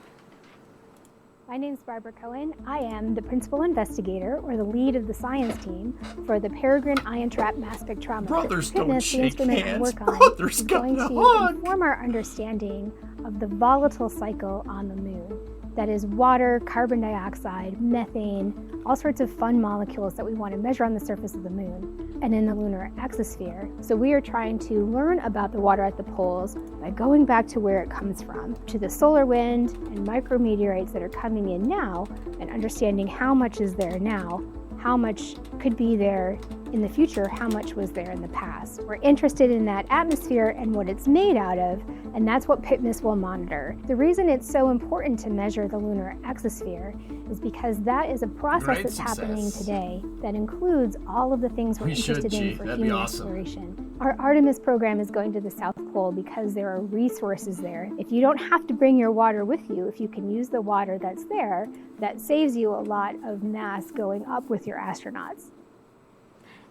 My name is Barbara Cohen. I am the principal investigator, or the lead of the science team, for the Peregrine Ion Trap Mass Spectrometer. Brothers PITMAS, don't shake the instrument hands. I work on, Brothers is going to inform our understanding of the volatile cycle on the moon. That is water, carbon dioxide, methane, all sorts of fun molecules that we want to measure on the surface of the moon and in the lunar exosphere. So we are trying to learn about the water at the poles by going back to where it comes from, to the solar wind and micrometeorites that are coming in now, and understanding how much is there now, how much could be there in the future, how much was there in the past. We're interested in that atmosphere and what it's made out of, and that's what PITMAS will monitor. The reason it's so important to measure the lunar exosphere is because that is a process that's happening today that includes all of the things we're interested in for human exploration. Our Artemis program is going to the South Pole because there are resources there. If you don't have to bring your water with you, if you can use the water that's there, that saves you a lot of mass going up with your astronauts.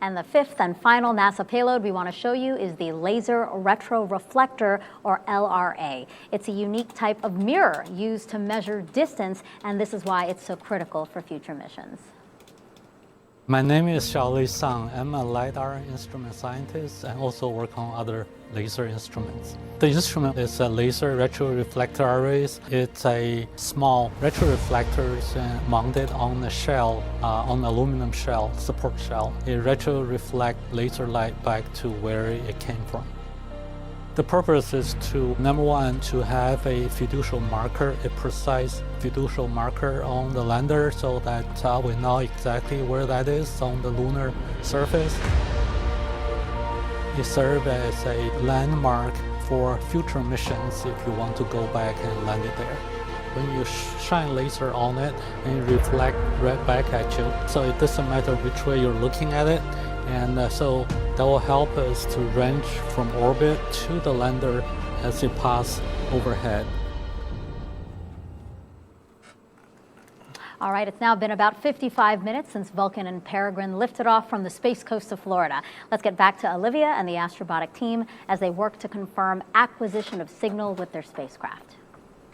And the fifth and final NASA payload we want to show you is the Laser Retroreflector, or LRA. It's a unique type of mirror used to measure distance, and this is why it's so critical for future missions. My name is Xiaoli Sang. I'm a LiDAR instrument scientist and also work on other laser instruments. The instrument is a laser retroreflector arrays. It's a small retroreflectors mounted on a shell, on aluminum shell, support shell. It retroreflects laser light back to where it came from. The purpose is to, number one, to have a fiducial marker, a precise fiducial marker on the lander so that we know exactly where that is on the lunar surface. It serves as a landmark for future missions if you want to go back and land it there. When you shine laser on it and it reflects right back at you, so it doesn't matter which way you're looking at it, and so that will help us to range from orbit to the lander as it passes overhead. All right, it's now been about 55 minutes since Vulcan and Perigrine lifted off from the Space Coast of Florida. Let's get back to Olivia and the Astrobotic team as they work to confirm acquisition of signal with their spacecraft.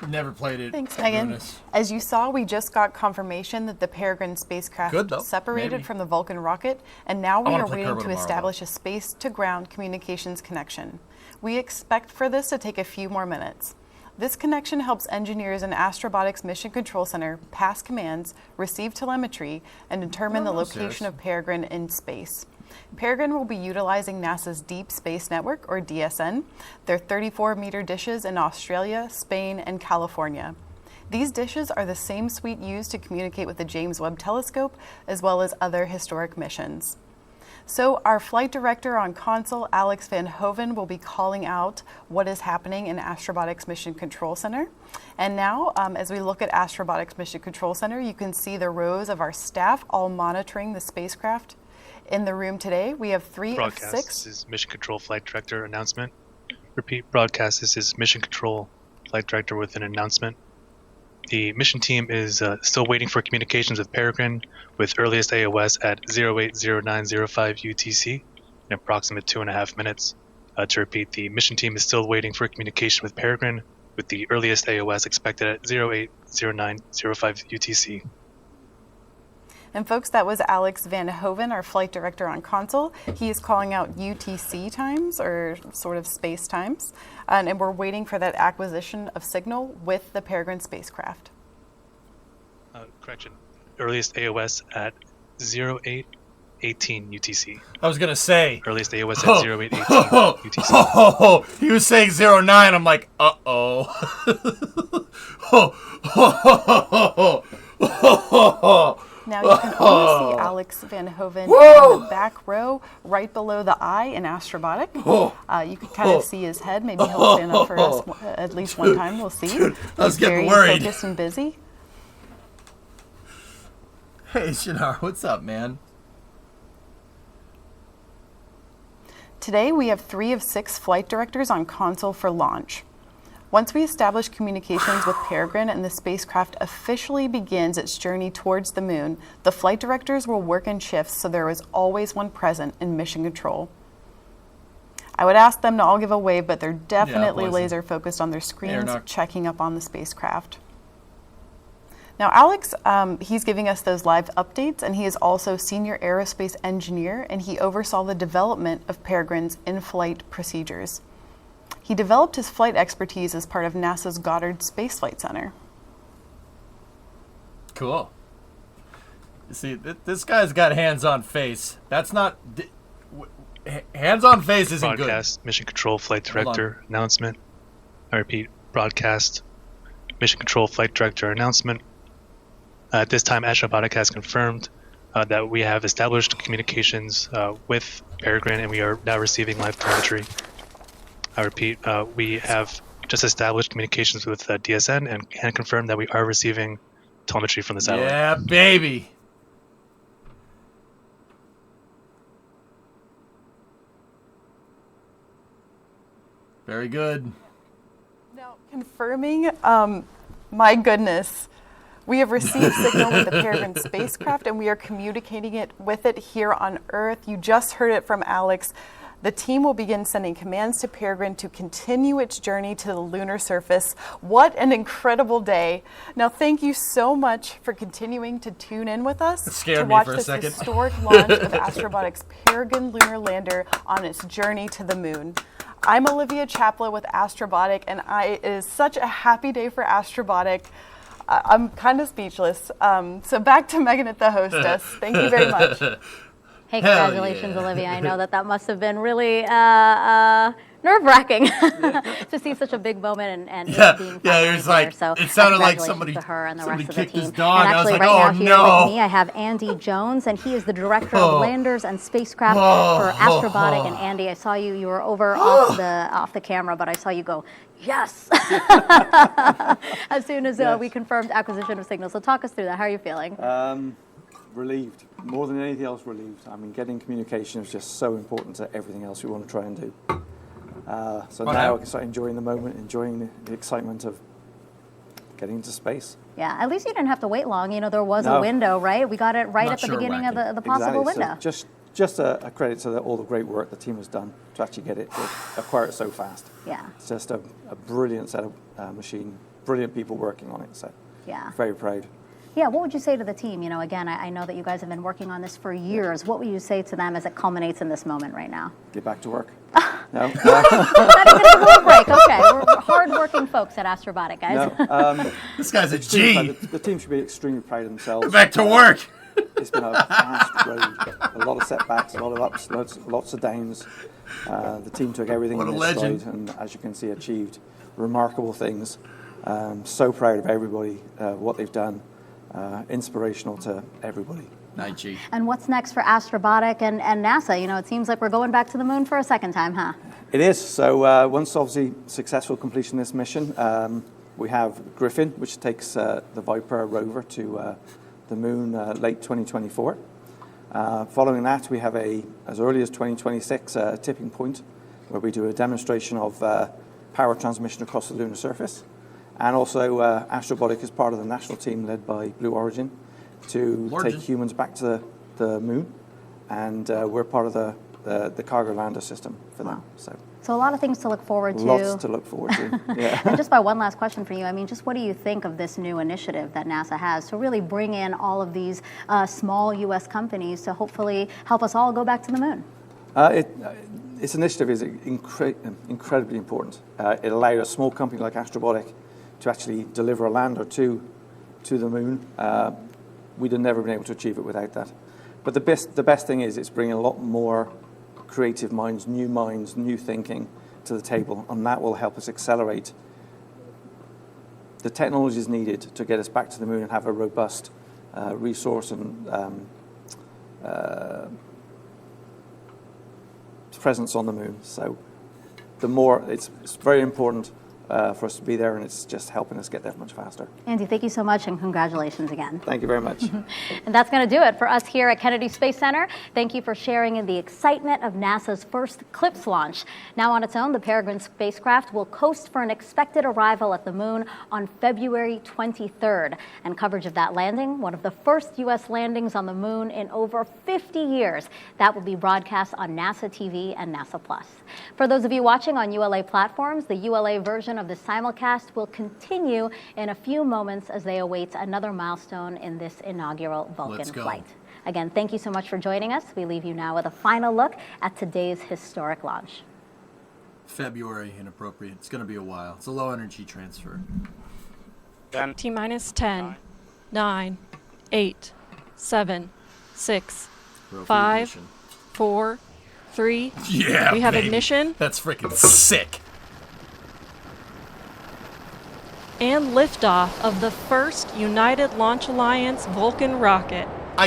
Never played it. Thanks, Megan. As you saw, we just got confirmation that the Peregrine spacecraft separated from the Vulcan rocket, and now we are waiting to establish a space-to-ground communications connection. We expect for this to take a few more minutes. This connection helps engineers in Astrobotic's Mission Control Center pass commands, receive telemetry, and determine the location of Peregrine in space. Perigrine will be utilizing NASA's Deep Space Network, or DSN, their 34-meter dishes in Australia, Spain, and California. These dishes are the same suite used to communicate with the James Webb Telescope, as well as other historic missions. So our flight director on console, Alex Van Hoven, will be calling out what is happening in Astrobotic's Mission Control Center. And now, as we look at Astrobotic's Mission Control Center, you can see the rows of our staff all monitoring the spacecraft. In the room today, we have 3 of 6. This is Mission Control Flight Director announcement. Repeat broadcast. This is Mission Control Flight Director with an announcement. The mission team is still waiting for communications with Perigrine with earliest AOS at 080905 UTC in approximate 2.5 minutes. To repeat, the mission team is still waiting for communication with Perigrine with the earliest AOS expected at 080905 UTC. And folks, that was Alex Van Hoven, our flight director on console. He is calling out UTC times, or sort of space times, and we're waiting for that acquisition of signal with the Peregrine spacecraft. Correction, earliest AOS at 0818 UTC. I was going to say. Earliest AOS at 0818 UTC. He was saying 09. I'm like, uh-oh. Now you can only see Alex Van Hoven in the back row, right below the eye in Astrobotic. You can kind of see his head. Maybe he'll stand up for us at least one time. We'll see. I was getting very worried. Focused and busy. Hey, Shinar, what's up, man? Today we have 3 of 6 flight directors on console for launch. Once we establish communications with Perigrine and the spacecraft officially begins its journey towards the moon, the flight directors will work in shifts so there is always one present in mission control. I would ask them to all give a wave, but they're definitely laser focused on their screens, checking up on the spacecraft. Now Alex, he's giving us those live updates, and he is also senior aerospace engineer, and he oversaw the development of Perigrine's in-flight procedures. He developed his flight expertise as part of NASA's Goddard Space Flight Center. Cool. You see, this guy's got hands-on face. That's not... hands-on face isn't good. Broadcast, Mission Control Flight Director announcement. I repeat, broadcast, Mission Control Flight Director announcement. At this time, Astrobotic has confirmed that we have established communications with Perigrine, and we are now receiving live telemetry. I repeat, we have just established communications with DSN and can confirm that we are receiving telemetry from the satellite. Yeah, baby. Very good. Now, confirming, my goodness, we have received signal with the Perigrine spacecraft, and we are communicating it with it here on Earth. You just heard it from Alex. The team will begin sending commands to Perigrine to continue its journey to the lunar surface. What an incredible day. Now, thank you so much for continuing to tune in with us to watch this historic launch of Astrobotic's Perigrine lunar lander on its journey to the moon. I'm Olivia Chapla with Astrobotic, and it is such a happy day for Astrobotic. I'm kind of speechless. So back to Megan at the hostess. Thank you very much. Hey, Hell congratulations, yeah. Olivia. I know that must have been really nerve-wracking to see such a big moment and it being it was like, so it sounded like congratulations somebody, to her and the somebody rest of the kicked his team. dog. And I was actually, like, right oh now here no. with me, I have Andy Jones, and he is the director of landers and spacecraft for Astrobotic. And Andy, I saw you were over off the camera, but I saw you go, yes, as soon as we confirmed acquisition of signals. So talk us through that. How are you feeling? Relieved, more than anything else relieved. I mean, getting communication is just so important to everything else we want to try and do. So now I can start enjoying the moment, enjoying the excitement of getting into space. Yeah, at least you didn't have to wait long. You know, there was a window, right? We got it right at the beginning of the possible window. So just a credit to all the great work the team has done to actually get it, to acquire it so fast. Yeah. It's just a brilliant set of machine, brilliant people working on it. So yeah, very proud. Yeah, what would you say to the team? You know, again, I know that you guys have been working on this for years. What would you say to them as it culminates in this moment right now? Get back to work. No. Not even a little break. Okay, we're hard-working folks at Astrobotic, guys. No, this guy's a G. The team should be extremely proud of themselves. Get back to work. It's been a fast road, a lot of setbacks, a lot of ups, lots of downs. The team took everything in their stride, and as you can see, achieved remarkable things. So proud of everybody, what they've done. Inspirational to everybody. And what's next for Astrobotic and NASA? You know, it seems like we're going back to the moon for a second time, huh? It is. So once obviously successful completion of this mission, we have Griffin, which takes the Viper rover to the moon late 2024. Following that, we have as early as 2026 a tipping point where we do a demonstration of power transmission across the lunar surface. And also, Astrobotic is part of the national team led by Blue Origin to take humans back to the moon, and we're part of the cargo lander system for them. So a lot of things to look forward to. Lots to look forward to. Yeah. And just by one last question for you, I mean, just what do you think of this new initiative that NASA has to really bring in all of these small U.S. companies to hopefully help us all go back to the moon? Its initiative is incredibly important. It allowed a small company like Astrobotic to actually deliver a lander to the moon. We'd have never been able to achieve it without that. But the best thing is it's bringing a lot more creative minds, new thinking to the table, and that will help us accelerate the technologies needed to get us back to the moon and have a robust resource and presence on the moon. So it's very important for us to be there, and it's just helping us get there much faster. Andy, thank you so much, and congratulations again. Thank you very much. And that's going to do it for us here at Kennedy Space Center. Thank you for sharing in the excitement of NASA's first CLIPS launch. Now on its own, the Perigrine spacecraft will coast for an expected arrival at the moon on February 23rd. And coverage of that landing, one of the first U.S. landings on the moon in over 50 years, that will be broadcast on NASA TV and NASA Plus. For those of you watching on ULA platforms, the ULA version of the simulcast will continue in a few moments as they await another milestone in this inaugural Vulcan flight. Again, thank you so much for joining us. We leave you now with a final look at today's historic launch. February, inappropriate. It's going to be a while. It's a low energy transfer. T-minus 10, 9, 8, 7, 6, Rover 5, ignition. 4, 3. Yeah, we have baby. ignition. That's freaking sick. And liftoff of the first United Launch Alliance Vulcan rocket,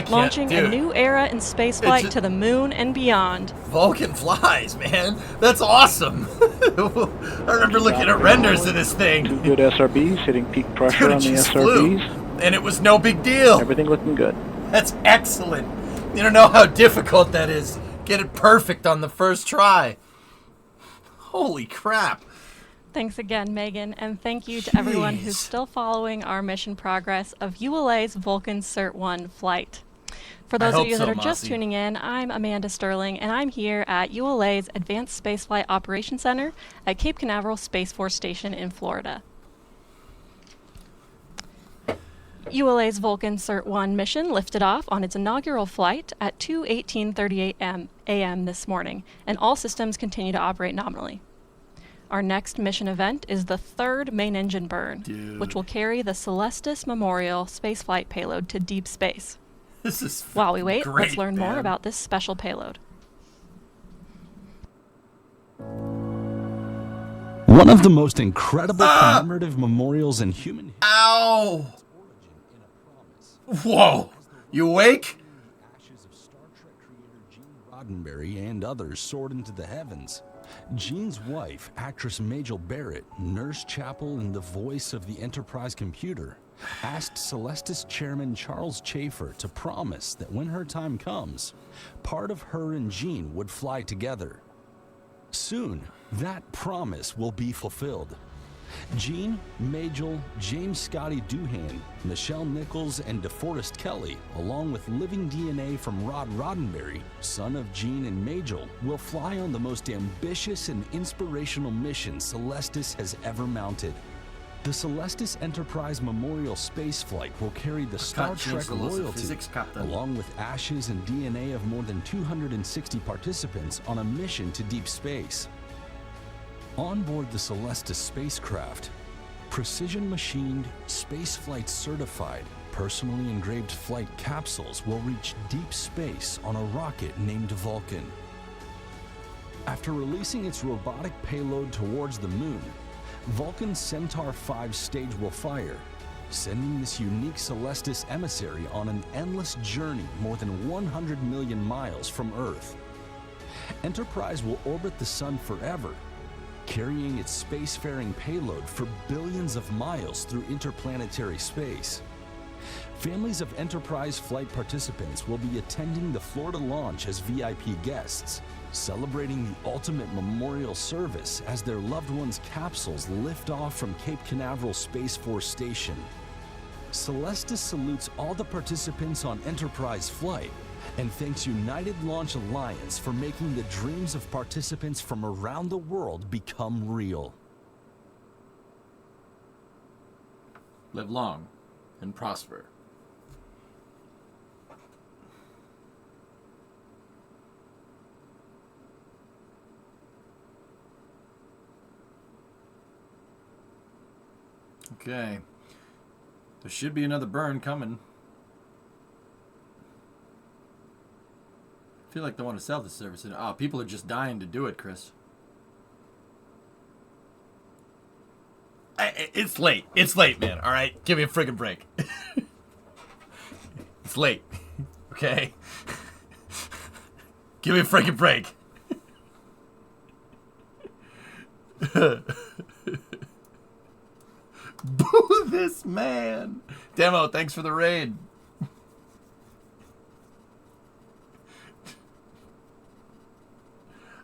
launching a new era in spaceflight to the moon and beyond. Vulcan flies, man. That's awesome. I remember looking at renders of this thing. Two good SRBs, hitting peak pressure on the SRBs. Flew, and it was no big deal. Everything looking good. That's excellent. You don't know how difficult that is. Get it perfect on the first try. Holy crap. Thanks again, Megan, and thank you to everyone who's still following our mission progress of ULA's Vulcan-Centaur flight. For those of you that are just tuning in, I'm Amanda Sterling, and I'm here at ULA's Advanced Spaceflight Operations Center at Cape Canaveral Space Force Station in Florida. ULA's Vulcan-Centaur mission lifted off on its inaugural flight at 2:18:38 a.m. this morning, and all systems continue to operate nominally. Our next mission event is the third main engine burn, which will carry the Celestis Memorial spaceflight payload to deep space. This is While we wait, great, let's learn man. more about this special payload. One of the most incredible commemorative memorials in human history. Ow! Whoa! You awake? Roddenberry and others soared into the heavens. Gene's wife, actress Majel Barrett, nurse Chapel and the voice of the Enterprise computer, asked Celestis chairman Charles Chafer to promise that when her time comes, part of her and Gene would fly together. Soon, that promise will be fulfilled. Gene, Majel, James Scotty Doohan, Michelle Nichols, and DeForest Kelly, along with living DNA from Rod Roddenberry, son of Gene and Majel, will fly on the most ambitious and inspirational mission Celestis has ever mounted. The Celestis Enterprise Memorial Spaceflight will carry the Star Trek loyalty, along with ashes and DNA of more than 260 participants on a mission to deep space. On board the Celestis spacecraft, precision-machined, spaceflight certified, personally engraved flight capsules will reach deep space on a rocket named Vulcan. After releasing its robotic payload towards the moon, Vulcan-Centaur 5 stage will fire, sending this unique Celestis emissary on an endless journey more than 100 million miles from Earth. Enterprise will orbit the Sun forever, carrying its spacefaring payload for billions of miles through interplanetary space. Families of Enterprise flight participants will be attending the Florida launch as VIP guests, celebrating the ultimate memorial service as their loved ones' capsules lift off from Cape Canaveral Space Force Station. Celestis salutes all the participants on Enterprise flight and thanks United Launch Alliance for making the dreams of participants from around the world become real. Live long and prosper. Okay. There should be another burn coming. I feel like they want to sell this service. Oh, people are just dying to do it, Chris. It's late. It's late, man. All right? Give me a friggin' break. It's late. Okay? Give me a friggin' break. Boo this man. Demo, thanks for the raid.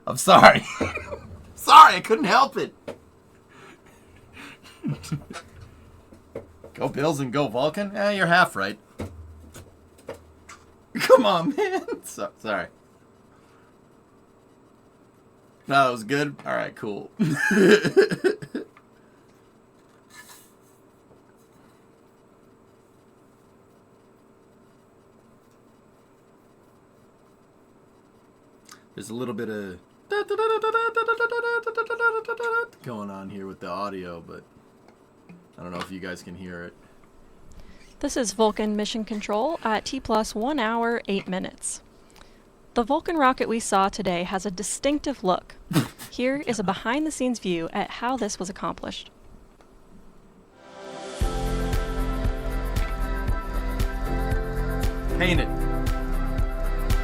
I'm sorry. Sorry, I couldn't help it. Go Bills and go Vulcan? You're half right. Come on, man. Sorry. No, that was good? Alright, cool. There's a little bit of going on here with the audio, but I don't know if you guys can hear it. This is Vulcan Mission Control at T+1 hour, 8 minutes. The Vulcan rocket we saw today has a distinctive look. Here is a behind-the-scenes view at how this was accomplished. Paint it.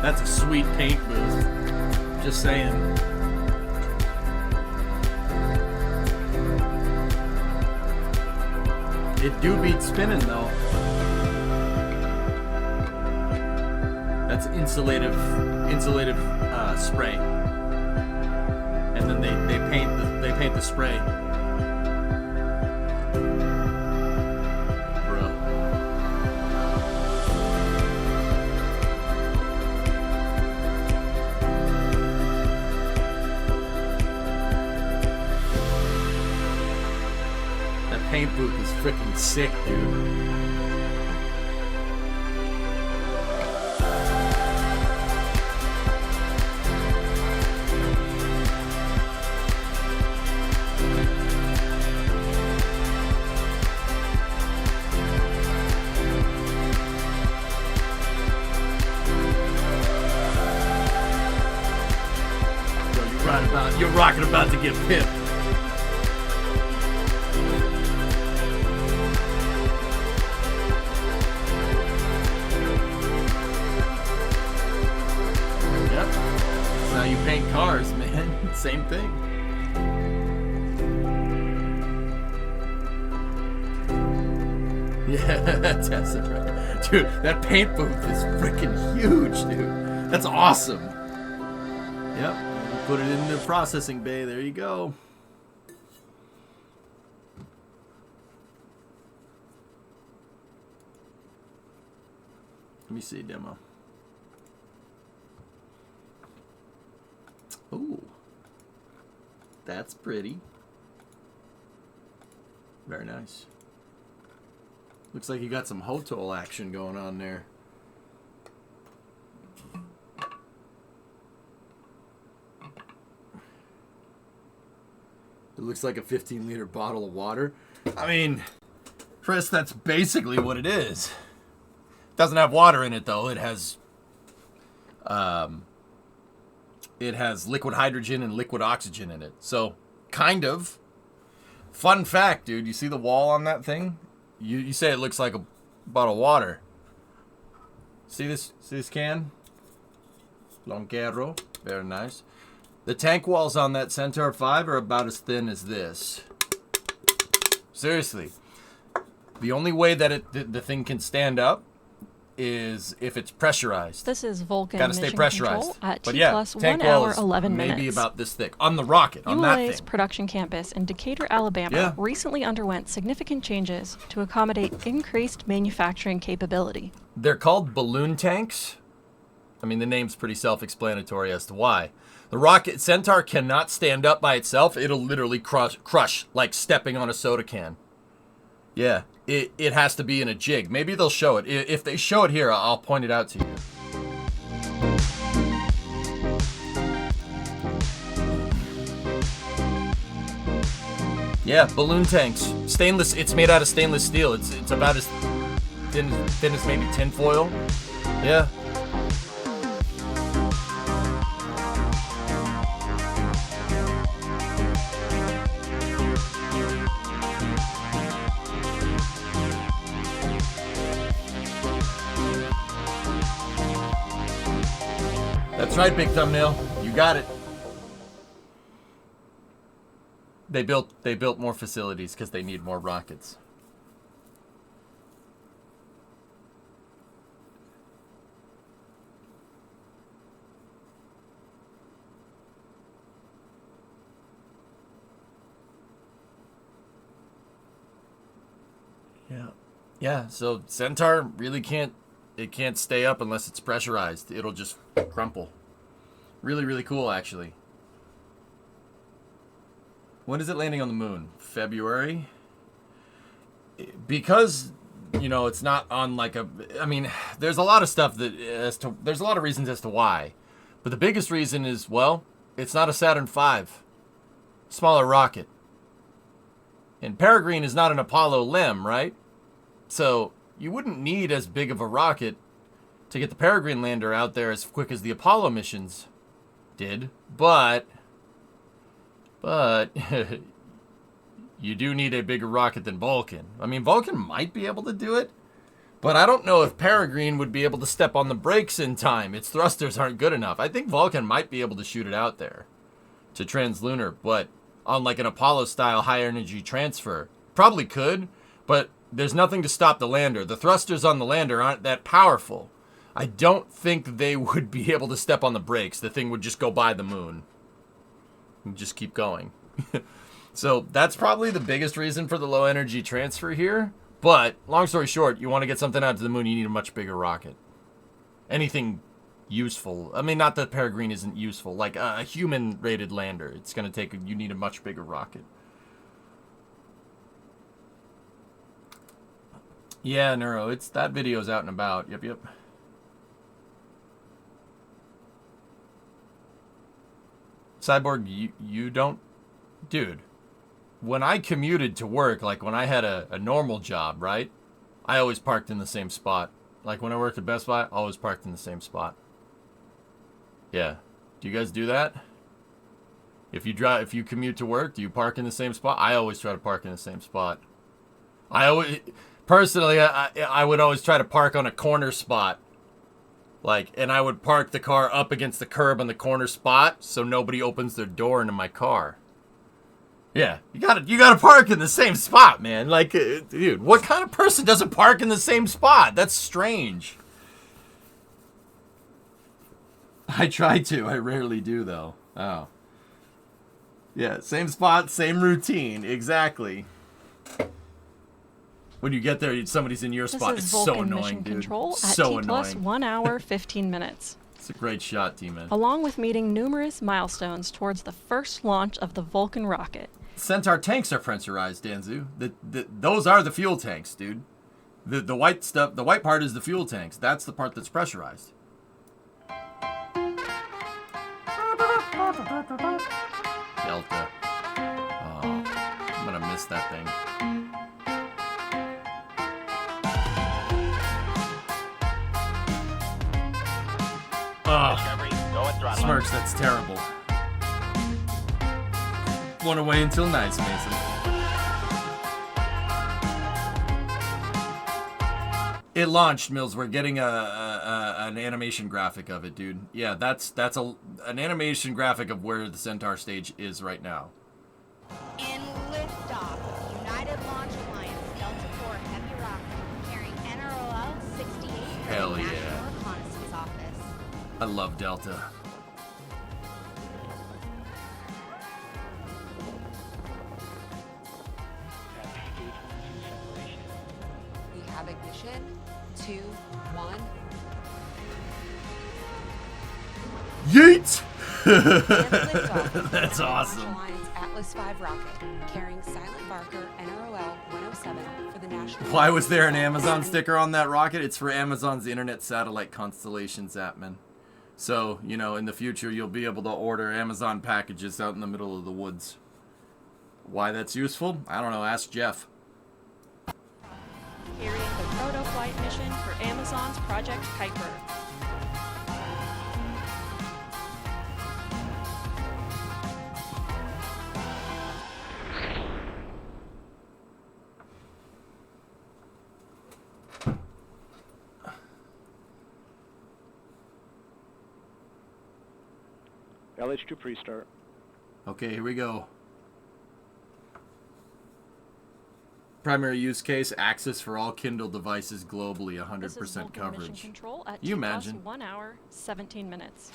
That's a sweet paint booth. Just saying. It do beat spinning though. That's insulative spray. And then they paint the spray. Paint booth is freaking sick, dude. Your rocket about to get pipped. Yep. That's how you paint cars, man. Same thing. Yeah, that's right. Dude, that paint booth is freaking huge, dude. That's awesome. Yep. Put it in the processing bay. There you go. Let me see a demo. Ooh. That's pretty. Very nice. Looks like you got some HOTOL action going on there. It looks like a 15-liter bottle of water. I mean, Chris, that's basically what it is. It doesn't have water in it, though. It has liquid hydrogen and liquid oxygen in it. So, kind of. Fun fact, dude. You see the wall on that thing? You say it looks like a bottle of water. See this can? Lonquero. Very nice. The tank walls on that Centaur 5 are about as thin as this. Seriously. The only way that the thing can stand up is if it's pressurized. This is Vulcan Gotta stay mission pressurized. control at But T yeah, plus tank 1 wall hour, is 11 minutes. maybe about this thick. On the rocket, on that ULA's thing. production campus in Decatur, Alabama recently underwent significant changes to accommodate increased manufacturing capability. They're called balloon tanks. I mean, the name's pretty self-explanatory as to why. The rocket Centaur cannot stand up by itself. It'll literally crush like stepping on a soda can. Yeah, it has to be in a jig. Maybe they'll show it. If they show it here, I'll point it out to you. Yeah, balloon tanks. Stainless. It's made out of stainless steel. It's about as thin as maybe tinfoil. Yeah. That's right, Big Thumbnail. You got it. They built more facilities because they need more rockets. Yeah. Yeah, so Centaur really can't stay up unless it's pressurized. It'll just crumple. Really, really cool, actually. When is it landing on the moon? February? Because, you know, it's not on like a... I mean, there's a lot of stuff that... there's a lot of reasons as to why. But the biggest reason is, well, it's not a Saturn V. Smaller rocket. And Perigrine is not an Apollo LEM, right? So, you wouldn't need as big of a rocket to get the Perigrine lander out there as quick as the Apollo missions did. But you do need a bigger rocket than Vulcan. I mean, Vulcan might be able to do it, but I don't know if Perigrine would be able to step on the brakes in time. Its thrusters aren't good enough. I think Vulcan might be able to shoot it out there to translunar, but on like an Apollo-style high-energy transfer. Probably could, but there's nothing to stop the lander. The thrusters on the lander aren't that powerful. I don't think they would be able to step on the brakes. The thing would just go by the moon and just keep going. So that's probably the biggest reason for the low energy transfer here. But long story short, you want to get something out to the moon, you need a much bigger rocket. Anything useful. I mean, not that Perigrine isn't useful. Like a human rated lander, it's going to take, you need a much bigger rocket. Yeah, Neuro, it's that video's out and about. Yep. Cyborg, you don't... Dude, when I commuted to work, like when I had a normal job, right? I always parked in the same spot. Like when I worked at Best Buy, I always parked in the same spot. Yeah. Do you guys do that? If you commute to work, do you park in the same spot? I always try to park in the same spot. I would always try to park on a corner spot. And I would park the car up against the curb on the corner spot so nobody opens their door into my car. Yeah, you gotta park in the same spot, man. Dude, what kind of person doesn't park in the same spot? That's strange. I try to. I rarely do, though. Oh. Yeah, same spot, same routine. Exactly. When you get there, somebody's in your spot. It's so annoying, Mission dude. Control at So T+, annoying. 1 hour, 15 minutes. It's a great shot, T-Man. Along with meeting numerous milestones towards the first launch of the Vulcan rocket. Centaur tanks are pressurized, Danzu. Those are the fuel tanks, dude. The white stuff, the white part is the fuel tanks. That's the part that's pressurized. Delta. Oh, I'm gonna miss that thing. Oh, Smirks, that's terrible. One away until nice, Mason. It launched, Mills. We're getting an animation graphic of it, dude. Yeah, that's an animation graphic of where the Centaur stage is right now. In liftoff, United Launch Alliance Delta IV Heavy rocket carrying NROL 68 Hell from the yeah. National Reconnaissance Office. I love Delta. We have ignition. 2, 1. Yeet! And That's Launch awesome. Alliance Atlas V rocket carrying Silent Barker NROL 107 for the National. Why was there an Amazon sticker on that rocket? It's for Amazon's Internet Satellite Constellation, Zapman. So, in the future, you'll be able to order Amazon packages out in the middle of the woods. Why that's useful? I don't know. Ask Jeff. Carrying the proto flight mission for Amazon's Project Kuiper. LH2 pre-start. Okay, here we go. Primary use case, access for all Kindle devices globally, 100% coverage. Mission Control at You imagine? 1 hour, 17 minutes.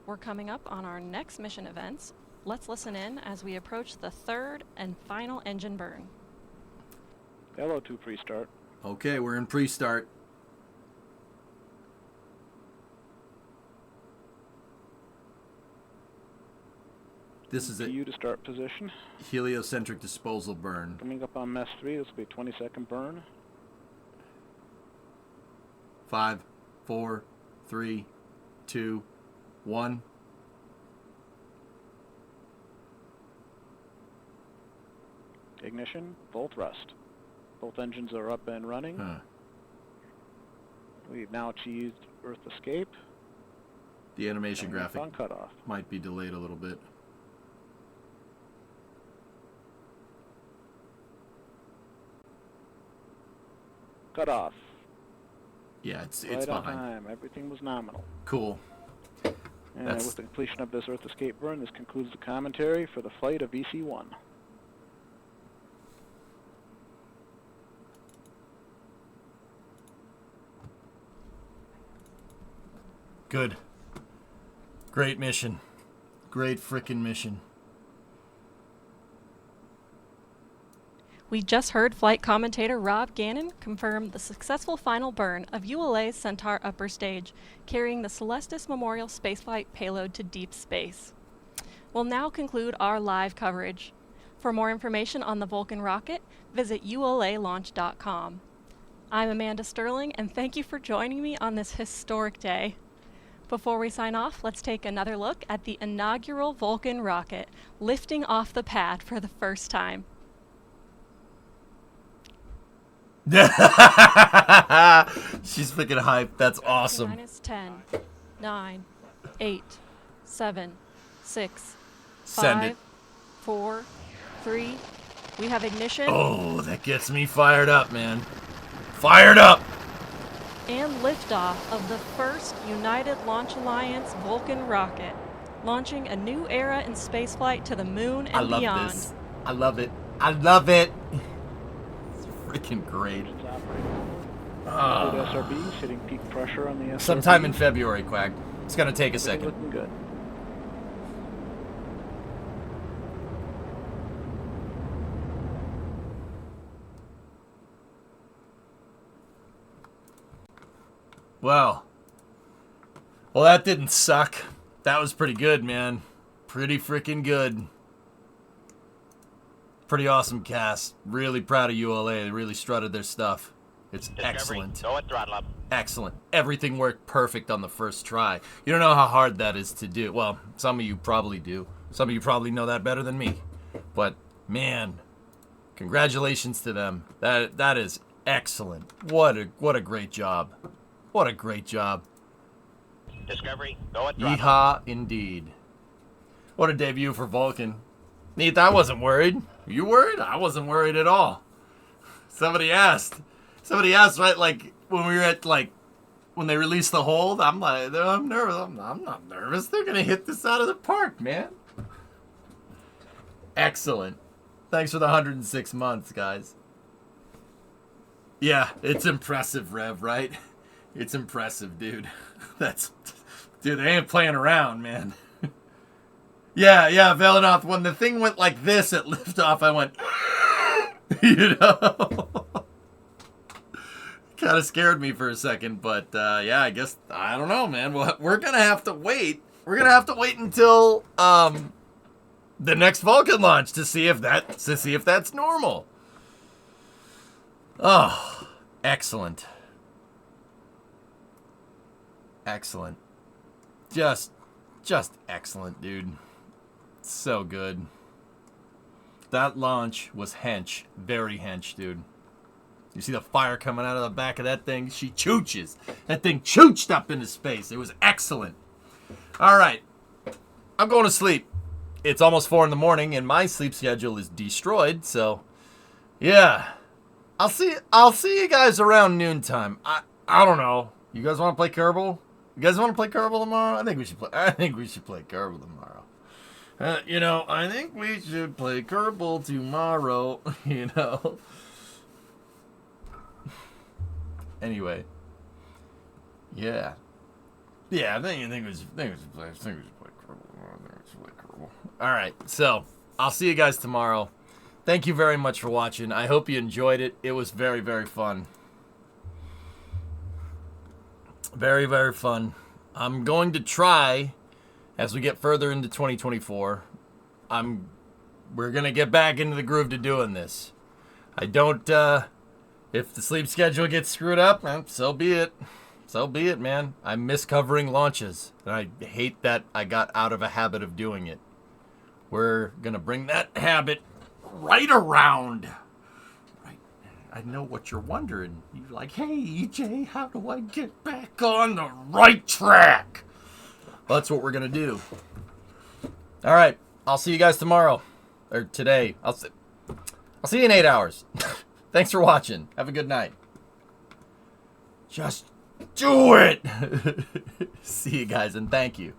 We're coming up on our next mission events. Let's listen in as we approach the third and final engine burn. LO2 pre-start. Okay, we're in pre-start. This is you to start position. Heliocentric disposal burn. Coming up on mess 3, this will be a 20-second burn. 5, 4, 3, 2, 1. Ignition, full thrust. Both engines are up and running. We've now achieved Earth escape. The animation graphic on cutoff. might be delayed a little bit. Cutoff. Yeah, it's right on behind. time. Everything was nominal. Cool. And with the completion of this Earth escape burn, this concludes the commentary for the flight of VC-1. Good. Great mission. Great frickin' mission. We just heard flight commentator Rob Gannon confirm the successful final burn of ULA's Centaur upper stage, carrying the Celestis Memorial spaceflight payload to deep space. We'll now conclude our live coverage. For more information on the Vulcan rocket, visit ulalaunch.com. I'm Amanda Sterling, and thank you for joining me on this historic day. Before we sign off, let's take another look at the inaugural Vulcan rocket, lifting off the pad for the first time. She's freaking hyped. That's awesome. -10, 9, 8, 7, 6, Send 5, it. 4, 3. We have ignition. Oh, that gets me fired up, man. Fired up! And liftoff of the first United Launch Alliance Vulcan rocket, launching a new era in spaceflight to the moon and beyond. I love this. I love it. I love it. It's freaking great. SRBs hitting peak pressure on the SRBs. Sometime in February, Quack. It's gonna take a second. Looking good. Well, that didn't suck. That was pretty good, man. Pretty freaking good. Pretty awesome cast. Really proud of ULA. They really strutted their stuff. It's excellent. Go at throttle up. Excellent. Everything worked perfect on the first try. You don't know how hard that is to do. Well, some of you probably do. Some of you probably know that better than me. But, man, congratulations to them. That is excellent. What a great job. What a great job. Discovery, go at throttle. Yeehaw, indeed. What a debut for Vulcan. Neat, I wasn't worried. You worried? I wasn't worried at all. Somebody asked, right, like, when we were at, like, when they released the hold, I'm like, I'm nervous. I'm not nervous. They're going to hit this out of the park, man. Excellent. Thanks for the 106 months, guys. Yeah, it's impressive, Rev, right? It's impressive, dude. Dude, they ain't playing around, man. Yeah, Velenoth, when the thing went like this at liftoff, I went, you know? Kind of scared me for a second, but yeah, I guess, I don't know, man. We're going to have to wait. We're going to have to wait until the next Vulcan launch to see if that's normal. Oh, excellent. Excellent. Just excellent, dude. So good. That launch was hench. Very hench, dude. You see the fire coming out of the back of that thing? She chooches. That thing chooched up into space. It was excellent. All right. I'm going to sleep. It's almost 4 in the morning, and my sleep schedule is destroyed, so yeah. I'll see you guys around noontime. I don't know. You guys want to play Kerbal? You guys want to play Kerbal tomorrow? I think we should play Kerbal tomorrow. You know, I think we should play Kerbal tomorrow. You know. Anyway. Yeah. Yeah, I think we should play Kerbal. All right. So, I'll see you guys tomorrow. Thank you very much for watching. I hope you enjoyed it. It was very, very fun. Very, very fun. I'm going to try, as we get further into 2024, we're going to get back into the groove to doing this. I don't, if the sleep schedule gets screwed up, so be it. So be it, man. I miss covering launches, and I hate that I got out of a habit of doing it. We're going to bring that habit right around. I know what you're wondering. You're like, hey, EJ, how do I get back on the right track? Well, that's what we're going to do. All right. I'll see you guys tomorrow. Or today. I'll see you in 8 hours. Thanks for watching. Have a good night. Just do it. See you guys, and thank you.